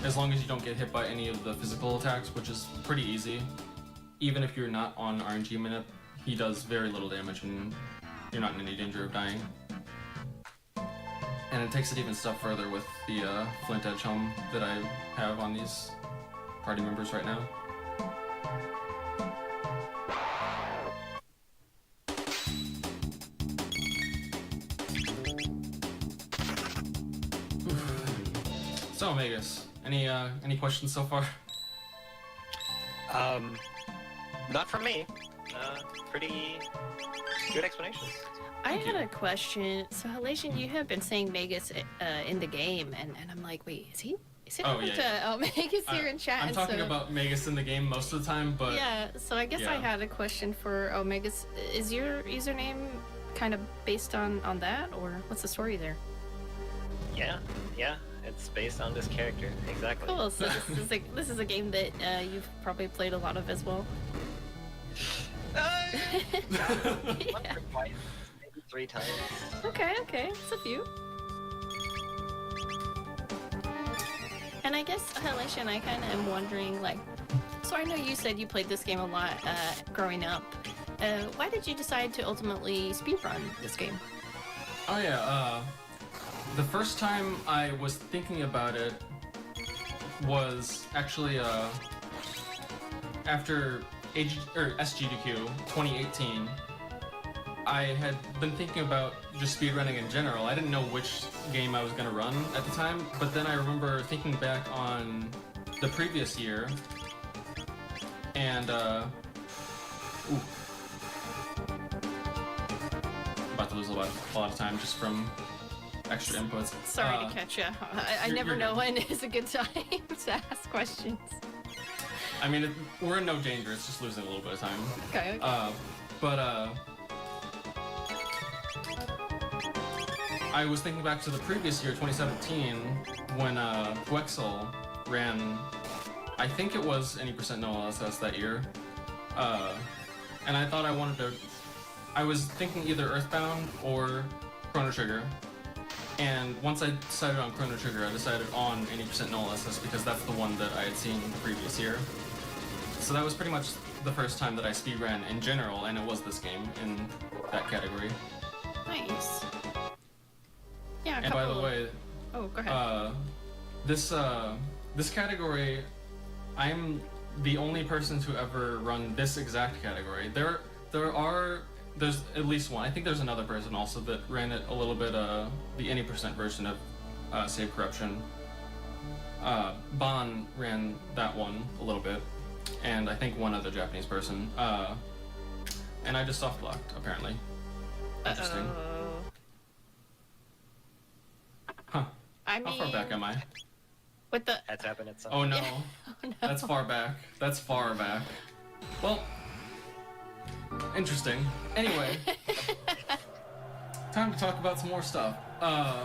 as long as you don't get hit by any of the physical attacks, which is pretty easy. Even if you're not on RNG minute, he does very little damage and you're not in any danger of dying. And it takes it even a step further with the Flint Edge Helm that I have on these party members right now. So, Magus, any questions so far? Not from me. Pretty good explanations. I had a question. So, Halation, you have been saying Magus in the game, and I'm like, wait, is he? Is it Magus here in chat? I'm talking about Magus in the game most of the time, but yeah. So I guess I had a question for Magus. Is your username kind of based on that, or what's the story there? Yeah. It's based on this character, exactly. Cool. So this is a game that you've probably played a lot of as well. Once or twice, maybe 3 times. Okay, it's a few. And I guess, Halation, I kind of am wondering, like, so I know you said you played this game a lot growing up. Why did you decide to ultimately speedrun this game? Oh yeah, the first time I was thinking about it was actually after SGDQ 2018. I had been thinking about just speedrunning in general. I didn't know which game I was going to run at the time, but then I remember thinking back on the previous year, and about to lose a lot of time just from extra inputs. Sorry to catch you. I never know when is a good time to ask questions. I mean, we're in no danger. It's just losing a little bit of time. Okay. I was thinking back to the previous year, 2017, when Quexel ran, I think it was any % no LSS that year, and I thought I was thinking either Earthbound or Chrono Trigger, and once I decided on Chrono Trigger, I decided on any % no LSS because that's the one that I had seen the previous year. So that was pretty much the first time that I speedran in general, and it was this game in that category. Nice. Yeah, and by the way, oh, go ahead. This category, I'm the only person to ever run this exact category. There's at least one. I think there's another person also that ran it a little bit, the any % version of Save Corruption. Ban ran that one a little bit, and I think one other Japanese person. And I just soft blocked, apparently. Interesting. Huh. I mean, how far back am I? With the that's happened at some. Oh no. Oh, no. That's far back. That's far back. Well, interesting. Anyway, time to talk about some more stuff. I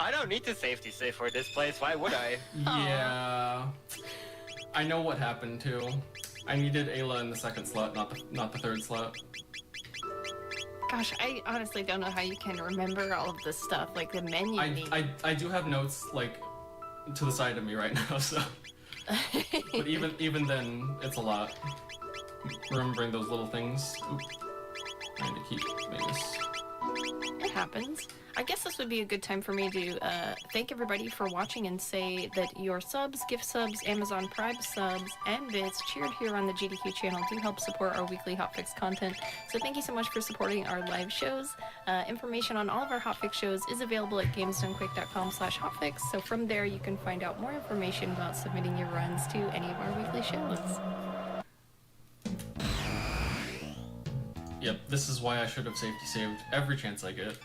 don't need to safety save for this place. Why would I? Yeah. I know what happened too. I needed Ayla in the second slot, not the third slot. Gosh, I honestly don't know how you can remember all of this stuff, like the menu. I do have notes like to the side of me right now, so. But even then, it's a lot. Remembering those little things. Oops. Trying to keep Magus. It happens. I guess this would be a good time for me to thank everybody for watching and say that your subs, gift subs, Amazon Prime subs, and bits cheered here on the GDQ channel do help support our weekly Hotfix content. So thank you so much for supporting our live shows. Information on all of our Hotfix shows is available at gamesdonequick.com/hotfix. So from there you can find out more information about submitting your runs to any of our weekly shows. Yep, this is why I should have safety saved every chance I get.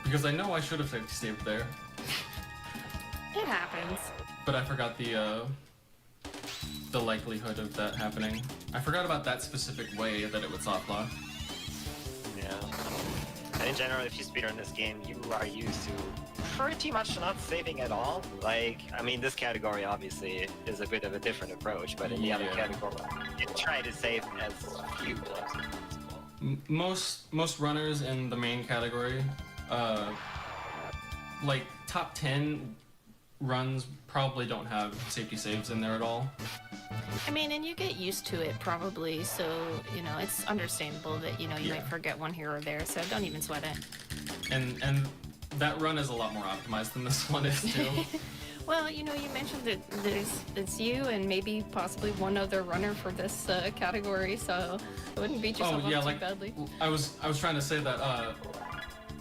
Because I know I should have safety saved there. It happens. But I forgot the likelihood of that happening. I forgot about that specific way that it would soft lock. Yeah. And in general, if you speedrun this game, you are used to pretty much not saving at all. Like, I mean, this category obviously is a bit of a different approach, but in the other category, you try to save as few as possible. Most runners in the main category, like top 10 runs probably don't have safety saves in there at all. I mean, and you get used to it probably, so, you know, it's understandable that, you know, you might forget one here or there, so don't even sweat it. And that run is a lot more optimized than this one is too. Well, you know, you mentioned that it's you and maybe possibly one other runner for this category, so I wouldn't beat yourself up too badly. I was trying to say that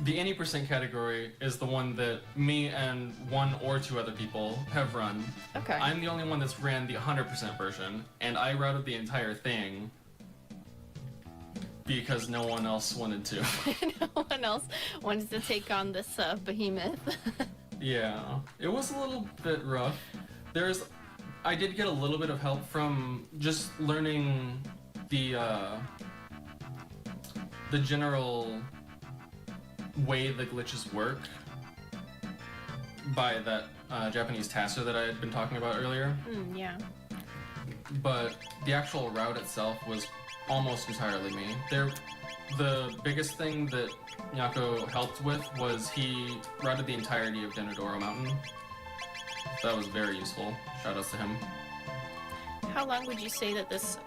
the 80% category is the one that me and one or two other people have run. Okay. I'm the only one that's ran the 100% version, and I routed the entire thing because no one else wanted to. No one else wanted to take on this behemoth. Yeah, it was a little bit rough. I did get a little bit of help from just learning the general way the glitches work by that Japanese taster that I had been talking about earlier. Yeah. But the actual route itself was almost entirely me. The biggest thing that Nyako helped with was he routed the entirety of Denodoro Mountain. That was very useful. Shoutouts to him. How long would you say that this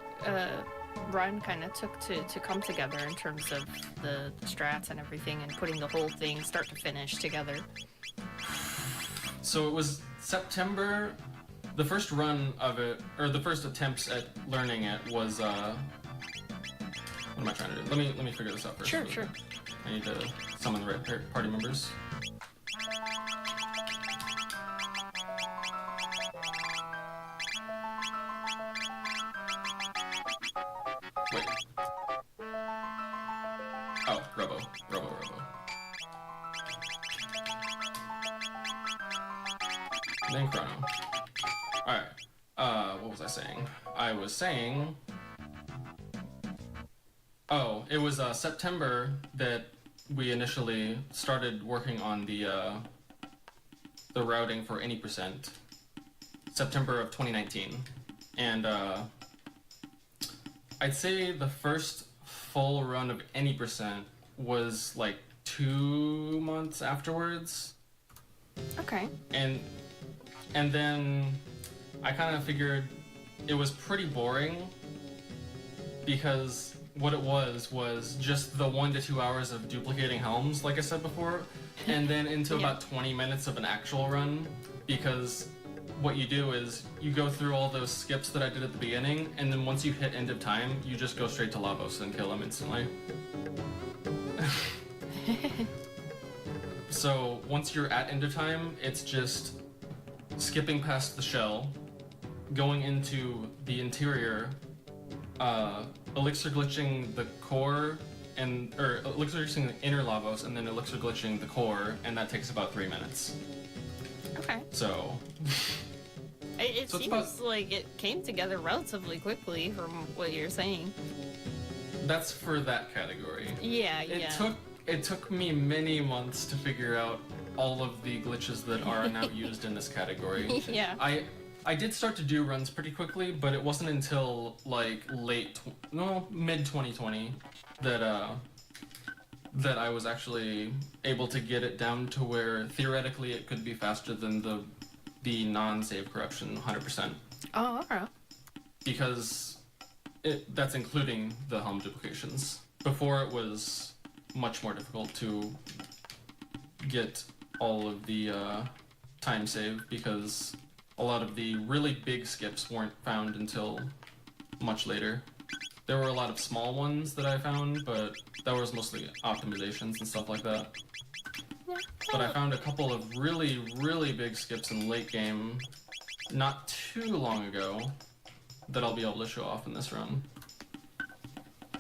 run kind of took to come together in terms of the strats and everything and putting the whole thing start to finish together? So it was September. The first run of it, or the first attempts at learning it was what am I trying to do? Let me figure this out first. Sure. I need to summon the right party members. Wait. Oh, Robo. Then Chrono. Alright. What was I saying? I was saying... Oh, it was September that we initially started working on the routing for any %. September of 2019. And I'd say the first full run of any % was like 2 months afterwards. Okay. And then I kind of figured it was pretty boring because what it was just the 1 to 2 hours of duplicating helms, like I said before, and then into about 20 minutes of an actual run, because what you do is you go through all those skips that I did at the beginning, and then once you hit end of time, you just go straight to Lavos and kill him instantly. So once you're at end of time, it's just skipping past the shell, going into the interior, elixir glitching the core, or elixir glitching the inner Lavos, and then elixir glitching the core, and that takes about 3 minutes. Okay. So... It seems like it came together relatively quickly from what you're saying. That's for that category. Yeah. It took me many months to figure out all of the glitches that are now used in this category. Yeah. I did start to do runs pretty quickly, but it wasn't until like mid 2020 that I was actually able to get it down to where theoretically it could be faster than the non-save corruption 100%. Oh, okay. Because that's including the helm duplications. Before it was much more difficult to get all of the time save, because a lot of the really big skips weren't found until much later. There were a lot of small ones that I found, but that was mostly optimizations and stuff like that. But I found a couple of really, really big skips in late game not too long ago that I'll be able to show off in this run.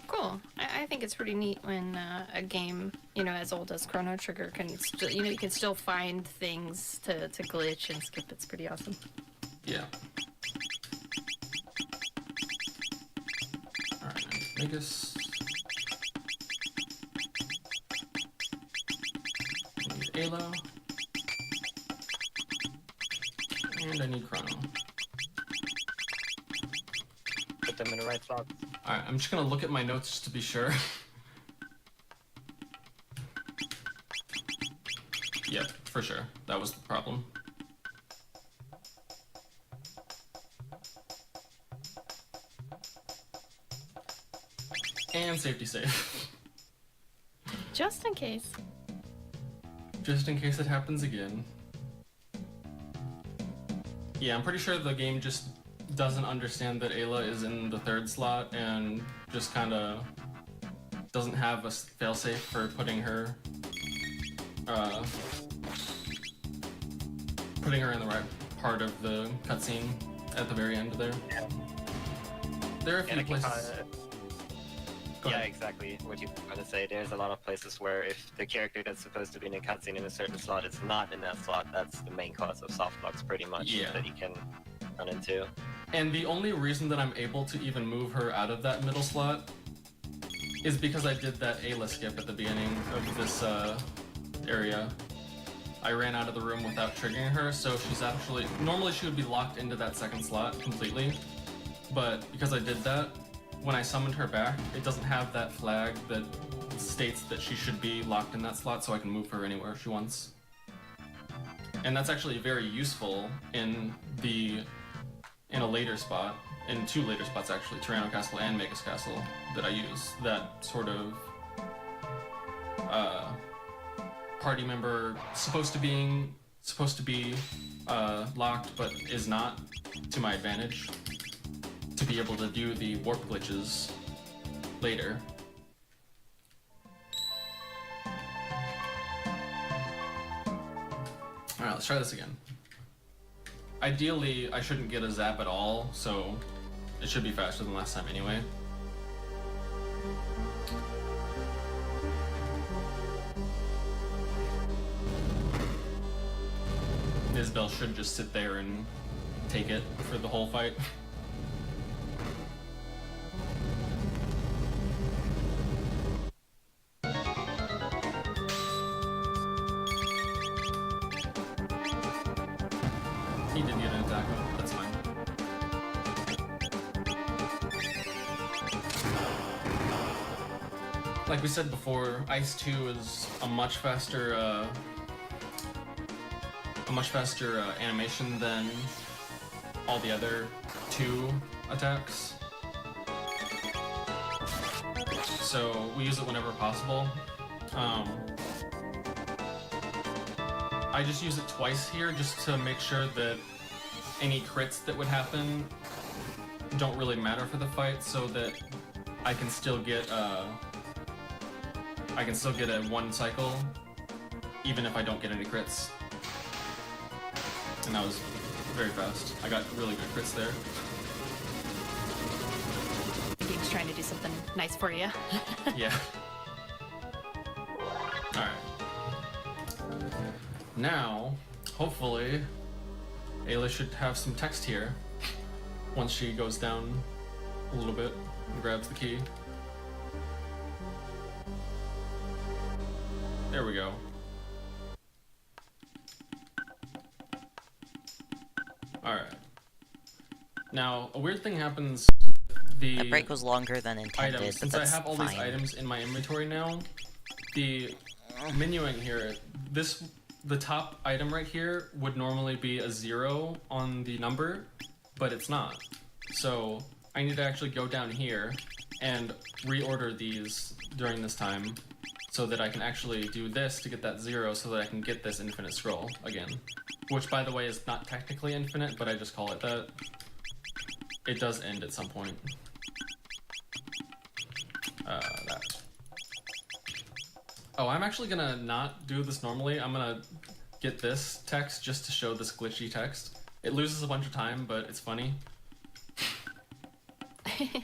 Cool. I think it's pretty neat when a game, you know, as old as Chrono Trigger can still, you know, you can still find things to glitch and skip. It's pretty awesome. Yeah. Alright, Vegas. I need Ayla. And I need Chrono. Put them in the right slot. Alright, I'm just gonna look at my notes just to be sure. Yep, for sure. That was the problem. And safety save. Just in case. Just in case it happens again. Yeah, I'm pretty sure the game just doesn't understand that Ayla is in the third slot and just kind of doesn't have a failsafe for putting her in the right part of the cutscene at the very end there. Yeah. There are a few places. Yeah, exactly what you were going to say. There's a lot of places where if the character that's supposed to be in a cutscene in a certain slot is not in that slot, that's the main cause of soft blocks pretty much that you can run into. And the only reason that I'm able to even move her out of that middle slot is because I did that Ayla skip at the beginning of this area. I ran out of the room without triggering her, so she's actually... Normally she would be locked into that second slot completely, but because I did that, when I summoned her back, it doesn't have that flag that states that she should be locked in that slot, so I can move her anywhere she wants. And that's actually very useful in a later spot, in two later spots actually, Tyranno Castle and Magus Castle, that I use. That sort of party member supposed to be locked but is not, to my advantage, to be able to do the warp glitches later. Alright, let's try this again. Ideally, I shouldn't get a zap at all, so it should be faster than last time anyway. Isabelle should just sit there and take it for the whole fight. He did get an attack, but that's fine. Like we said before, Ice 2 is a much faster animation than all the other 2 attacks. So we use it whenever possible. I just use it twice here just to make sure that any crits that would happen don't really matter for the fight, so that I can still get a 1 cycle even if I don't get any crits. And that was very fast. I got really good crits there. The game's trying to do something nice for you. Yeah. Alright. Now, hopefully, Ayla should have some text here once she goes down a little bit and grabs the key. There we go. Alright. Now, a weird thing happens with the That break was longer than intended, items. but Since I that's have all fine. these items in my inventory now, the menuing here, the top item right here would normally be a 0 on the number, but it's not. So I need to actually go down here and reorder these during this time so that I can actually do this to get that 0 so that I can get this infinite scroll again. Which, by the way, is not technically infinite, but I just call it that. It does end at some point. That. Oh, I'm actually gonna not do this normally. I'm gonna get this text just to show this glitchy text. It loses a bunch of time, but it's funny.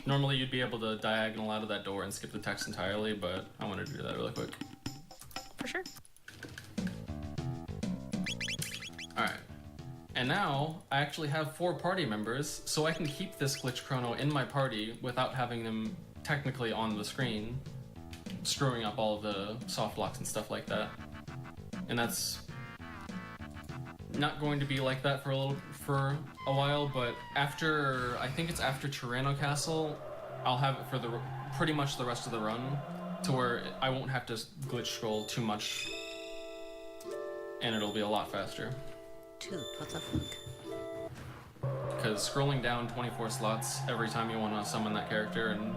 Normally you'd be able to diagonal out of that door and skip the text entirely, but I wanted to do that really quick. For sure. Alright. And now I actually have 4 party members, so I can keep this glitch chrono in my party without having them technically on the screen, screwing up all of the soft locks and stuff like that. And that's not going to be like that for a while, but after, I think it's after Tyranno Castle, I'll have it for the pretty much the rest of the run, to where I won't have to glitch scroll too much, and it'll be a lot faster. Dude, what the fuck? Because scrolling down 24 slots every time you want to summon that character and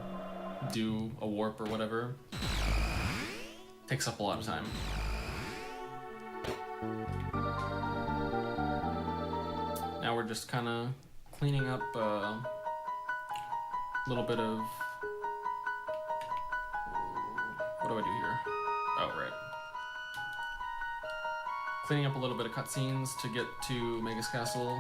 do a warp or whatever takes up a lot of time. Now we're just kind of cleaning up a little bit of... What do I do here? Oh, right. Cleaning up a little bit of cutscenes to get to Magus Castle.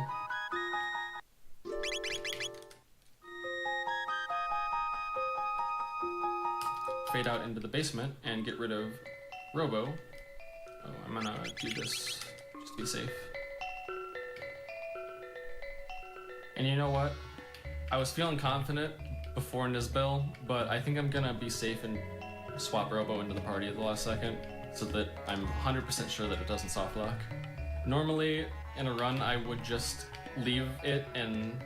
Fade out into the basement and get rid of Robo. Oh, I'm gonna do this just to be safe. And you know what? I was feeling confident before Nizbel, but I think I'm gonna be safe and swap Robo into the party at the last second so that I'm 100% sure that it doesn't soft lock. Normally, in a run, I would just leave it and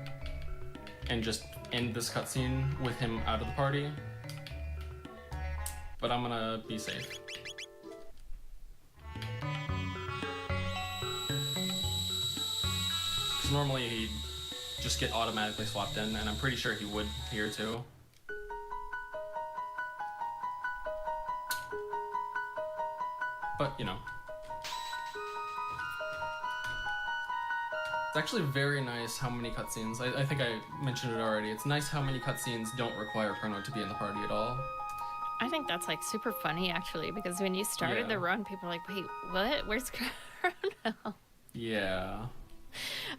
just end this cutscene with him out of the party. But I'm gonna be safe. Because normally he'd just get automatically swapped in, and I'm pretty sure he would here too. But, you know. It's actually very nice how many cutscenes, I think I mentioned it already, it's nice how many cutscenes don't require Chrono to be in the party at all. I think that's like super funny actually, because when you started the run, people are like, wait, what? Where's Chrono? Yeah.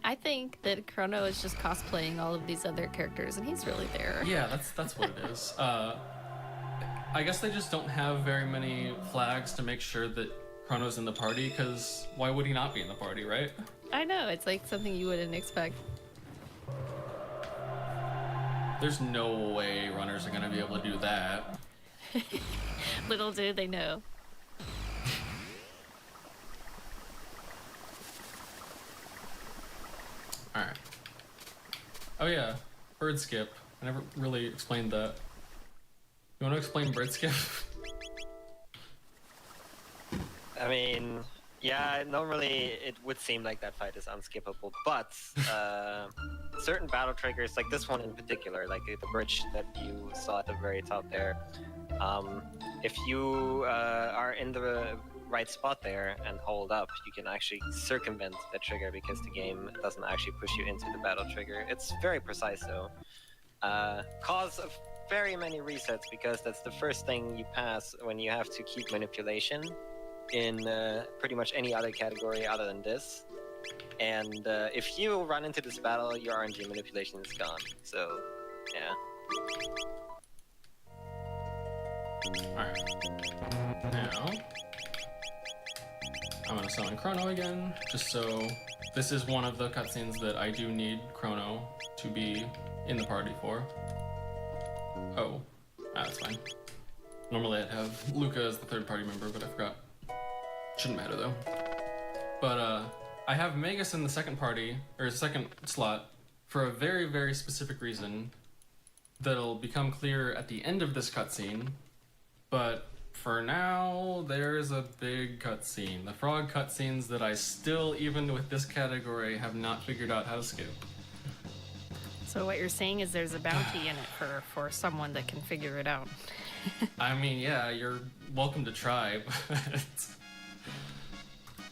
I think that Chrono is just cosplaying all of these other characters, and he's really there. Yeah, that's what it is. I guess they just don't have very many flags to make sure that Chrono's in the party, because why would he not be in the party, right? I know, it's like something you wouldn't expect. There's no way runners are going to be able to do that. Little do they know. Alright. Oh yeah, bird skip. I never really explained that. You want to explain bird skip? I mean, yeah, normally it would seem like that fight is unskippable, but certain battle triggers, like this one in particular, like the bridge that you saw at the very top there, if you are in the right spot there and hold up, you can actually circumvent the trigger because the game doesn't actually push you into the battle trigger. It's very precise though. Cause of very many resets, because that's the first thing you pass when you have to keep manipulation in pretty much any other category other than this. And if you run into this battle, your RNG manipulation is gone. So, yeah. Alright. Now, I'm gonna summon Chrono again, just so this is one of the cutscenes that I do need Chrono to be in the party for. Oh, that's fine. Normally I'd have Luca as the third party member, but I forgot. Shouldn't matter though. But I have Magus in the second party, or second slot, for a very, very specific reason that'll become clear at the end of this cutscene. But for now, there's a big cutscene. The frog cutscenes that I still, even with this category, have not figured out how to skip. So what you're saying is there's a bounty in it for someone that can figure it out. I mean, yeah, you're welcome to try, but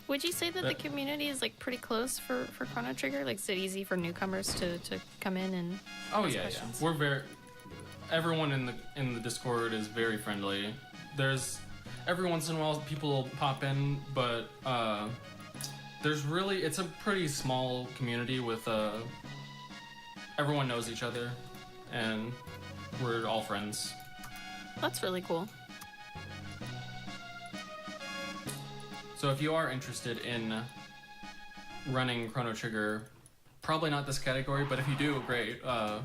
Would you say that the community is like pretty close for Chrono Trigger? Like, is it easy for newcomers to come in and oh ask yeah, questions? yeah. Everyone in the Discord is very friendly. There's every once in a while people pop in, but it's a pretty small community with everyone knows each other, and we're all friends. That's really cool. So if you are interested in running Chrono Trigger, probably not this category, but if you do, great. The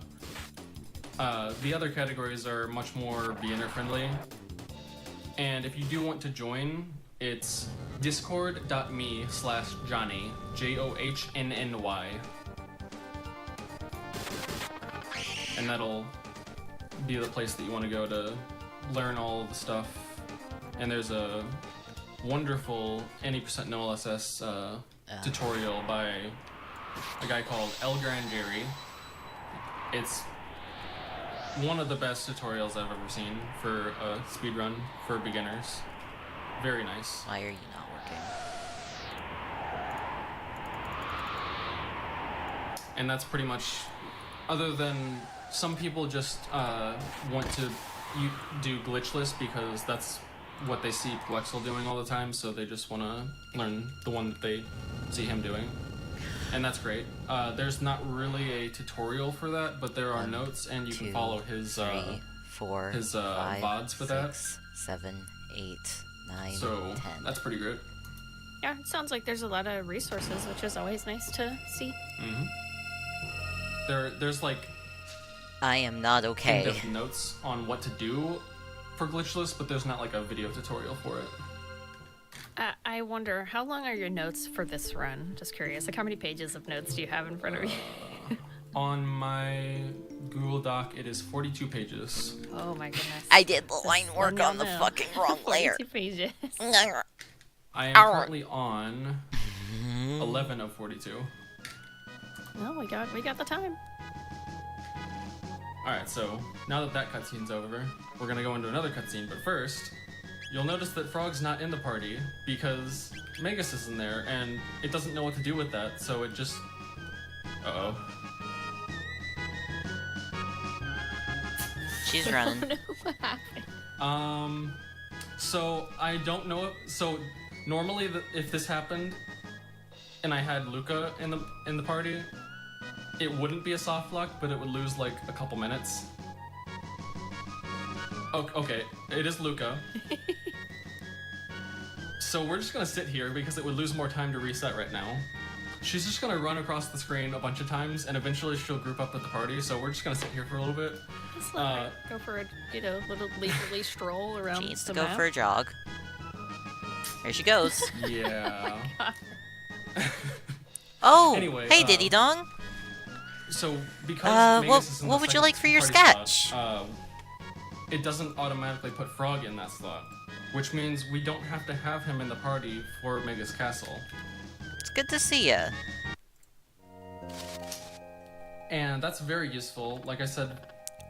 other categories are much more beginner friendly. And if you do want to join, it's discord.me/Johnny, JOHNNY. And that'll be the place that you want to go to learn all of the stuff. And there's a wonderful any% no LSS tutorial by a guy called El Gran Jerry. It's one of the best tutorials I've ever seen for a speedrun for beginners. Very nice. Why are you not working? And that's pretty much, other than some people just want to do glitchless because that's what they see Plexel doing all the time, so they just want to learn the one that they see him doing. And that's great. There's not really a tutorial for that, but there are notes, and you can follow his 3, 4, his 5, VODs for that. 6, 7, 8, 9, So 10. that's pretty good. Yeah, it sounds like there's a lot of resources, which is always nice to see. Mm-hmm. There's like I am not okay. in-depth notes on what to do for glitchless, but there's not like a video tutorial for it. I wonder, how long are your notes for this run? Just curious. Like, how many pages of notes do you have in front of you? On my Google Doc, it is 42 pages. Oh my goodness. I did the Just line work letting on the y'all know. fucking wrong layer. 42 pages. I am currently on 11 of 42. Oh, we got the time. Alright, so now that cutscene's over, we're gonna go into another cutscene, but first, you'll notice that Frog's not in the party because Magus is in there, and it doesn't know what to do with that, so it just... Uh-oh. She's running. Oh, no, what happened? So I don't know. So normally, if this happened, and I had Luca in the party, it wouldn't be a soft lock, but it would lose like a couple minutes. Okay, it is Luca. So we're just gonna sit here because it would lose more time to reset right now. She's just gonna run across the screen a bunch of times, and eventually she'll group up with the party. So we're just gonna sit here for a little bit. Just let her go for a little leisurely stroll around. She needs to the go map. for a jog. There she goes. Yeah. Oh, Anyway, hey Diddy Dong. So because Magus is in what the would you second like for your party sketch? slot, it doesn't automatically put Frog in that slot, which means we don't have to have him in the party for Magus Castle. It's good to see ya. And that's very useful. Like I said,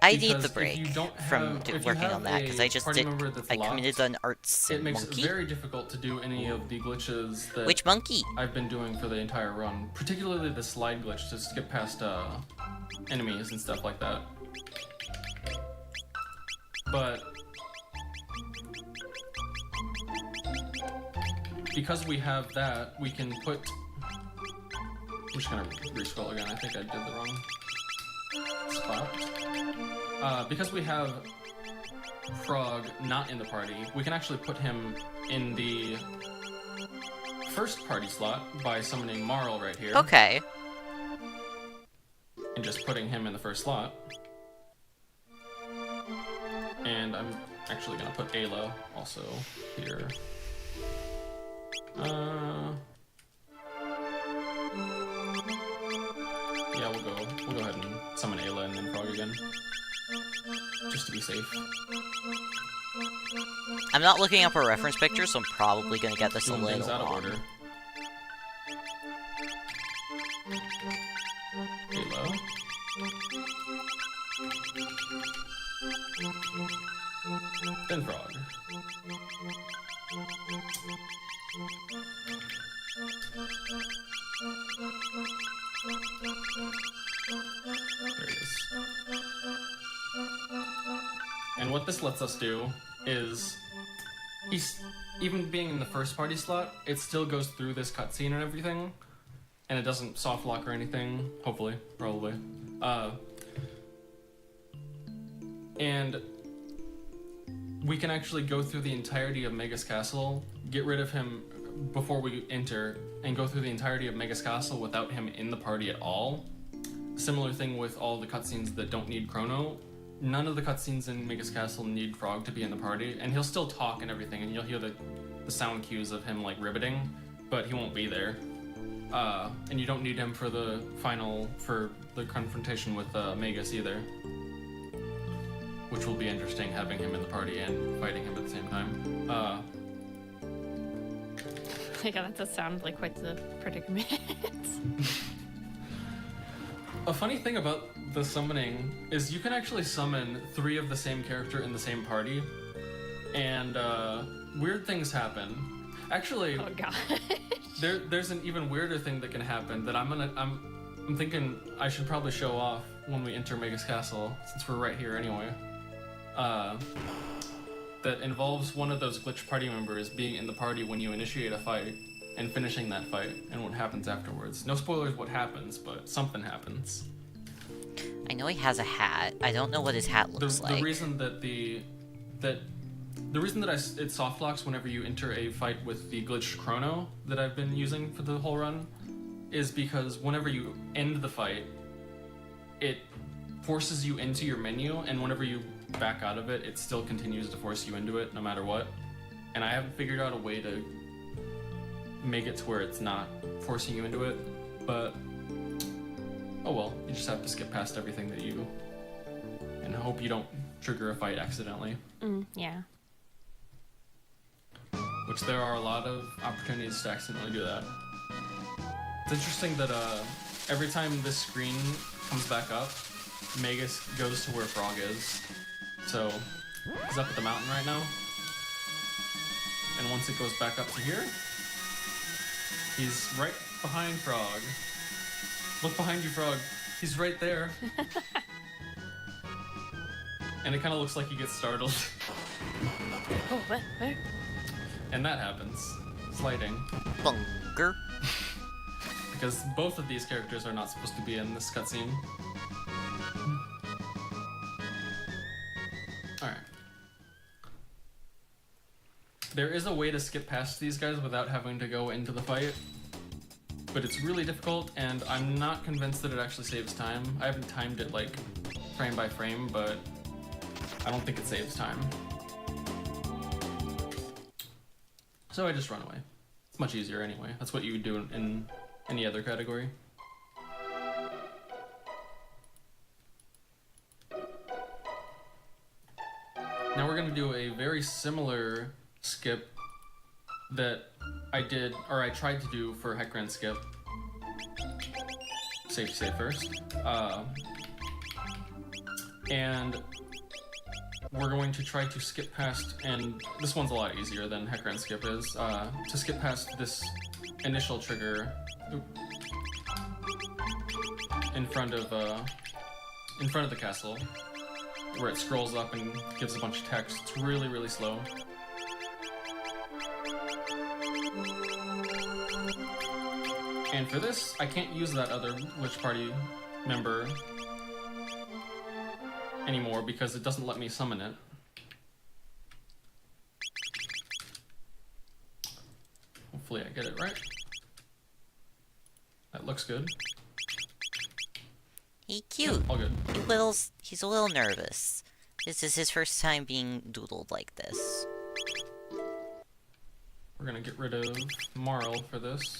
I need because the if break you don't from have- if you working have on that because a I just party did. member that's I committed locked, an arts it makes monkey. it very difficult to do any of the glitches that Which monkey? I've been doing for the entire run, particularly the slide glitch to skip past enemies and stuff like that. But because we have that, we can put... I'm just gonna re-scroll again, I think I did the wrong spot. Because we have Frog not in the party, we can actually put him in the first party slot by summoning Marl right here. Okay. And just putting him in the first slot. And I'm actually gonna put Ayla also here. Yeah, we'll go ahead and summon Ayla and then Frog again. Just to be safe. I'm not looking up a reference picture, so I'm probably gonna get this a Doing things little out of wrong. order. Ayla. Then Frog. There he is. And what this lets us do is, even being in the first party slot, it still goes through this cutscene and everything, and it doesn't soft lock or anything, hopefully, probably. And we can actually go through the entirety of Magus Castle, get rid of him before we enter, and go through the entirety of Magus Castle without him in the party at all. Similar thing with all the cutscenes that don't need Chrono. None of the cutscenes in Magus Castle need Frog to be in the party, and he'll still talk and everything, and you'll hear the sound cues of him like ribbiting, but he won't be there. And you don't need him for the confrontation with Magus either, which will be interesting, having him in the party and fighting him at the same time. Yeah, that does sound like quite the predicament. A funny thing about the summoning is you can actually summon 3 of the same character in the same party, and weird things happen. Actually, oh god. there's an even weirder thing that can happen that I'm thinking I should probably show off when we enter Magus Castle, since we're right here anyway. That involves one of those glitch party members being in the party when you initiate a fight and finishing that fight and what happens afterwards. No spoilers what happens, but something happens. I know he has a hat. I don't know what his hat looks like. The reason that it soft locks whenever you enter a fight with the glitched Chrono that I've been using for the whole run is because whenever you end the fight, it forces you into your menu, and whenever you back out of it, it still continues to force you into it no matter what. And I haven't figured out a way to make it to where it's not forcing you into it, but oh well, you just have to skip past everything that you and hope you don't trigger a fight accidentally. Yeah. Which there are a lot of opportunities to accidentally do that. It's interesting that every time this screen comes back up, Magus goes to where Frog is. So he's up at the mountain right now. And once it goes back up to here, he's right behind Frog. Look behind you, Frog. He's right there. And it kind of looks like he gets startled. Oh, what? Where? And that happens. Sliding. Bunker. Because both of these characters are not supposed to be in this cutscene. Alright. There is a way to skip past these guys without having to go into the fight, but it's really difficult, and I'm not convinced that it actually saves time. I haven't timed it like frame by frame, but I don't think it saves time. So I just run away. It's much easier anyway. That's what you would do in any other category. Now we're gonna do a very similar skip that I did, or I tried to do for Heckran Skip. Safe to say first. And we're going to try to skip past, and this one's a lot easier than Heckran Skip is, to skip past this initial trigger in front of the castle, where it scrolls up and gives a bunch of text. It's really, really slow. And for this, I can't use that other glitch party member anymore because it doesn't let me summon it. Hopefully I get it right. That looks good. He's cute. All good. He's a little nervous. This is his first time being doodled like this. We're gonna get rid of Marl for this.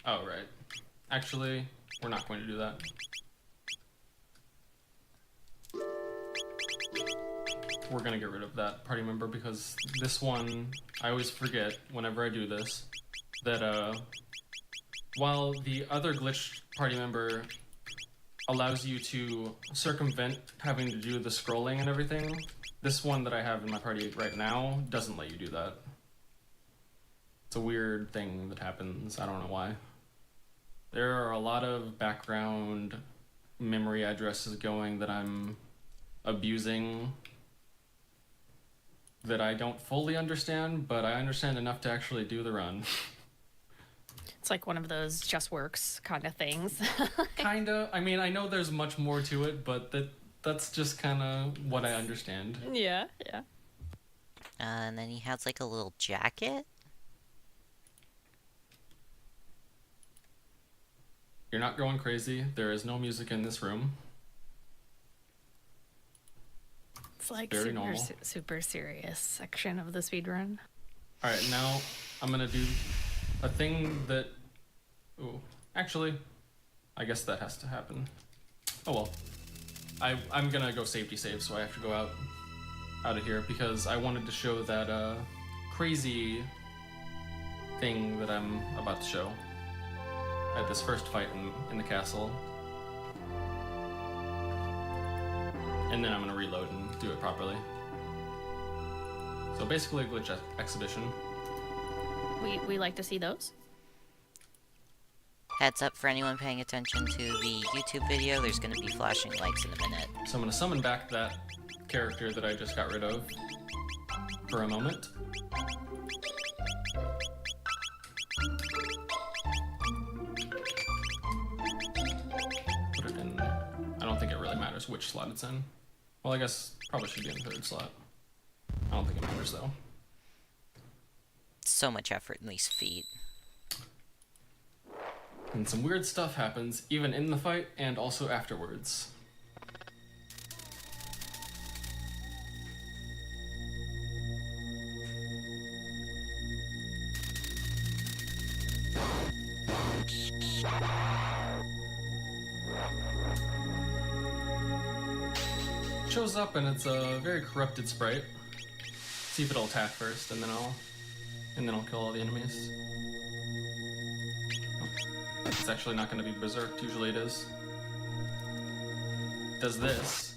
Oh, right. Actually, we're not going to do that. We're gonna get rid of that party member because this one, I always forget whenever I do this, that while the other glitch party member allows you to circumvent having to do the scrolling and everything, This one that I have in my party right now doesn't let you do that. It's a weird thing that happens. I don't know why. There are a lot of background memory addresses going that I'm abusing that I don't fully understand, but I understand enough to actually do the run. It's like one of those just works kind of things. Kinda. I mean, I know there's much more to it, but that's just kind of what I understand. Yeah, yeah. And then he has like a little jacket. You're not going crazy. There is no music in this room. It's like Very normal. super serious section of the speedrun. Alright, now I'm gonna do a thing that... Ooh, actually, I guess that has to happen. Oh well. I'm gonna go safety save, so I have to go out of here because I wanted to show that crazy thing that I'm about to show at this first fight in the castle. And then I'm gonna reload and do it properly. So basically a glitch exhibition. We like to see those. Heads up for anyone paying attention to the YouTube video, there's gonna be flashing lights in a minute. So I'm gonna summon back that character that I just got rid of for a moment. Put it in, I don't think it really matters which slot it's in. Well, I guess probably should be in the third slot. I don't think it matters though. So much effort in these feet. And some weird stuff happens, even in the fight and also afterwards. Shows up and it's a very corrupted sprite. See if it'll attack first, and then I'll kill all the enemies. It's actually not going to be berserked. Usually it is. Does this,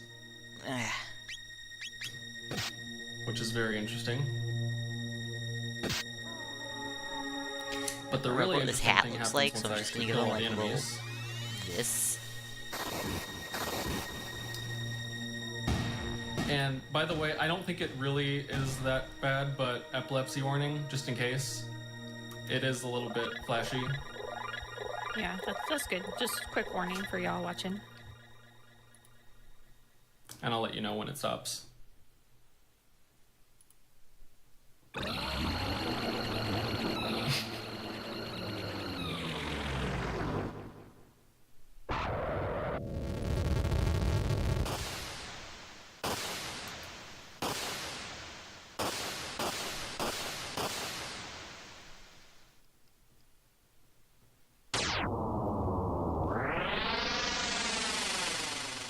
which is very interesting. But the really what this interesting hat thing looks happens like, once so I'm I just actually gonna kill go all the like a little enemies. this. And by the way, I don't think it really is that bad, but epilepsy warning, just in case. It is a little bit flashy. Yeah, that's good. Just quick warning for y'all watching. And I'll let you know when it stops.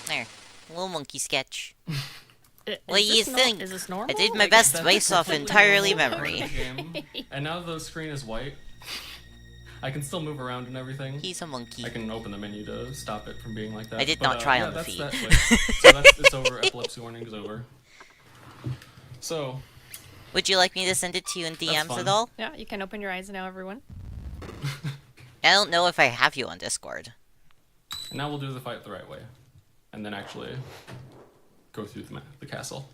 There. Little monkey sketch. Is What do you this think? Is this normal? I did my Like, best That's based off completely entirely normal part of memory. the game. And now the screen is white. I can still move around and everything. He's a monkey. I can open the menu to stop it from being like that. I did But, not try yeah, on the that's feed. that glitch. So it's over. Epilepsy warning is over. So, Would you like me to send it to you in DMs fun. at all? Yeah, you can open your eyes now, everyone. I don't know if I have you on Discord. and now we'll do the fight the right way. And then actually go through the castle.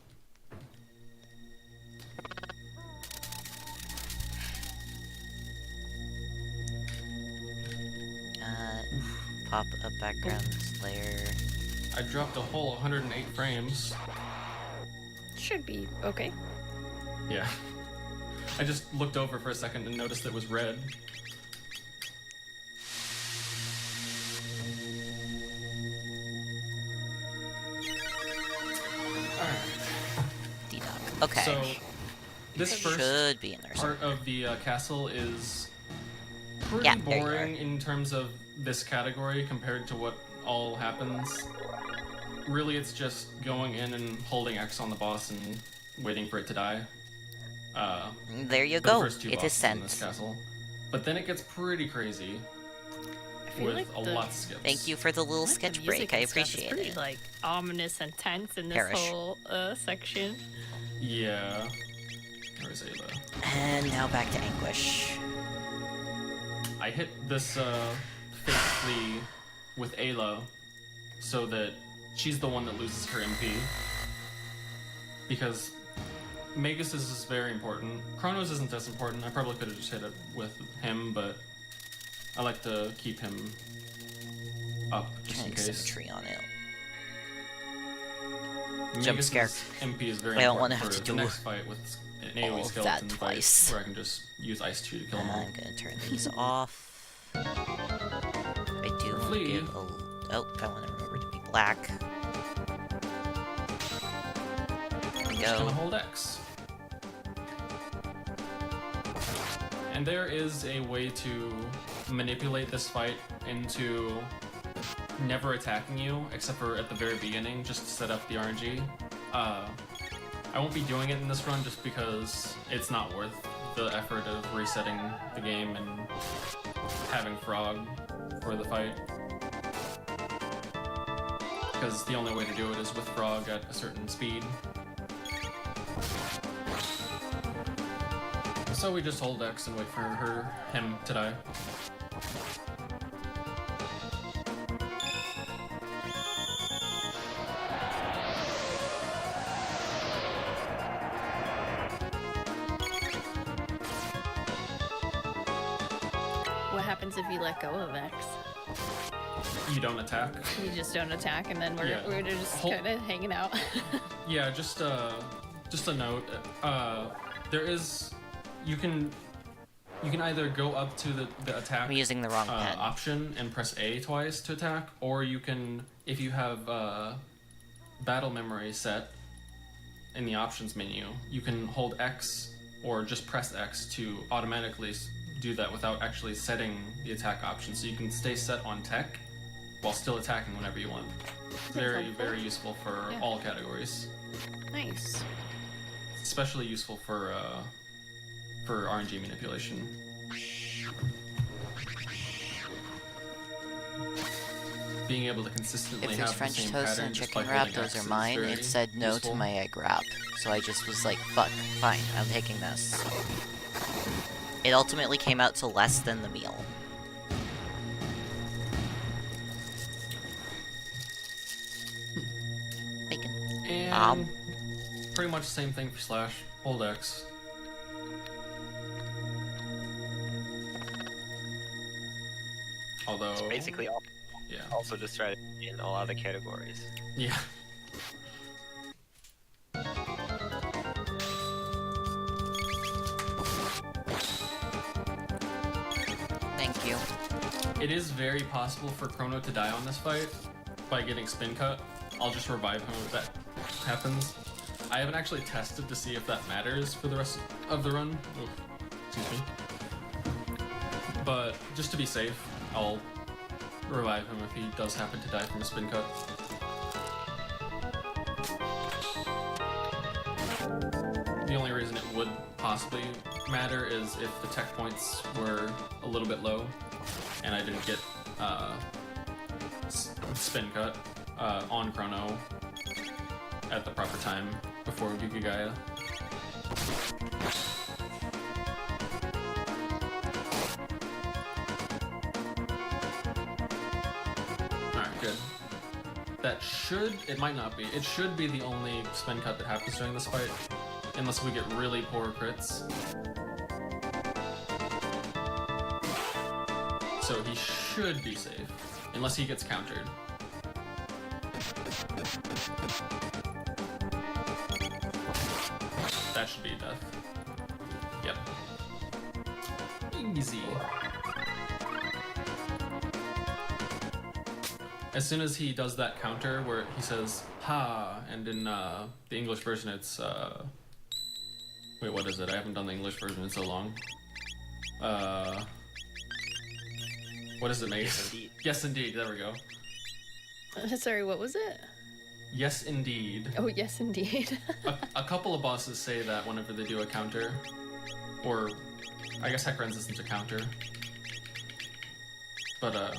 Pop a background layer. I dropped a whole 108 frames. Should be okay. Yeah. I just looked over for a second and noticed it was red. D-Dog. Okay. So, this first should be in there somewhere. part of the castle is pretty Yeah, there you boring in terms of this category compared to what all happens. Really, it's just going in and holding X on the boss and waiting for it to die. There you the go. first two It is bosses in this sent. castle. But then it gets pretty crazy. I feel with like a the- lot of skips. Thank you for the little like the sketch music break. I and stuff is appreciate pretty, it. like ominous and tense in this Perish. whole section. Yeah. Where's Ayla? And now back to Anguish. I hit this fake flea with Ayla so that she's the one that loses her MP. Because Magus is very important. Chronos isn't as important. I probably could have just hit it with him, but I like to keep him up just in Trying case. symmetry on it. Jump Magus's scare. MP is very I don't important want to have for to the do next fight with an all AoE of skeleton that fight twice. where I can just use Ice 2 to kill them all. I'm gonna turn these off. I do want to Flea. give a... Oh, I want to remember to be black. There we I'm just gonna go. hold X. And there is a way to manipulate this fight into never attacking you, except for at the very beginning, just to set up the RNG. I won't be doing it in this run just because it's not worth the effort of resetting the game and having Frog for the fight. Because the only way to do it is with Frog at a certain speed. So we just hold X and wait for him to die. What happens if you let go of X? You don't attack. You just don't attack, and then we're Yeah. we're just Hold- kind of hanging out. Yeah, just a note. There is, you can either go up to the attack. I'm using the wrong pen. Option and press A twice to attack, or you can, if you have battle memory set in the options menu, you can hold X or just press X to automatically do that without actually setting the attack option. So you can stay set on tech while still attacking whenever you want. Very, helpful. very useful for Yeah. all categories. Nice. Especially useful for RNG manipulation. Being able to consistently If have there's the French same toast pattern and just chicken by wrap, holding those X are is mine. very It said no useful. to my egg wrap. So I just was like, fuck, fine, I'm taking this. It ultimately came out to less than the meal. Bacon. And pretty much the same thing for Slash. Hold X. Although It's basically all, yeah. also the strategy in all other categories. Yeah. Thank you. It is very possible for Chrono to die on this fight by getting spin cut. I'll just revive him if that happens. I haven't actually tested to see if that matters for the rest of the run. Oof, excuse me. But just to be safe, I'll revive him if he does happen to die from a spin cut. The only reason it would possibly matter is if the tech points were a little bit low and I didn't get spin cut on Chrono at the proper time before Gigagaya. Alright, good. That should, it might not be, it should be the only spin cut that happens during this fight, unless we get really poor crits. So he should be safe, unless he gets countered. That should be a death. Yep. Easy. As soon as he does that counter where he says "ha," and in the English version it's wait, what is it? I haven't done the English version in so long. What is it, mate? Yes, indeed. Yes, indeed. There we go. Sorry, what was it? Yes, indeed. Oh, yes, indeed. A couple of bosses say that whenever they do a counter, or I guess Hecarim's isn't a counter, but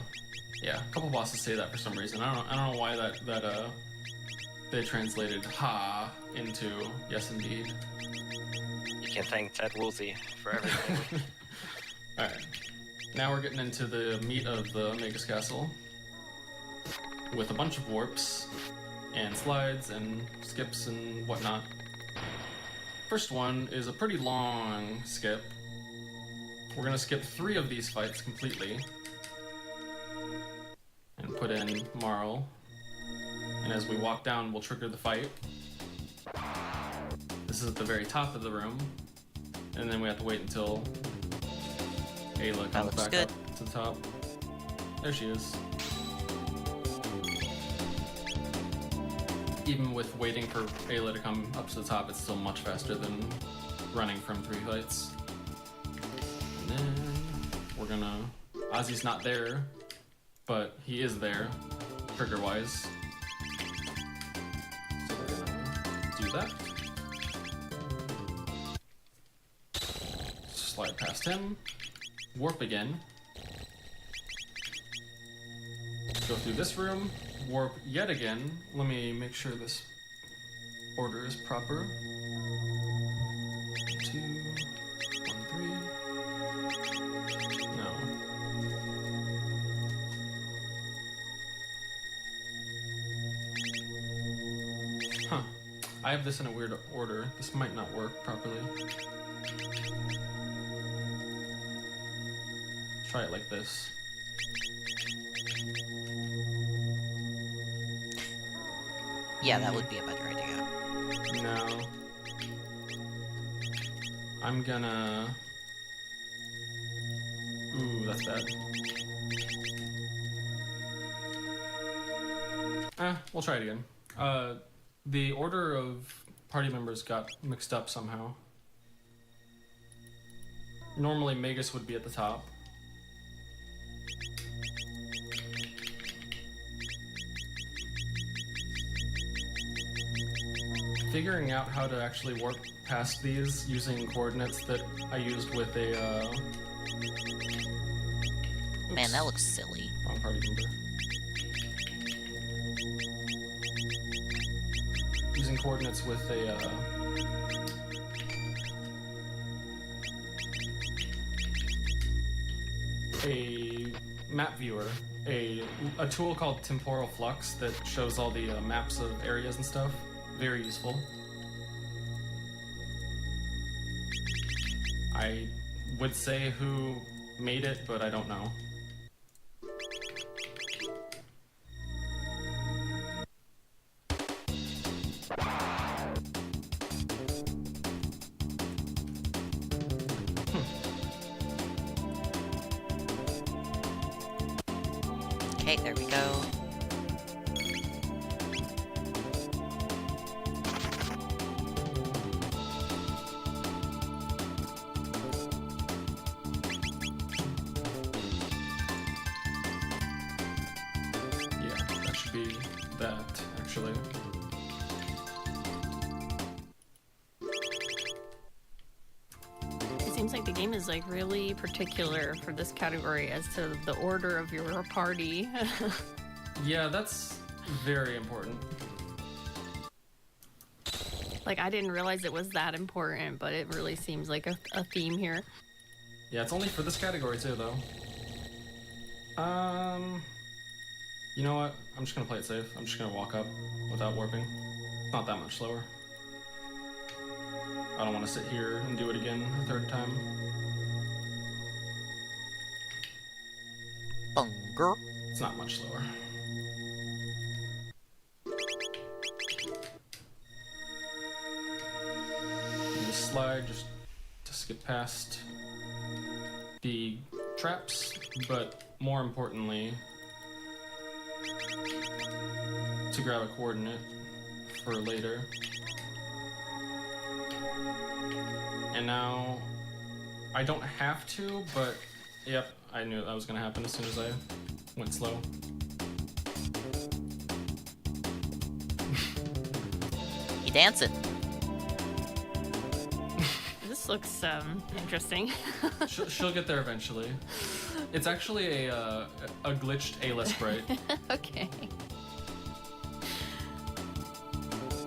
Yeah, a couple bosses say that for some reason. I don't know why that they translated "ha" into "yes, indeed." You can thank Ted Woolsey for everything. All right, now we're getting into the meat of the Magus Castle with a bunch of warps and slides and skips and whatnot. First one is a pretty long skip. We're gonna skip 3 of these fights completely and put in Marl. And as we walk down, we'll trigger the fight. This is at the very top of the room, and then we have to wait until Ayla comes back up to the top. There she is. Even with waiting for Ayla to come up to the top, it's still much faster than running from 3 fights. And then we're gonna... Ozzy's not there, but he is there, trigger-wise. So we're gonna do that. Slide past him. Warp again. Go through this room. Warp yet again. Let me make sure this order is proper. 2, 1, 3. No. Huh. I have this in a weird order. This might not work properly. Try it like this. Yeah, that would be a better idea. No. I'm gonna... Ooh, that's bad. We'll try it again. The order of party members got mixed up somehow. Normally Magus would be at the top. Figuring out how to actually warp past these using coordinates that I used with a, Man, that looks silly. Wrong party member. Using coordinates with a map viewer, a tool called Temporal Flux that shows all the maps of areas and stuff. Very useful. I would say who made it, but I don't know. Okay, there we go. Like the game is like really particular for this category as to the order of your party. Yeah, that's very important. Like I didn't realize it was that important, but it really seems like a theme here. Yeah, it's only for this category too, though. You know what? I'm just gonna play it safe. I'm just gonna walk up without warping. It's not that much slower. I don't want to sit here and do it again a 3rd time. Bunger. It's not much slower. And the slide just to skip past the traps, but more importantly, to grab a coordinate for later. And now, I don't have to, but yep, I knew that was gonna happen as soon as I went slow. You dancing? This looks interesting. She'll get there eventually. It's actually a glitched A-list sprite. Okay.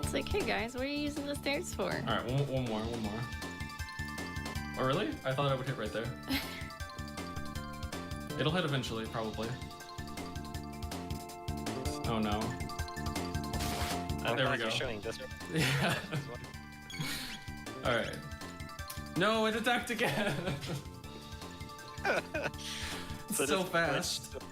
It's like, hey guys, what are you using the stairs for? Alright, one more. Oh, really? I thought I would hit right there. It'll hit eventually, probably. Oh no. I'm There we glad go. you're showing this. Yeah. Alright. No, it attacked again! It's so this fast. glitch,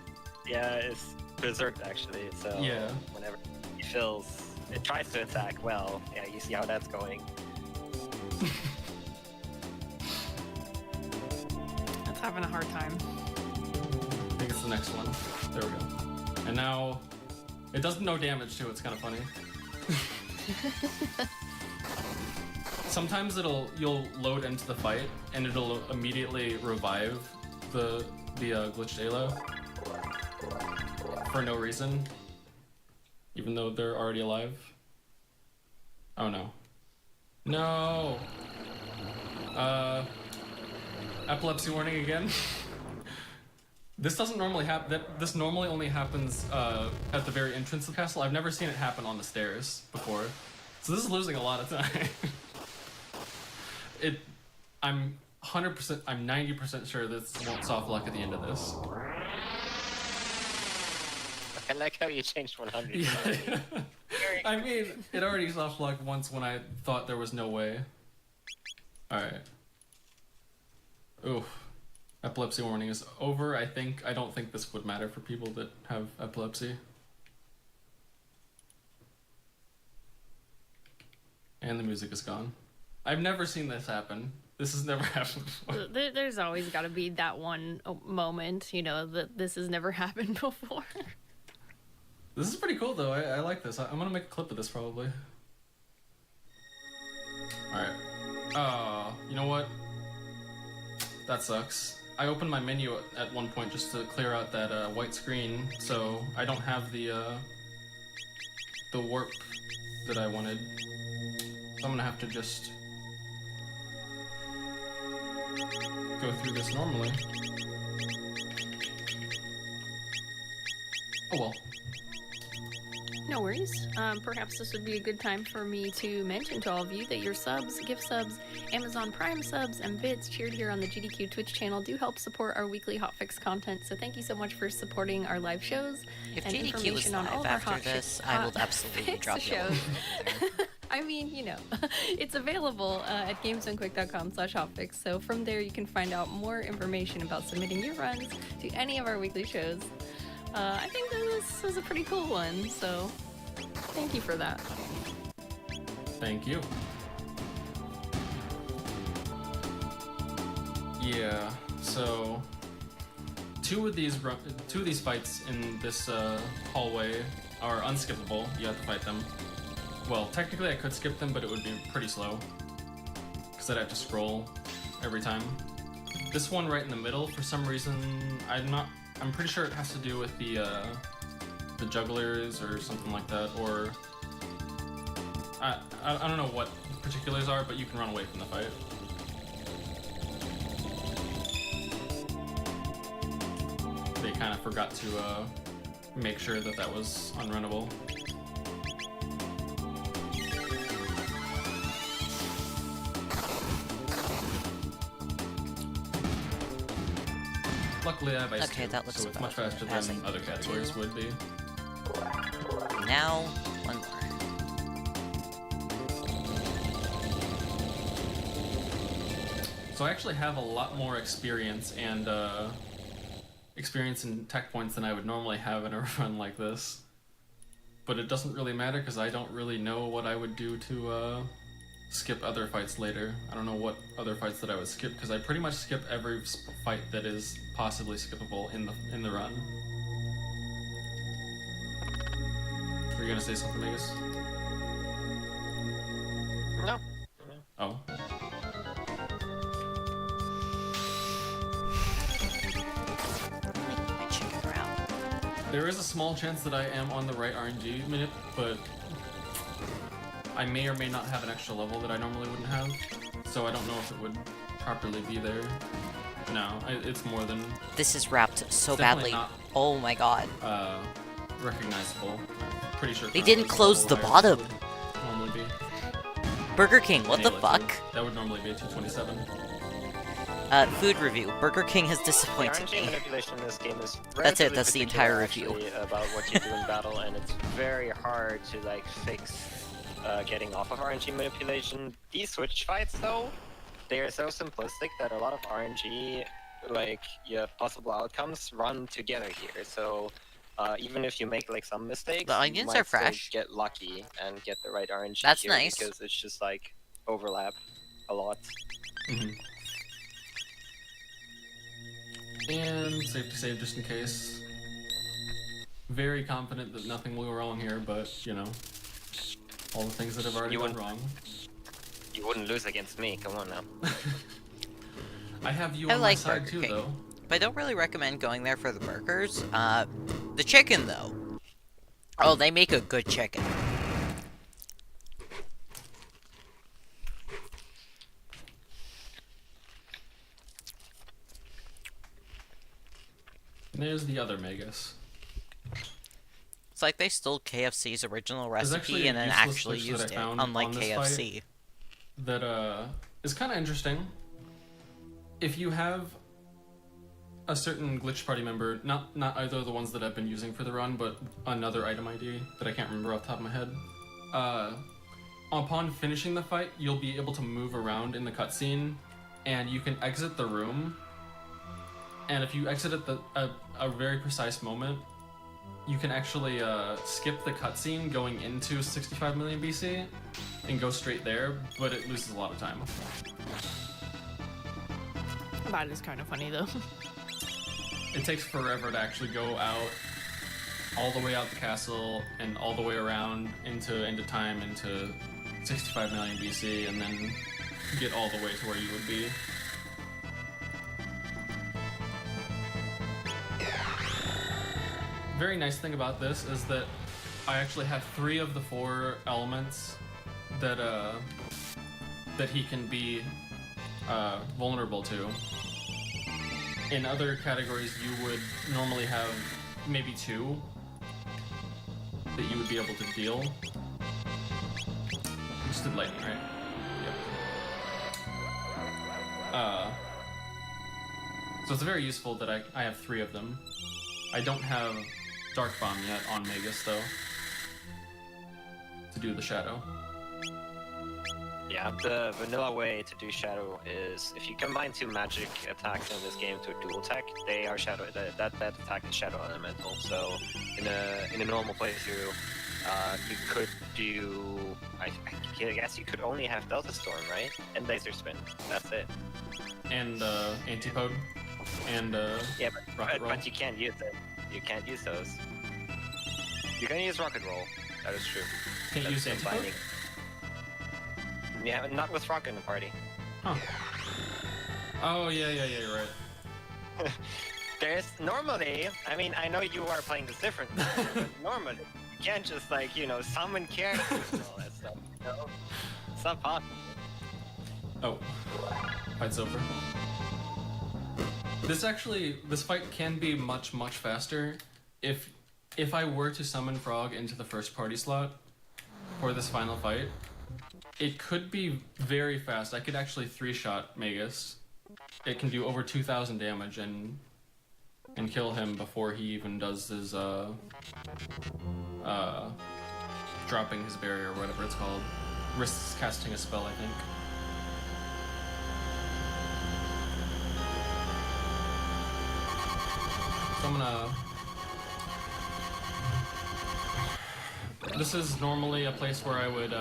yeah, it's berserked actually. So Yeah. whenever it fills, it tries to attack. Well, yeah, you see how that's going. That's having a hard time. I think it's the next one. There we go. And now, it does no damage too, it's kind of funny. Sometimes you'll load into the fight and it'll immediately revive the glitched Halo for no reason, even though they're already alive. Oh no. No! Epilepsy warning again. This doesn't normally happen. This normally only happens at the very entrance of the castle. I've never seen it happen on the stairs before, so this is losing a lot of time. I'm 100%. I'm 90% sure this won't soft lock at the end of this. I like how you changed 100. Yeah. I mean, it already soft locked once when I thought there was no way. All right. Oof. Epilepsy warning is over. I don't think this would matter for people that have epilepsy. And the music is gone. I've never seen this happen. This has never happened before. There's always got to be that one moment, you know, that this has never happened before. This is pretty cool though. I like this. I'm gonna make a clip of this probably. Alright. You know what? That sucks. I opened my menu at one point just to clear out that white screen, so I don't have the warp that I wanted. So I'm gonna have to just go through this normally. Oh well. No worries. Perhaps this would be a good time for me to mention to all of you that your subs, gift subs, Amazon Prime subs, and bits cheered here on the GDQ Twitch channel do help support our weekly hotfix content. So thank you so much for supporting our live shows. If and GDQ was information on all live of our after hot this, fix- I will absolutely hotfix drop you a shows. I mean, you know, it's available at gamesdonequick.com/hotfix. So from there, you can find out more information about submitting your runs to any of our weekly shows. I think that this was a pretty cool one, so thank you for that. Thank you. Yeah, so two of these fights in this hallway are unskippable. You have to fight them. Well, technically I could skip them, but it would be pretty slow because I'd have to scroll every time. This one right in the middle, for some reason, I'm pretty sure it has to do with the jugglers or something like that, or I don't know what the particulars are, but you can run away from the fight. They kind of forgot to make sure that was unrunnable. Luckily I have ice Okay, too, that looks so it's much faster as than I other needed categories to. would be. Now, one more. So I actually have a lot more experience and experience in tech points than I would normally have in a run like this. But it doesn't really matter because I don't really know what I would do to skip other fights later. I don't know what other fights that I would skip because I pretty much skip every fight that is possibly skippable in the run. Were you gonna say something, Magus? No. Oh. There is a small chance that I am on the right RNG minute, but I may or may not have an extra level that I normally wouldn't have, so I don't know if it would properly be there. No, it's more than This is wrapped so definitely badly. not- Oh my god. recognizable. Pretty sure They Crown didn't is a close the little higher bottom. than it would normally be. Burger King, what the Anyway, fuck? That would normally be a 227. Food review. Burger King has The disappointed RNG me. manipulation in this game is That's it, relatively that's the particular, entire review. actually, about what you do in battle, and it's very hard to like fix getting off of RNG manipulation. These switch fights, though, they are so simplistic that a lot of RNG, like possible outcomes, run together here. So even if you make like some mistakes, The you onions might are still fresh. get lucky and get the right RNG. That's here nice. because it's just like overlap a lot. And safe to save just in case. Very confident that nothing will go wrong here, but you know, all the things that have already gone wrong. You wouldn't lose against me. Come on now. I have you I on like my side Burger too, King, though. but I don't really recommend going there for the burgers. The chicken though. Oh, they make a good chicken. And there's the other Magus. It's like they stole KFC's original There's recipe actually a and then useless actually glitch used that I it, found unlike on this KFC. fight that is kind of interesting. If you have a certain glitch party member, not either of the ones that I've been using for the run, but another item ID that I can't remember off the top of my head. Upon finishing the fight, you'll be able to move around in the cutscene, and you can exit the room. And if you exit at a very precise moment, you can actually skip the cutscene going into 65 million BC and go straight there, but it loses a lot of time. That is kind of funny though. It takes forever to actually go out, all the way out the castle, and all the way around into time, into 65 million BC, and then get all the way to where you would be. Very nice thing about this is that I actually have 3 of the 4 elements that that he can be vulnerable to. In other categories, you would normally have maybe 2 that you would be able to deal. You just did lightning, right? Yep. So it's very useful that I have 3 of them. I don't have Dark Bomb yet on Magus, though, to do the Shadow. Yeah, the vanilla way to do Shadow is if you combine 2 magic attacks in this game to a dual attack, they are Shadow. That attack is Shadow Elemental. So in a normal playthrough, you could do. I guess you could only have Delta Storm, right? And Laser Spin. That's it. And Antipode. And yeah, Rocket Roll. but you can't use it. You can't use those. You can use Rocket Roll. That is true. Can't use Antipode? combining. Yeah, not with Rocket in the party. Huh. Oh, yeah, you're right. There's normally, I mean, I know you are playing this differently, but normally, you can't just, like, you know, summon characters and all that stuff, you know? It's not possible. Oh. Fight's over. This fight can be much faster if I were to summon Frog into the first party slot for this final fight. It could be very fast. I could actually 3-shot Magus. It can do over 2,000 damage and kill him before he even does his dropping his barrier or whatever it's called. Risks casting a spell, I think. So I'm gonna... This is normally a place where I would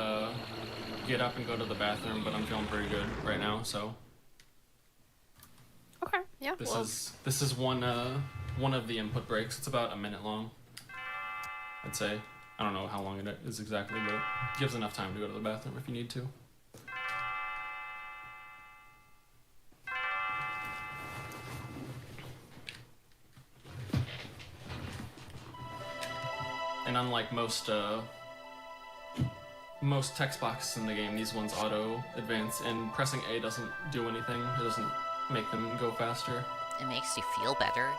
get up and go to the bathroom, but I'm feeling pretty good right now, so... Okay, yeah. This is one of the input breaks. It's about a minute long, I'd say. I don't know how long it is exactly, but it gives enough time to go to the bathroom if you need to. And unlike most text boxes in the game, these ones auto advance, and pressing A doesn't do anything. It doesn't make them go faster. It makes you feel better.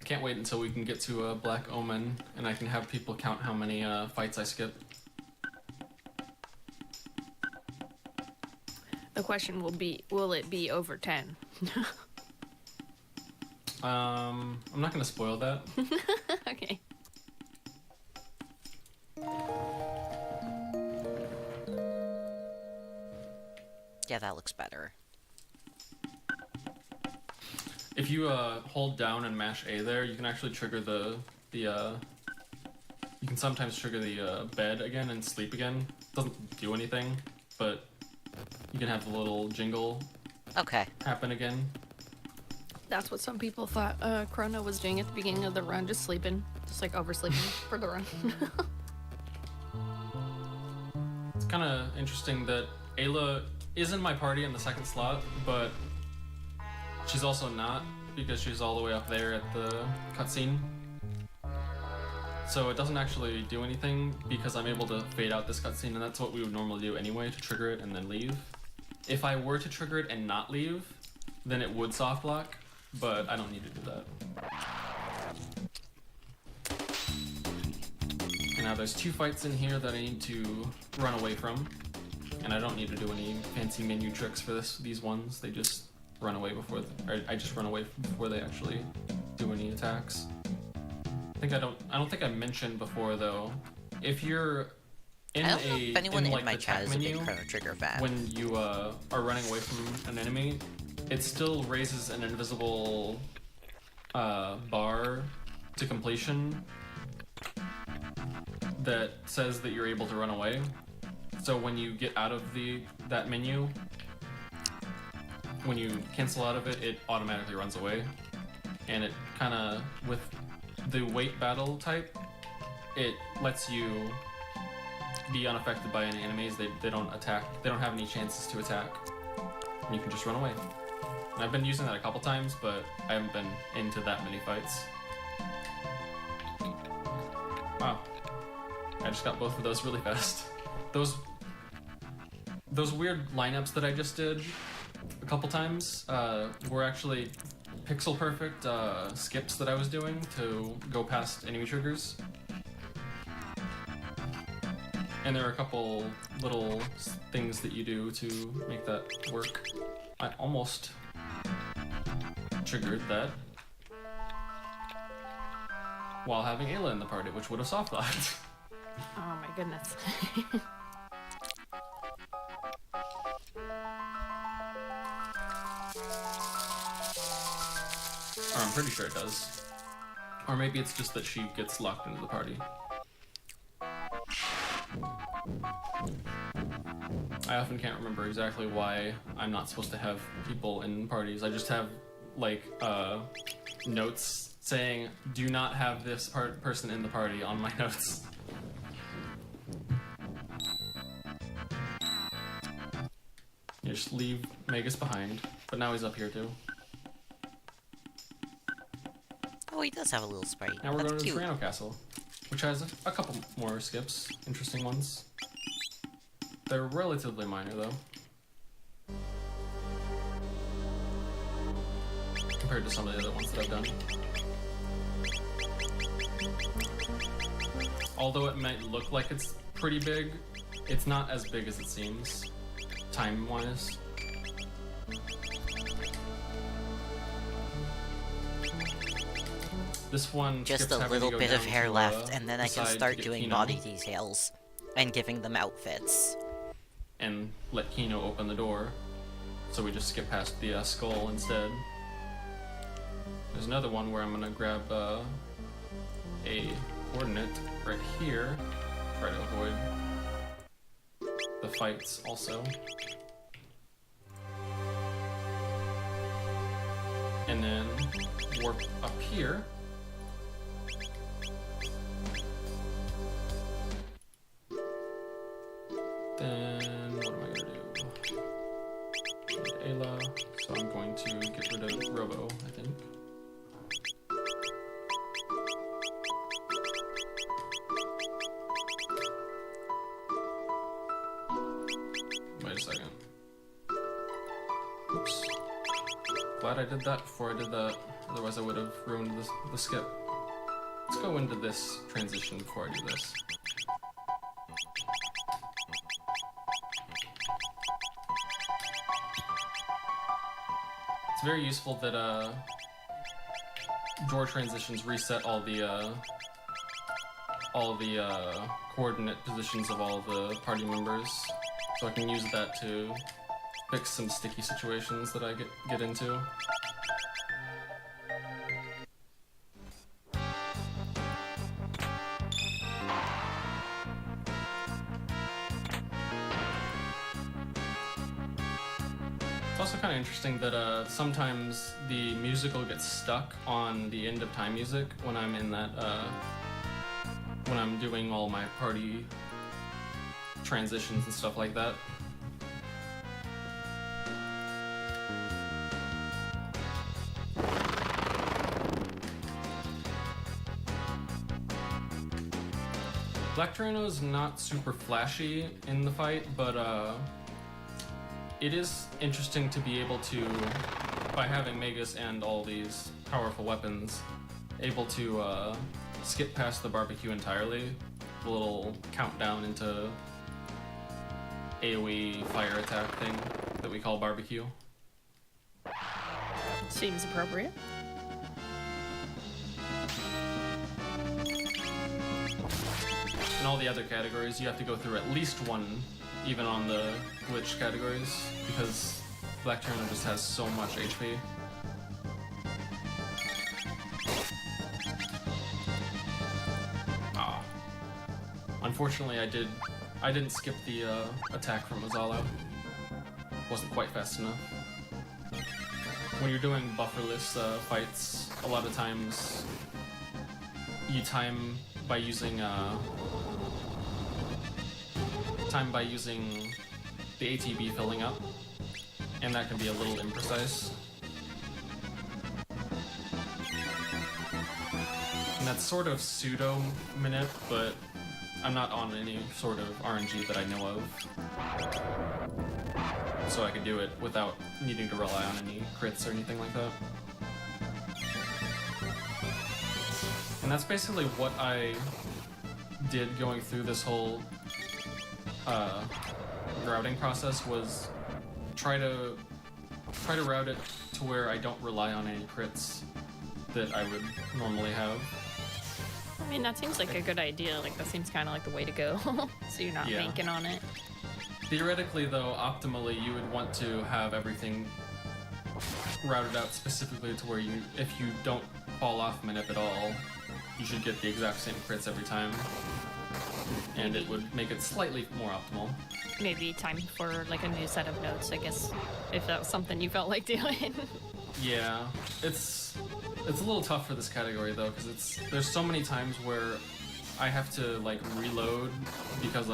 I can't wait until we can get to a Black Omen, and I can have people count how many fights I skip. The question will be, will it be over 10? I'm not gonna spoil that. Okay. Yeah, that looks better. If you hold down and mash A there, you can actually trigger you can sometimes trigger the bed again and sleep again. Doesn't do anything, but you can have the little jingle happen again. That's what some people thought Chrono was doing at the beginning of the run, just sleeping. Just like oversleeping for the run. It's kind of interesting that Ayla is in my party in the second slot, but she's also not, because she's all the way up there at the cutscene. So it doesn't actually do anything because I'm able to fade out this cutscene, and that's what we would normally do anyway, to trigger it and then leave. If I were to trigger it and not leave, then it would soft lock, but I don't need to do that. And now there's 2 fights in here that I need to run away from, and I don't need to do any fancy menu tricks for these ones. They just run away before, I just run away before they actually do any attacks. I don't think I mentioned before though, if you're in I don't know if anyone in my the chat attack is a menu, big Chrono Trigger fan. when you are running away from an enemy, it still raises an invisible bar to completion that says that you're able to run away. So when you get out of that menu, when you cancel out of it, it automatically runs away. And it kind of, with the weight battle type, it lets you be unaffected by any enemies. They don't attack, they don't have any chances to attack. And you can just run away. And I've been using that a couple times, but I haven't been into that many fights. Wow. I just got both of those really fast. Those weird lineups that I just did a couple times were actually pixel perfect skips that I was doing to go past enemy triggers. And there are a couple little things that you do to make that work. I almost triggered that while having Ayla in the party, which would have soft locked. Oh my goodness. Or I'm pretty sure it does. Or maybe it's just that she gets locked into the party. I often can't remember exactly why I'm not supposed to have people in parties. I just have, like, notes saying, do not have this person in the party on my notes. You just leave Magus behind, but now he's up here too. Oh, he does have a little sprite. Now we're That's going to cute. the Serrano Castle, which has a couple more skips, interesting ones. They're relatively minor though, compared to some of the other ones that I've done. Although it might look like it's pretty big, it's not as big as it seems, time-wise. This one Just skips a having to little go bit of down hair to, left, and then the I can side start to get doing Kino body details and giving them outfits. and let Kino open the door. So we just skip past the skull instead. There's another one where I'm gonna grab a coordinate right here, try to avoid the fights also. And then warp up here. Then what am I gonna do? Ayla, so I'm going second. Oops. Glad I did that before I did that. Otherwise I would have ruined the skip. Let's go into this transition before I do this. It's very useful that drawer transitions reset all the coordinate positions of all the party members, so I can use that to fix some sticky situations that I get into. It's also kind of interesting that sometimes the musical gets stuck on the end of time music when I'm in that when I'm doing all my party transitions and stuff like that. Black Tyranno is not super flashy in the fight, but it is interesting to be able to, by having Magus and all these powerful weapons, able to skip past the barbecue entirely. The little countdown into AoE fire attack thing that we call barbecue. Seems appropriate. In all the other categories, you have to go through at least one, even on the glitch categories, because Black Tyranno just has so much HP. Unfortunately, I didn't skip the attack from Azalo. Wasn't quite fast enough. When you're doing bufferless fights, a lot of times you time by using the ATB filling up, and that can be a little imprecise. And that's sort of pseudo manip, but I'm not on any sort of RNG that I know of, so I can do it without needing to rely on any crits or anything like that. And that's basically what I did going through this whole routing process, was try to route it to where I don't rely on any crits that I would normally have. I mean, that seems like a good idea. Like, that seems kind of like the way to go. So you're not banking on it. Theoretically, though, optimally, you would want to have everything routed out specifically to where if you don't fall off manip at all, you should get the exact same crits every time. And it would make it slightly more optimal. Maybe time for like a new set of notes, I guess, if that was something you felt like doing. Yeah, it's a little tough for this category though, because there's so many times where I have to like reload because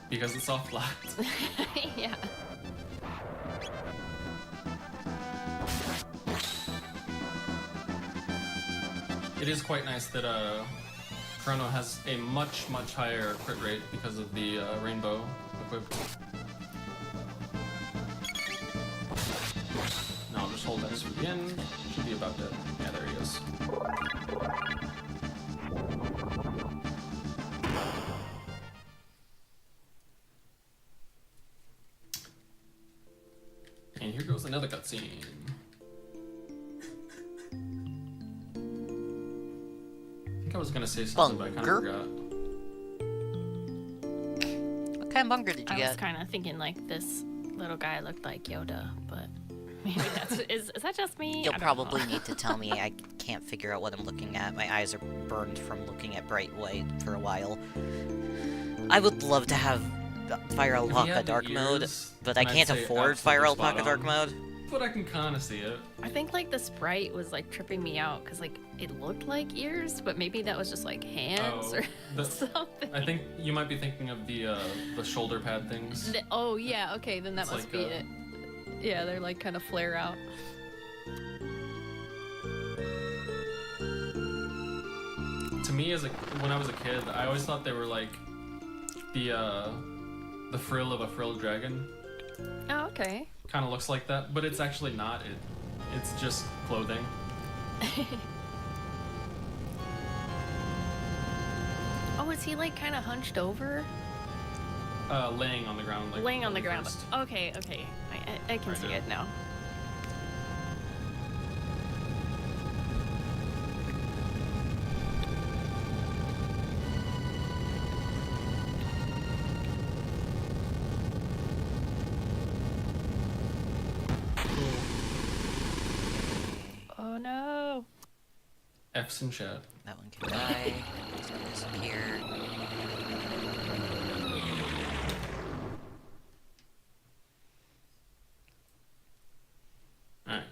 because it's soft locked. Yeah. It is quite nice that Chrono has a much higher crit rate because of the rainbow equipped. Now I'll just hold X for the end. Should be about dead. Yeah, there he is. And here goes another cutscene. I was gonna say something, but I kind of forgot. What kind of bunker did you get? I was kind of thinking like this little guy looked like Yoda, but maybe that's is that just me? You'll probably need to tell me. I can't figure out what I'm looking at. My eyes are burned from looking at bright white for a while. I would love to have Fire Alpaca Dark Mode, but I can't afford Fire Alpaca Dark Mode. But I can kind of see it. I think like the sprite was like tripping me out because like it looked like ears, but maybe that was just like hands or something. I think you might be thinking of the shoulder pad things. Oh yeah, okay, then that must be it. Yeah, they're like kind of flare out. To me, when I was a kid, I always thought they were like the the frill of a frilled dragon. Oh, okay. Kind of looks like that, but it's actually not. It's just clothing. Oh, is he like kind of hunched over? Laying on the ground. Like Laying on the really ground. fast. Okay, okay. I can Right see now. it now. Oh no. F's in chat. That one can die. It's gonna disappear. Alright.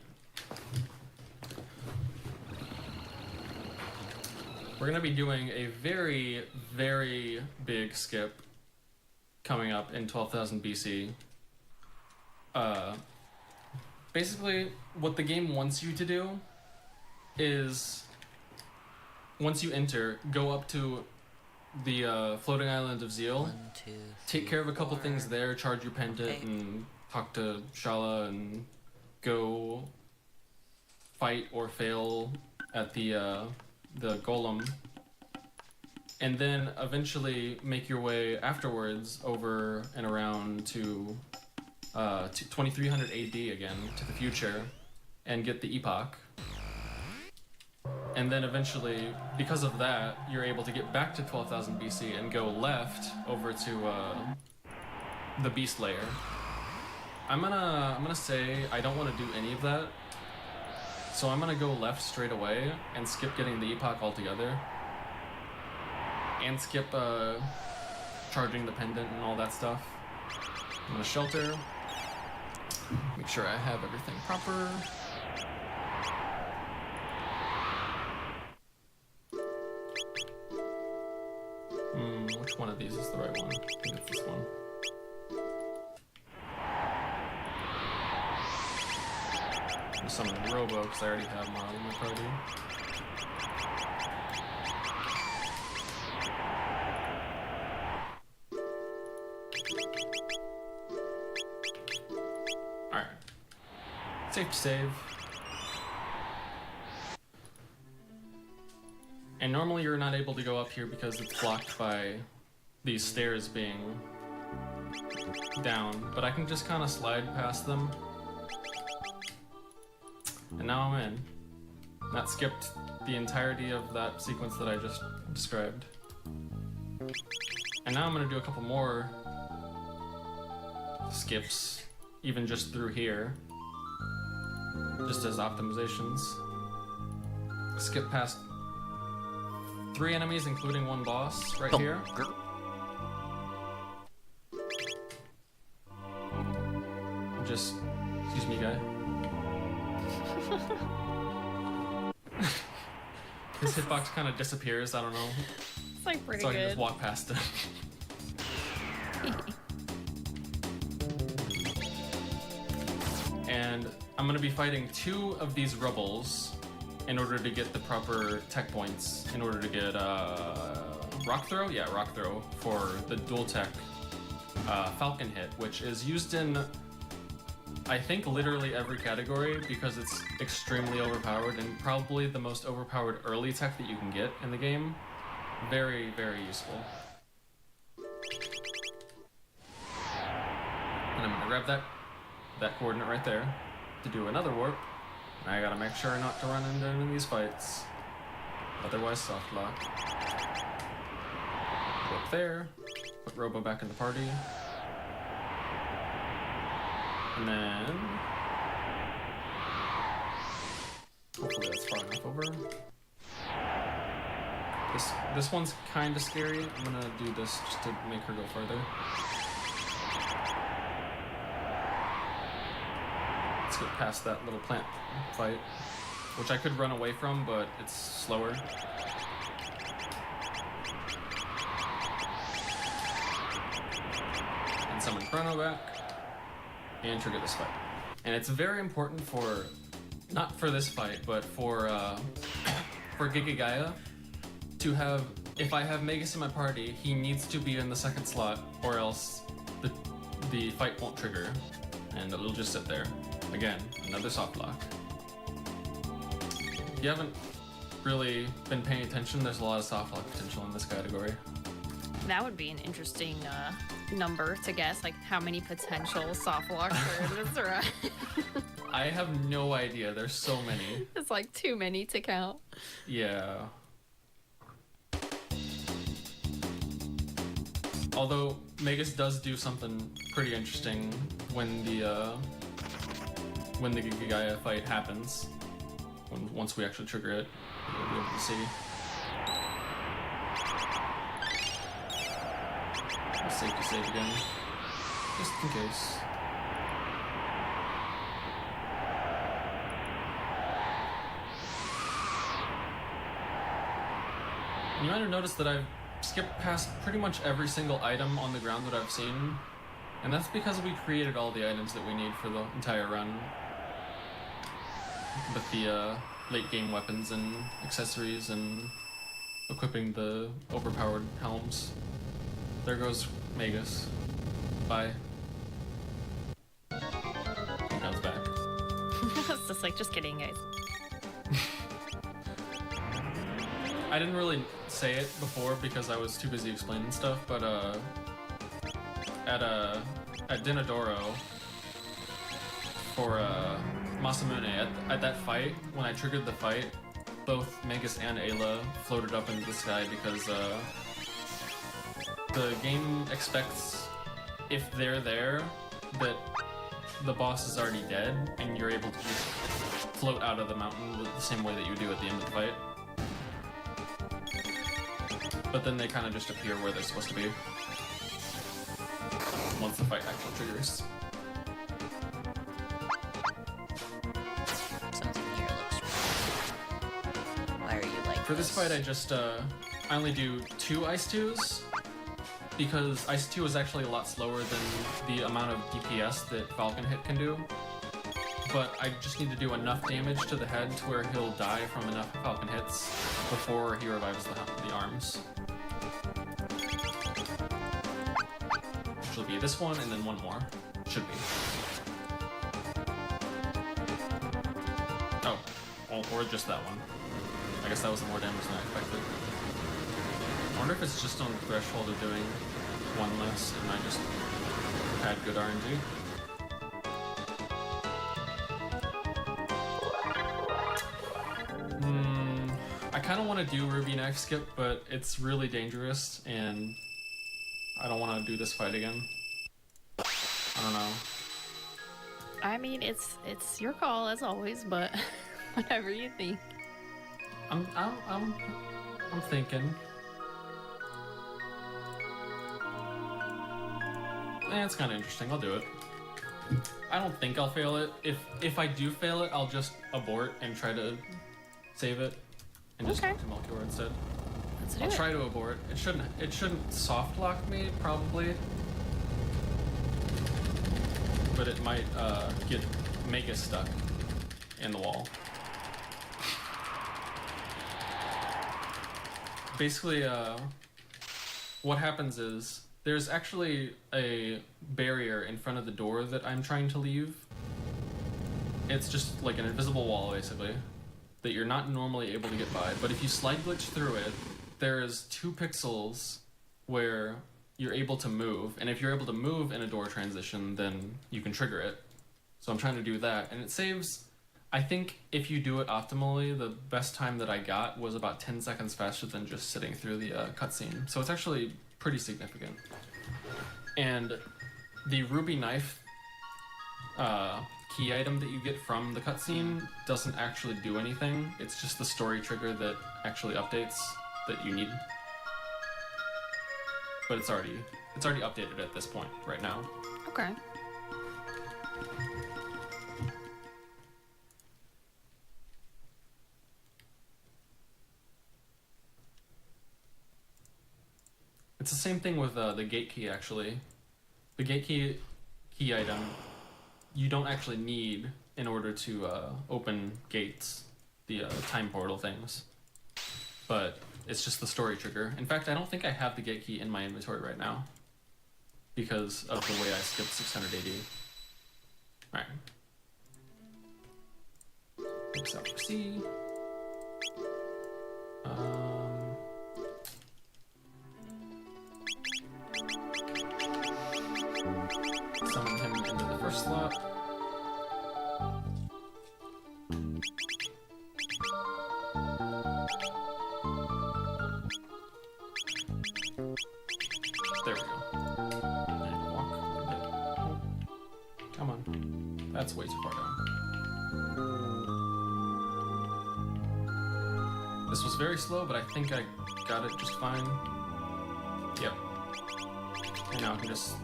We're gonna be doing a very, very big skip coming up in 12,000 BC. Basically, what the game wants you to do is, once you enter, go up to the floating island of Zeal, 1, 2, take 3, care of a couple 4. things there, charge your pendant, Okay. and talk to Shala, and go fight or fail at the golem, and then eventually make your way afterwards over and around to 2300 AD again, to the future, and get the Epoch. And then eventually, because of that, you're able to get back to 12,000 BC and go left over to the Beast Layer. I'm gonna say I don't want to do any of that, so I'm gonna go left straight away and skip getting the Epoch altogether, and skip charging the pendant and all that stuff. I'm gonna shelter, make sure I have everything proper. Which one of these is the right one? I think it's this one. I'm gonna summon Robo because I already have Marl in my party. Alright. Safe to save. And normally you're not able to go up here because it's blocked by these stairs being down, but I can just kind of slide past them. And now I'm in. That skipped the entirety of that sequence that I just described. And now I'm gonna do a couple more skips, even just through here, just as optimizations. Skip past 3 enemies, including 1 boss, right here. Just, excuse me, guy. His hitbox kind of disappears, I don't know. It's like pretty So I can good. just walk past him. And I'm gonna be fighting 2 of these rebels in order to get the proper tech points, in order to get Rock Throw? Yeah, Rock Throw for the dual tech Falcon Hit, which is used in, I think, literally every category because it's extremely overpowered and probably the most overpowered early tech that you can get in the game. Very, very useful. And I'm gonna grab that coordinate right there to do another warp. And I gotta make sure not to run into any of these fights. Otherwise, soft lock. Warp there. Put Robo back in the party. And then... hopefully that's far enough over. This one's kind of scary. I'm gonna do this just to make her go further. Let's get past that little plant fight, which I could run away from, but it's slower. And summon Chrono back, and trigger this fight. And it's very important for, not for this fight, but for Gigagaia to have, if I have Magus in my party, he needs to be in the second slot, or else the fight won't trigger, and it'll just sit there. Again, another soft lock. If you haven't really been paying attention, there's a lot of soft lock potential in this category. That would be an interesting number to guess, like how many potential soft locks are in this run. I have no idea. There's so many. It's like too many to count. Yeah. Although Magus does do something pretty interesting when the Giga fight happens. Once we actually trigger it, you'll be able to see. Safety save again, just in case. You might have noticed that I've skipped past pretty much every single item on the ground that I've seen, and that's because we created all the items that we need for the entire run. With the late game weapons and accessories and equipping the overpowered helms. There goes Magus. Bye. Now it's back. It's just like, just kidding, guys. I didn't really say it before because I was too busy explaining stuff, but at Dinodoro for Masamune, at that fight, when I triggered the fight, both Magus and Ayla floated up into the sky because the game expects, if they're there, that the boss is already dead, and you're able to just float out of the mountain the same way that you do at the end of the fight. But then they kind of just appear where they're supposed to be once the fight actually triggers. Something here looks wrong. Why are you like For this fight, I only do 2 Ice 2s, because Ice 2 is actually a lot slower than the amount of DPS that Falcon Hit can do. But I just need to do enough damage to the head to where he'll die from enough Falcon Hits before he revives the arms. Which will be this one and then one more. Should be. Oh, well, or just that one. I guess that was more damage than I expected. I wonder if it's just on the threshold of doing one less and I just had good RNG. I kind of want to do Ruby Knife Skip, but it's really dangerous and I don't want to do this fight again. I don't know. I mean, it's your call as always, but whatever you think. I'm thinking. It's kind of interesting. I'll do it. I don't think I'll fail it. If I do fail it, I'll just abort and try to save it and just talk to Melchior instead. I'll try to abort. It shouldn't soft lock me probably, but it might get Magus stuck in the wall. Basically, what happens is there's actually a barrier in front of the door that I'm trying to leave. It's just like an invisible wall, basically, that you're not normally able to get by. But if you slide glitch through it, there's 2 pixels where you're able to move. And if you're able to move in a door transition, then you can trigger it. So I'm trying to do that. And it saves, I think if you do it optimally, the best time that I got was about 10 seconds faster than just sitting through the cutscene. So it's actually pretty significant. And the Ruby Knife key item that you get from the cutscene doesn't actually do anything. It's just the story trigger that actually updates that you need. But it's already updated at this point right now. Okay. It's the same thing with the gate key, actually. The gate key item, you don't actually need in order to open gates, the time portal things. But it's just the story trigger. In fact, I don't think I have the gate key in my inventory right now. because of the way I skipped 680. Alright. Next up for C. Summon him into the first slot. There we go. And walk a bit. Come on. That's way too far down. This was very slow, but I think I got it just fine. Yep. And now I can just...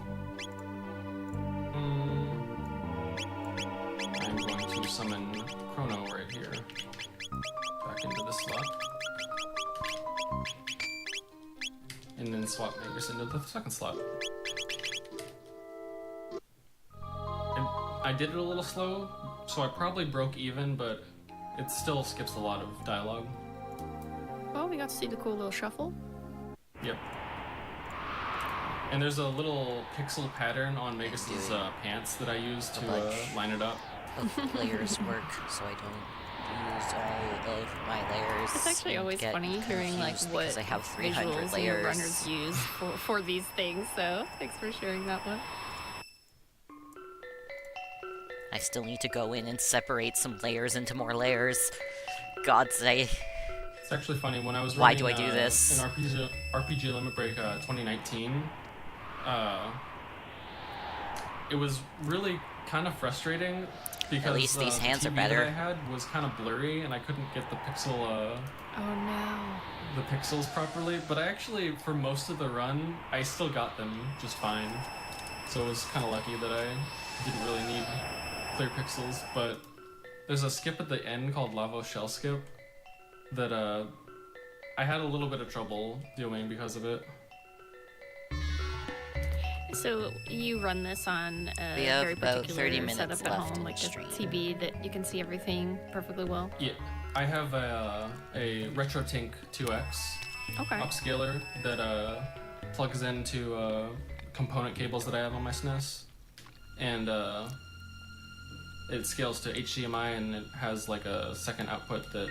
I'm going to summon Chrono right here. Back into this slot. And then swap Magus into the second slot. And I did it a little slow, so I probably broke even, but it still skips a lot of dialogue. Well, we got to see the cool little shuffle. Yep. And there's a little pixel pattern on Magus's pants that I use to line it up. Layers work, so I don't use all of my layers. It's actually always funny hearing like what I have 300 visuals layers. your runners use for these things. So thanks for sharing that one. I still need to go in and separate some layers into more layers. God sake. It's actually funny, when I was Why running, do I do this? in RPG Limit Break 2019, it was really kind of frustrating because At least these hands the are TV better. that I had was kind of blurry and I couldn't get the pixel Oh no. the pixels properly, but I actually, for most of the run, I still got them just fine. So it was kind of lucky that I didn't really need clear pixels, but there's a skip at the end called Lavo Shell Skip that I had a little bit of trouble doing because of it. So you run this on a We have very about particular 30 minutes setup at left home, in like the a stream. TV that you can see everything perfectly well. Yeah, I have a RetroTink 2X Okay. upscaler that plugs into component cables that I have on my SNES, and it scales to HDMI, and it has like a second output that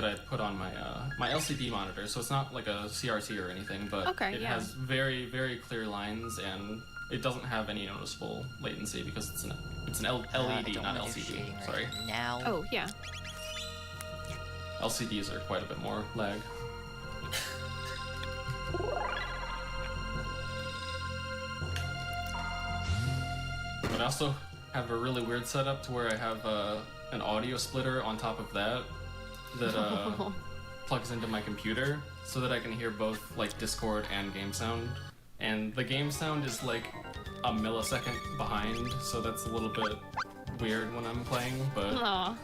I put on my my LCD monitor. So it's not like a CRT or anything, but Okay, it yeah. has very, very clear lines, and it doesn't have any noticeable latency because it's an LED, don't not want to do LCD. shading right Sorry. now. Oh yeah. LCDs are quite a bit more lag. But I also have a really weird setup to where I have an audio splitter on top of that plugs into my computer so that I can hear both like Discord and game sound. And the game sound is like a millisecond behind, so that's a little bit weird when I'm playing, but Aw.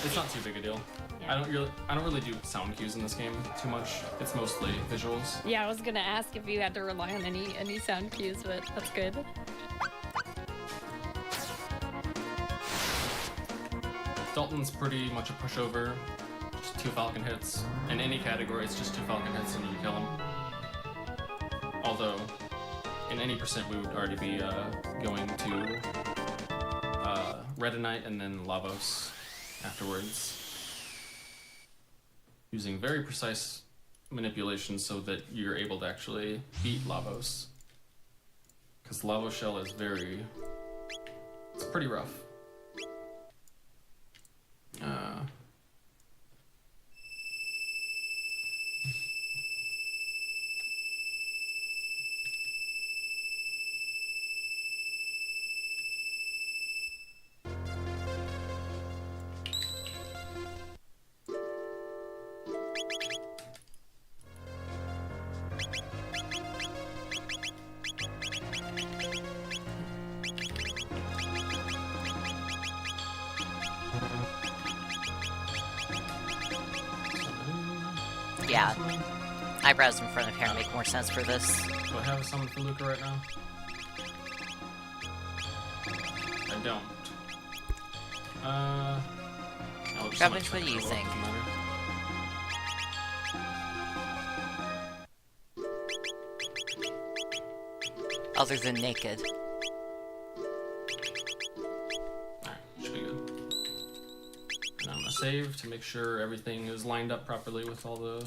it's not too big a deal. I don't really do sound cues in this game too much. It's mostly visuals. Yeah, I was gonna ask if you had to rely on any sound cues, but that's good. Dalton's pretty much a pushover. Just 2 Falcon hits. In any category, it's just 2 Falcon hits and you kill him. Although, in any percent, we would already be going to Redinite and then Lavos afterwards. Using very precise manipulations so that you're able to actually beat Lavos. Because Lavo Shell is it's pretty rough. Yeah. Eyebrows in front of hair make more sense for this. Do I have someone for Luca right now? I don't. I'll just Robin, select what do you Luca, think? doesn't matter. Other than naked. Alright, should be good. And I'm gonna save to make sure everything is lined up properly with all the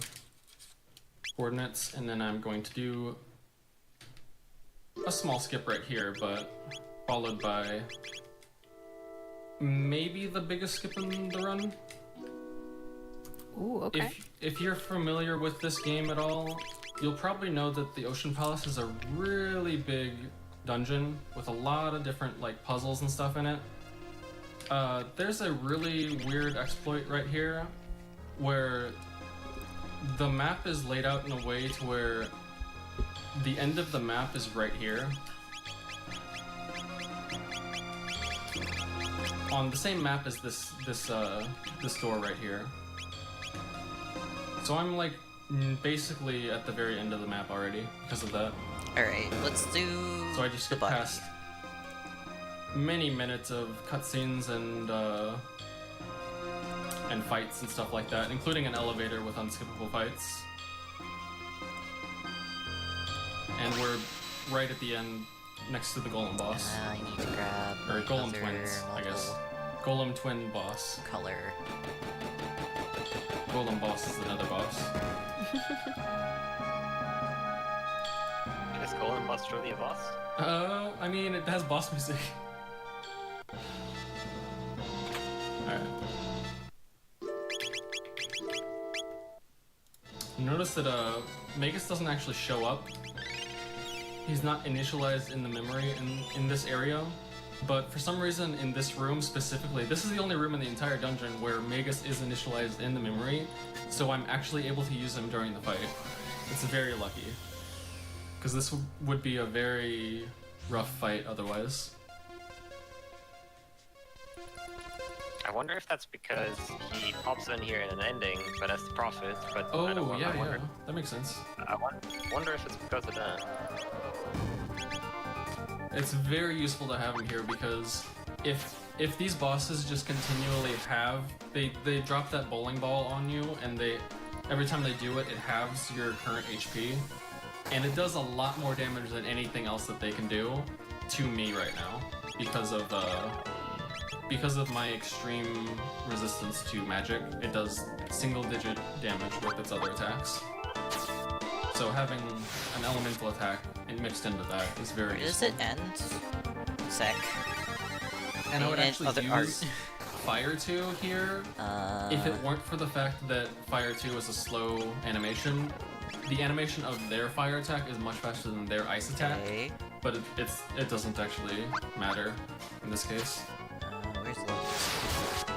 coordinates, and then I'm going to do a small skip right here, but followed by maybe the biggest skip in the run. Ooh, okay. If you're familiar with this game at all, you'll probably know that the Ocean Palace is a really big dungeon with a lot of different like puzzles and stuff in it. There's a really weird exploit right here where the map is laid out in a way to where the end of the map is right here. On the same map as this door right here. So I'm like basically at the very end of the map already because of that. Alright, let's do. So I just skipped past many minutes of cutscenes and fights and stuff like that, including an elevator with unskippable fights. And we're right at the end, next to the Golem boss. I need to grab. Or Golem twins, I guess. Golem twin boss. Color. Golem boss is another boss. Is Golem boss truly a boss? I mean, it has boss music. Alright. Notice that Magus doesn't actually show up. He's not initialized in the memory in this area, but for some reason in this room specifically, this is the only room in the entire dungeon where Magus is initialized in the memory, so I'm actually able to use him during the fight. It's very lucky, because this would be a very rough fight otherwise. I wonder if that's because he pops in here in an ending, but as the prophet. But Oh, I don't know. yeah, I wonder, yeah, that makes sense. I wonder if it's because of that. It's very useful to have him here because if these bosses just continually they drop that bowling ball on you, and every time they do it, it halves your current HP, and it does a lot more damage than anything else that they can do to me right now because of my extreme resistance to magic. It does single-digit damage with its other attacks. So having an elemental attack mixed into that is very Where does useful. it end? Sec. And I would And actually other use art. Fire 2 here if it weren't for the fact that Fire 2 is a slow animation. The animation of their fire attack is much faster than their ice attack, but it doesn't actually matter in this case. Where's Locust?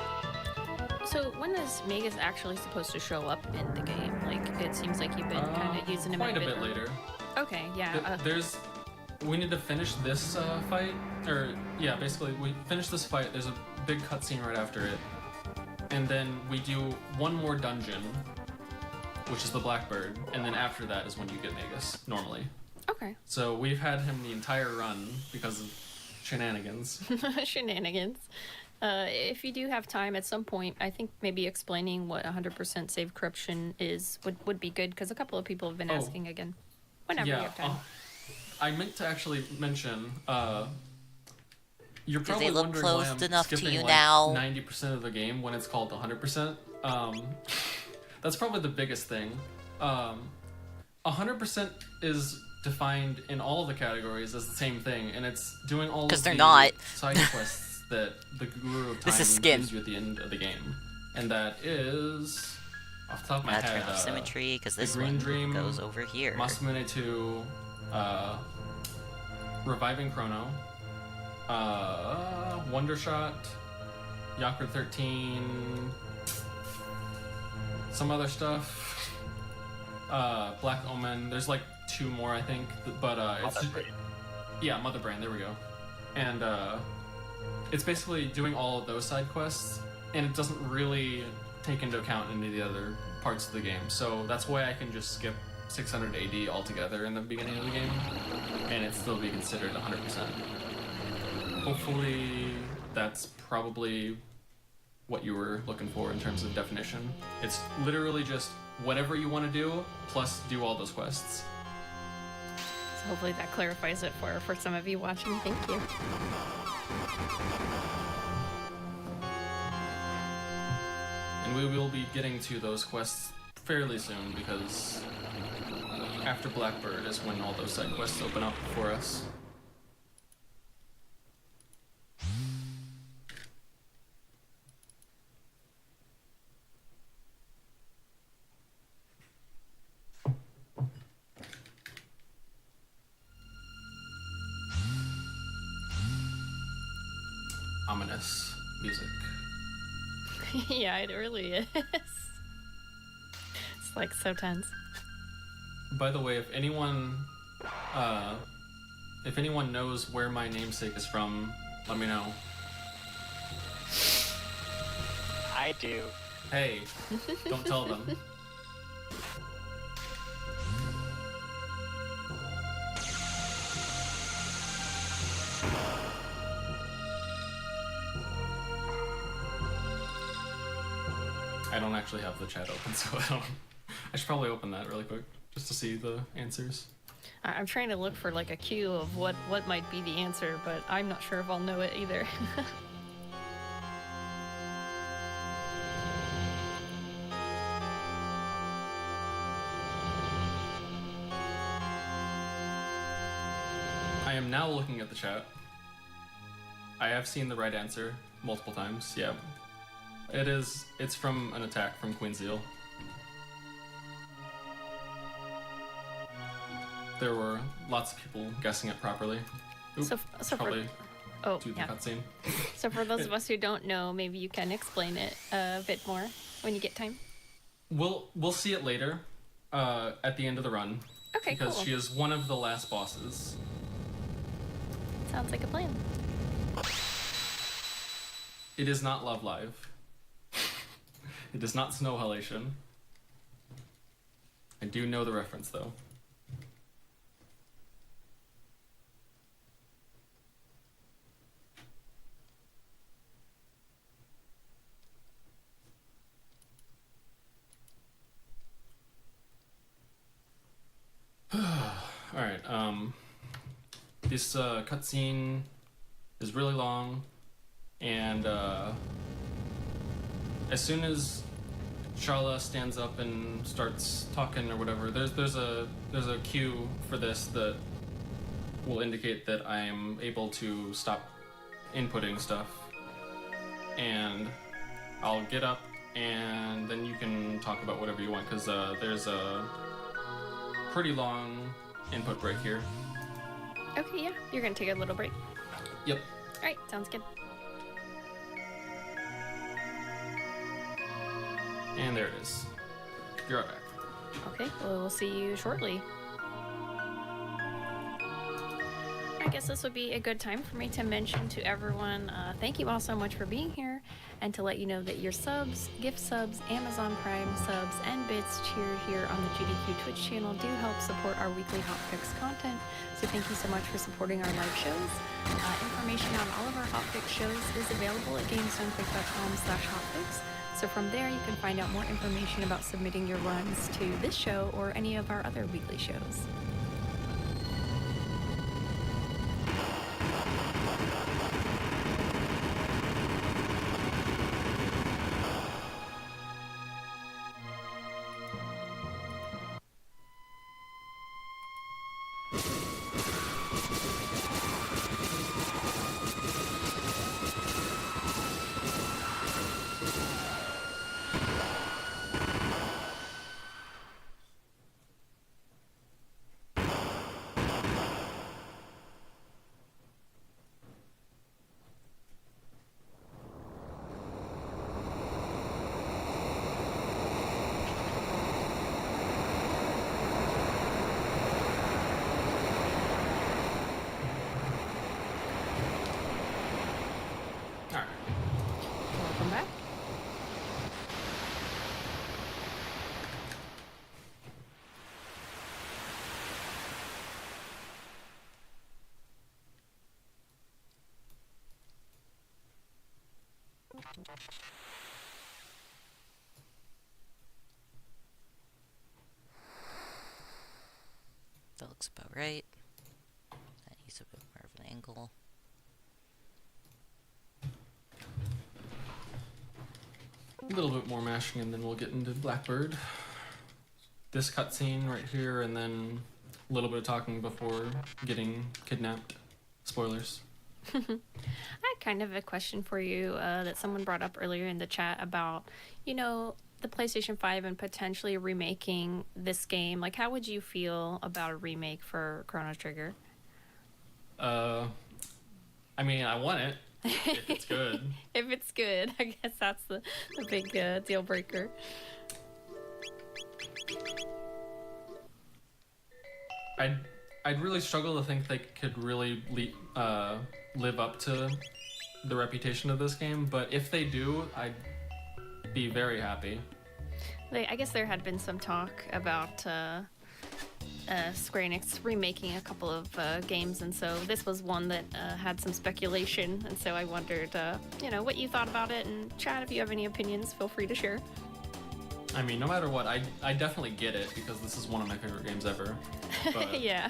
So when is Magus actually supposed to show up in the game? Like, it seems like you've been kind of using him Quite a bit early. later. Okay, yeah. We need to finish this fight, or yeah, basically we finish this fight. There's a big cutscene right after it, and then we do one more dungeon, which is the Blackbird, and then after that is when you get Magus normally. Okay. So we've had him the entire run because of shenanigans. Shenanigans. If you do have time at some point, I think maybe explaining what 100% save corruption is would be good, because a couple of people have been asking again. Whenever you have time. I meant to actually mention, you're Do probably they look wondering why closed I'm enough to skipping you like now? 90% of the game when it's called 100%. That's probably the biggest thing. 100% is defined in all of the categories as the same thing, and it's doing all of they're the not. side quests that the Guru of Time This is skin. gives you at the end of the game. And that is, off the top of my Turn head, off symmetry, because the this Green one Dream, goes over here. Masamune 2, Reviving Chrono, Wondershot, Yakra 13, some other stuff, Black Omen. There's like 2 more, I think, but it's yeah, Mother Brain. There we go. And it's basically doing all of those side quests, and it doesn't really take into account any of the other parts of the game. So that's why I can just skip 600 AD altogether in the beginning of the game, and it still be considered 100%. Hopefully, that's probably what you were looking for in terms of definition. It's literally just whatever you want to do, plus do all those quests. So hopefully that clarifies it for some of you watching. Thank you. And we will be getting to those quests fairly soon, because after Blackbird is when all those side quests open up for us. Ominous music. Yeah, it really is. It's like so tense. By the way, if anyone knows where my namesake is from, let me know. I do. Hey, don't tell them. I don't actually have the chat open, so I should probably open that really quick just to see the answers. I'm trying to look for like a cue of what might be the answer, but I'm not sure if I'll know it either. I am now looking at the chat. I have seen the right answer multiple times, yeah. It's from an attack from Queen Zeal. There were lots of people guessing it properly. Oop, So probably oh, do the yeah. cutscene. So for those of us who don't know, maybe you can explain it a bit more when you get time. We'll see it later, at the end of the run. Okay, because cool. she is one of the last bosses. Sounds like a plan. It is not Love Live. It is not Snow Halation. I do know the reference though. Alright, this cutscene is really long, and as soon as Sharla stands up and starts talking or whatever, there's a cue for this that will indicate that I'm able to stop inputting stuff, and I'll get up and then you can talk about whatever you want, because there's a pretty long input break here. Okay, yeah. You're gonna take a little break. Yep. Alright, sounds good. And there it is. You're right back. Okay, well, we'll see you shortly. I guess this would be a good time for me to mention to everyone, thank you all so much for being here, and to let you know that your subs, gift subs, Amazon Prime subs, and bits cheered here on the GDQ Twitch channel do help support our weekly Hotfix content, so thank you so much for supporting our live shows. Information on all of our Hotfix shows is available at gamesdonequick.com/hotfix. So from there, you can find out more information about submitting your runs to this show or any of our other weekly shows. Welcome back. That looks about right. face a bit more of an angle. A little bit more mashing and then we'll get into Blackbird. This cutscene right here, and then a little bit of talking before getting kidnapped. Spoilers. I had kind of a question for you that someone brought up earlier in the chat about, you know, the PlayStation 5 and potentially remaking this game. Like, how would you feel about a remake for Chrono Trigger? I mean, I want it if it's good. If it's good, I guess that's the big deal breaker. I'd really struggle to think they could really live up to the reputation of this game, but if they do, I'd be very happy. I guess there had been some talk about Square Enix remaking a couple of games, and so this was one that had some speculation, and so I wondered, you know, what you thought about it, and chat, if you have any opinions, feel free to share. I mean, no matter what, I definitely get it, because this is one of my favorite games ever. But yeah.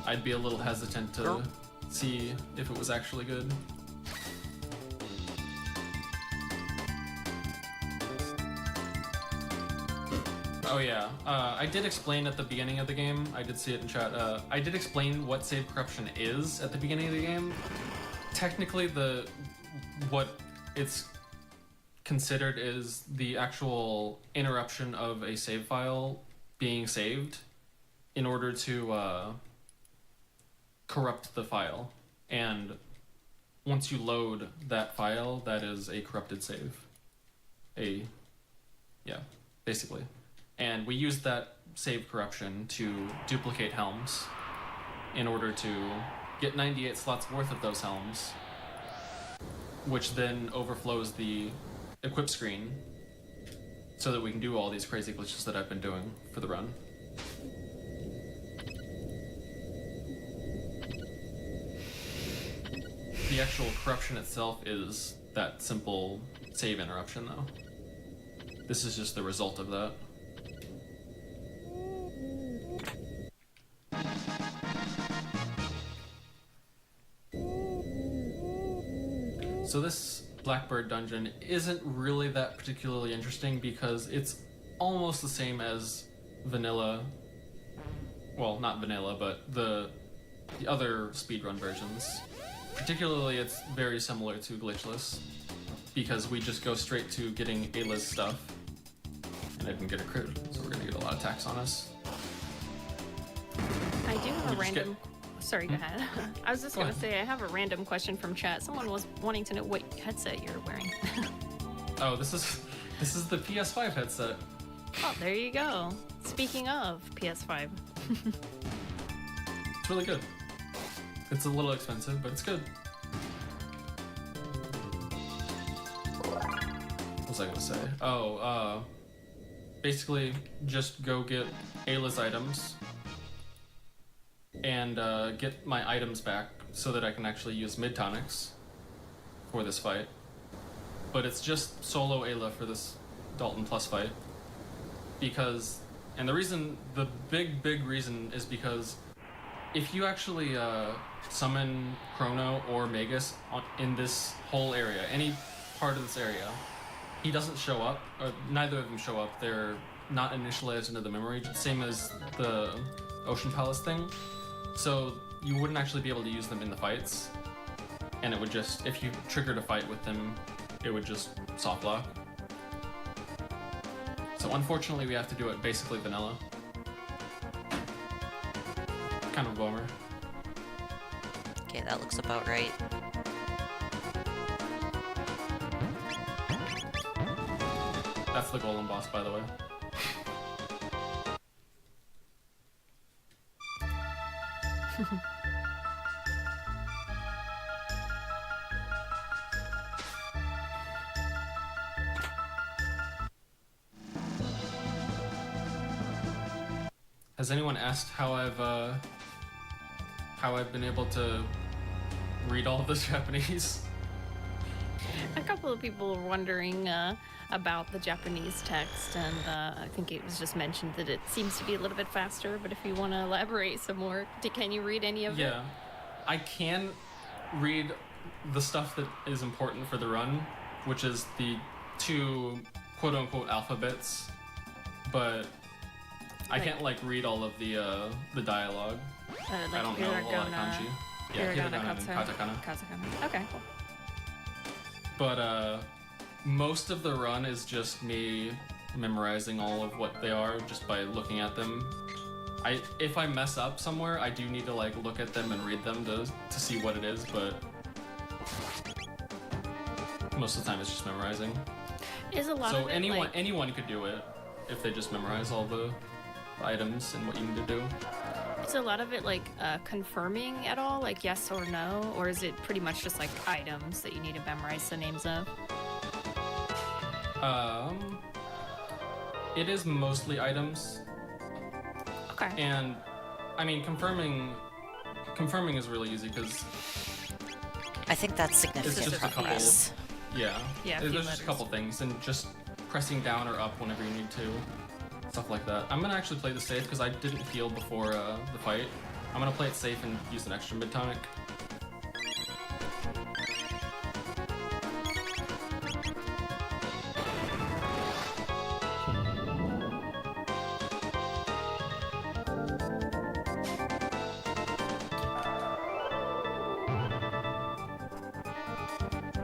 I'd be a little hesitant to see if it was actually good. Oh yeah, I did explain at the beginning of the game, I did see it in chat, I did explain what save corruption is at the beginning of the game. Technically, what it's considered is the actual interruption of a save file being saved in order to corrupt the file. And once you load that file, that is a corrupted save. Yeah, basically. And we use that save corruption to duplicate helms in order to get 98 slots worth of those helms, which then overflows the equip screen so that we can do all these crazy glitches that I've been doing for the run. The actual corruption itself is that simple save interruption, though. This is just the result of that. So this Blackbird dungeon isn't really that particularly interesting because it's almost the same as vanilla. Well, not vanilla, but the other speedrun versions. Particularly, it's very similar to Glitchless because we just go straight to getting Ayla's stuff. And I didn't get a crit, so we're gonna get a lot of tax on us. I do have a random... Sorry, go ahead. I was just Go going to ahead. say, I have a random question from chat. Someone was wanting to know what headset you're wearing. Oh, this is the PS5 headset. Oh, there you go. Speaking of PS5. It's really good. It's a little expensive, but it's good. What was I gonna say? Oh, basically, just go get Ayla's items and get my items back so that I can actually use mid tonics for this fight. But it's just solo Ayla for this Dalton Plus fight. Because, and the big reason is because if you actually summon Chrono or Magus in this whole area, any part of this area, he doesn't show up, or neither of them show up. They're not initialized into the memory, same as the Ocean Palace thing. So you wouldn't actually be able to use them in the fights, and it would just, if you triggered a fight with them, it would just soft lock. So unfortunately we have to do it basically vanilla. Kind of a bummer. Okay, that looks about right. That's the golem boss, by the way. Has anyone asked how I've been able to read all of this Japanese? A couple of people were wondering about the Japanese text, and I think it was just mentioned that it seems to be a little bit faster, but if you want to elaborate some more, can you read any of it? Yeah. I can read the stuff that is important for the run, which is the 2 quote-unquote alphabets, but I can't like read all of the dialogue. Like I don't know a lot of kanji. Yeah, hiragana and katakana. Okay, cool. But most of the run is just me memorizing all of what they are just by looking at them. If I mess up somewhere, I do need to like look at them and read them to see what it is, but most of the time it's just memorizing. Is a lot of it anyone could do it if they just memorize all the items and what you need to do. Is a lot of it like confirming at all, like yes or no, or is it pretty much just like items that you need to memorize the names of? It is mostly items. Okay. And I mean, confirming is really easy because I think that's significant it's just progress. Yeah. Yeah, There's just a couple things, and just pressing down or up whenever you need to, stuff like that. I'm gonna actually play the safe because I didn't heal before the fight. I'm gonna play it safe and use an extra mid tonic.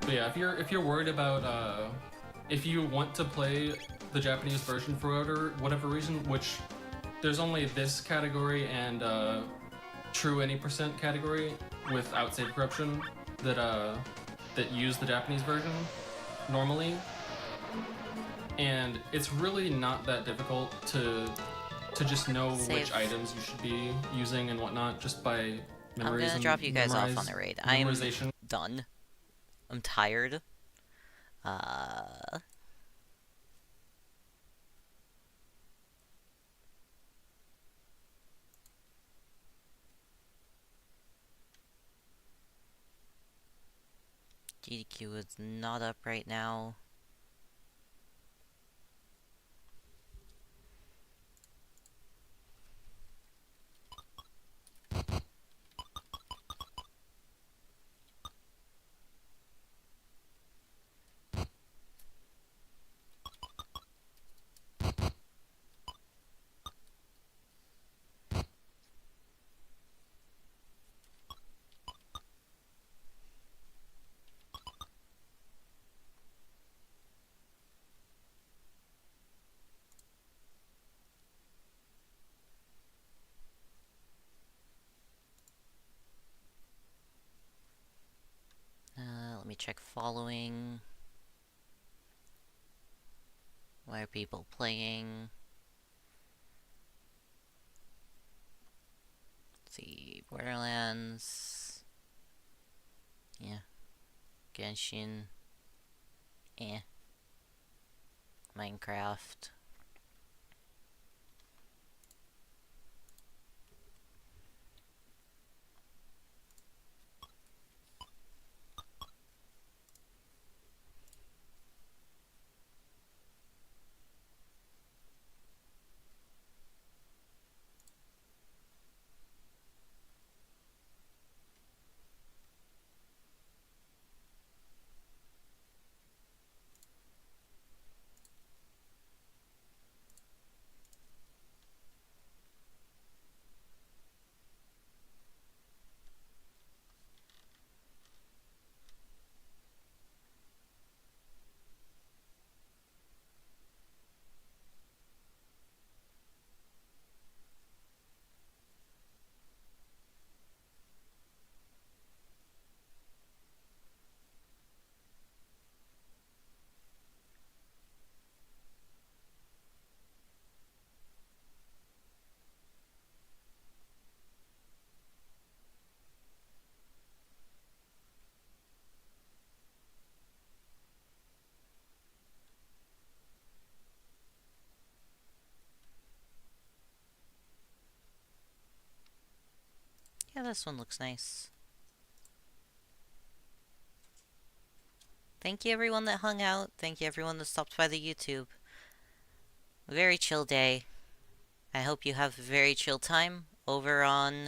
But yeah, if you're worried about if you want to play the Japanese version for whatever reason, which there's only this category and true any percent category without save corruption that use the Japanese version normally, and it's really not that difficult to just know which items you should be using and whatnot just by memorizing. I'm gonna drop you guys off on the raid. I'm done. I'm tired. GDQ is not up right now. Let me check following. Why are people playing? Let's see, Borderlands. Yeah. Genshin. Minecraft. Yeah, this one looks nice. Thank you everyone that hung out. Thank you everyone that stopped by the YouTube. Very chill day. I hope you have a very chill time over on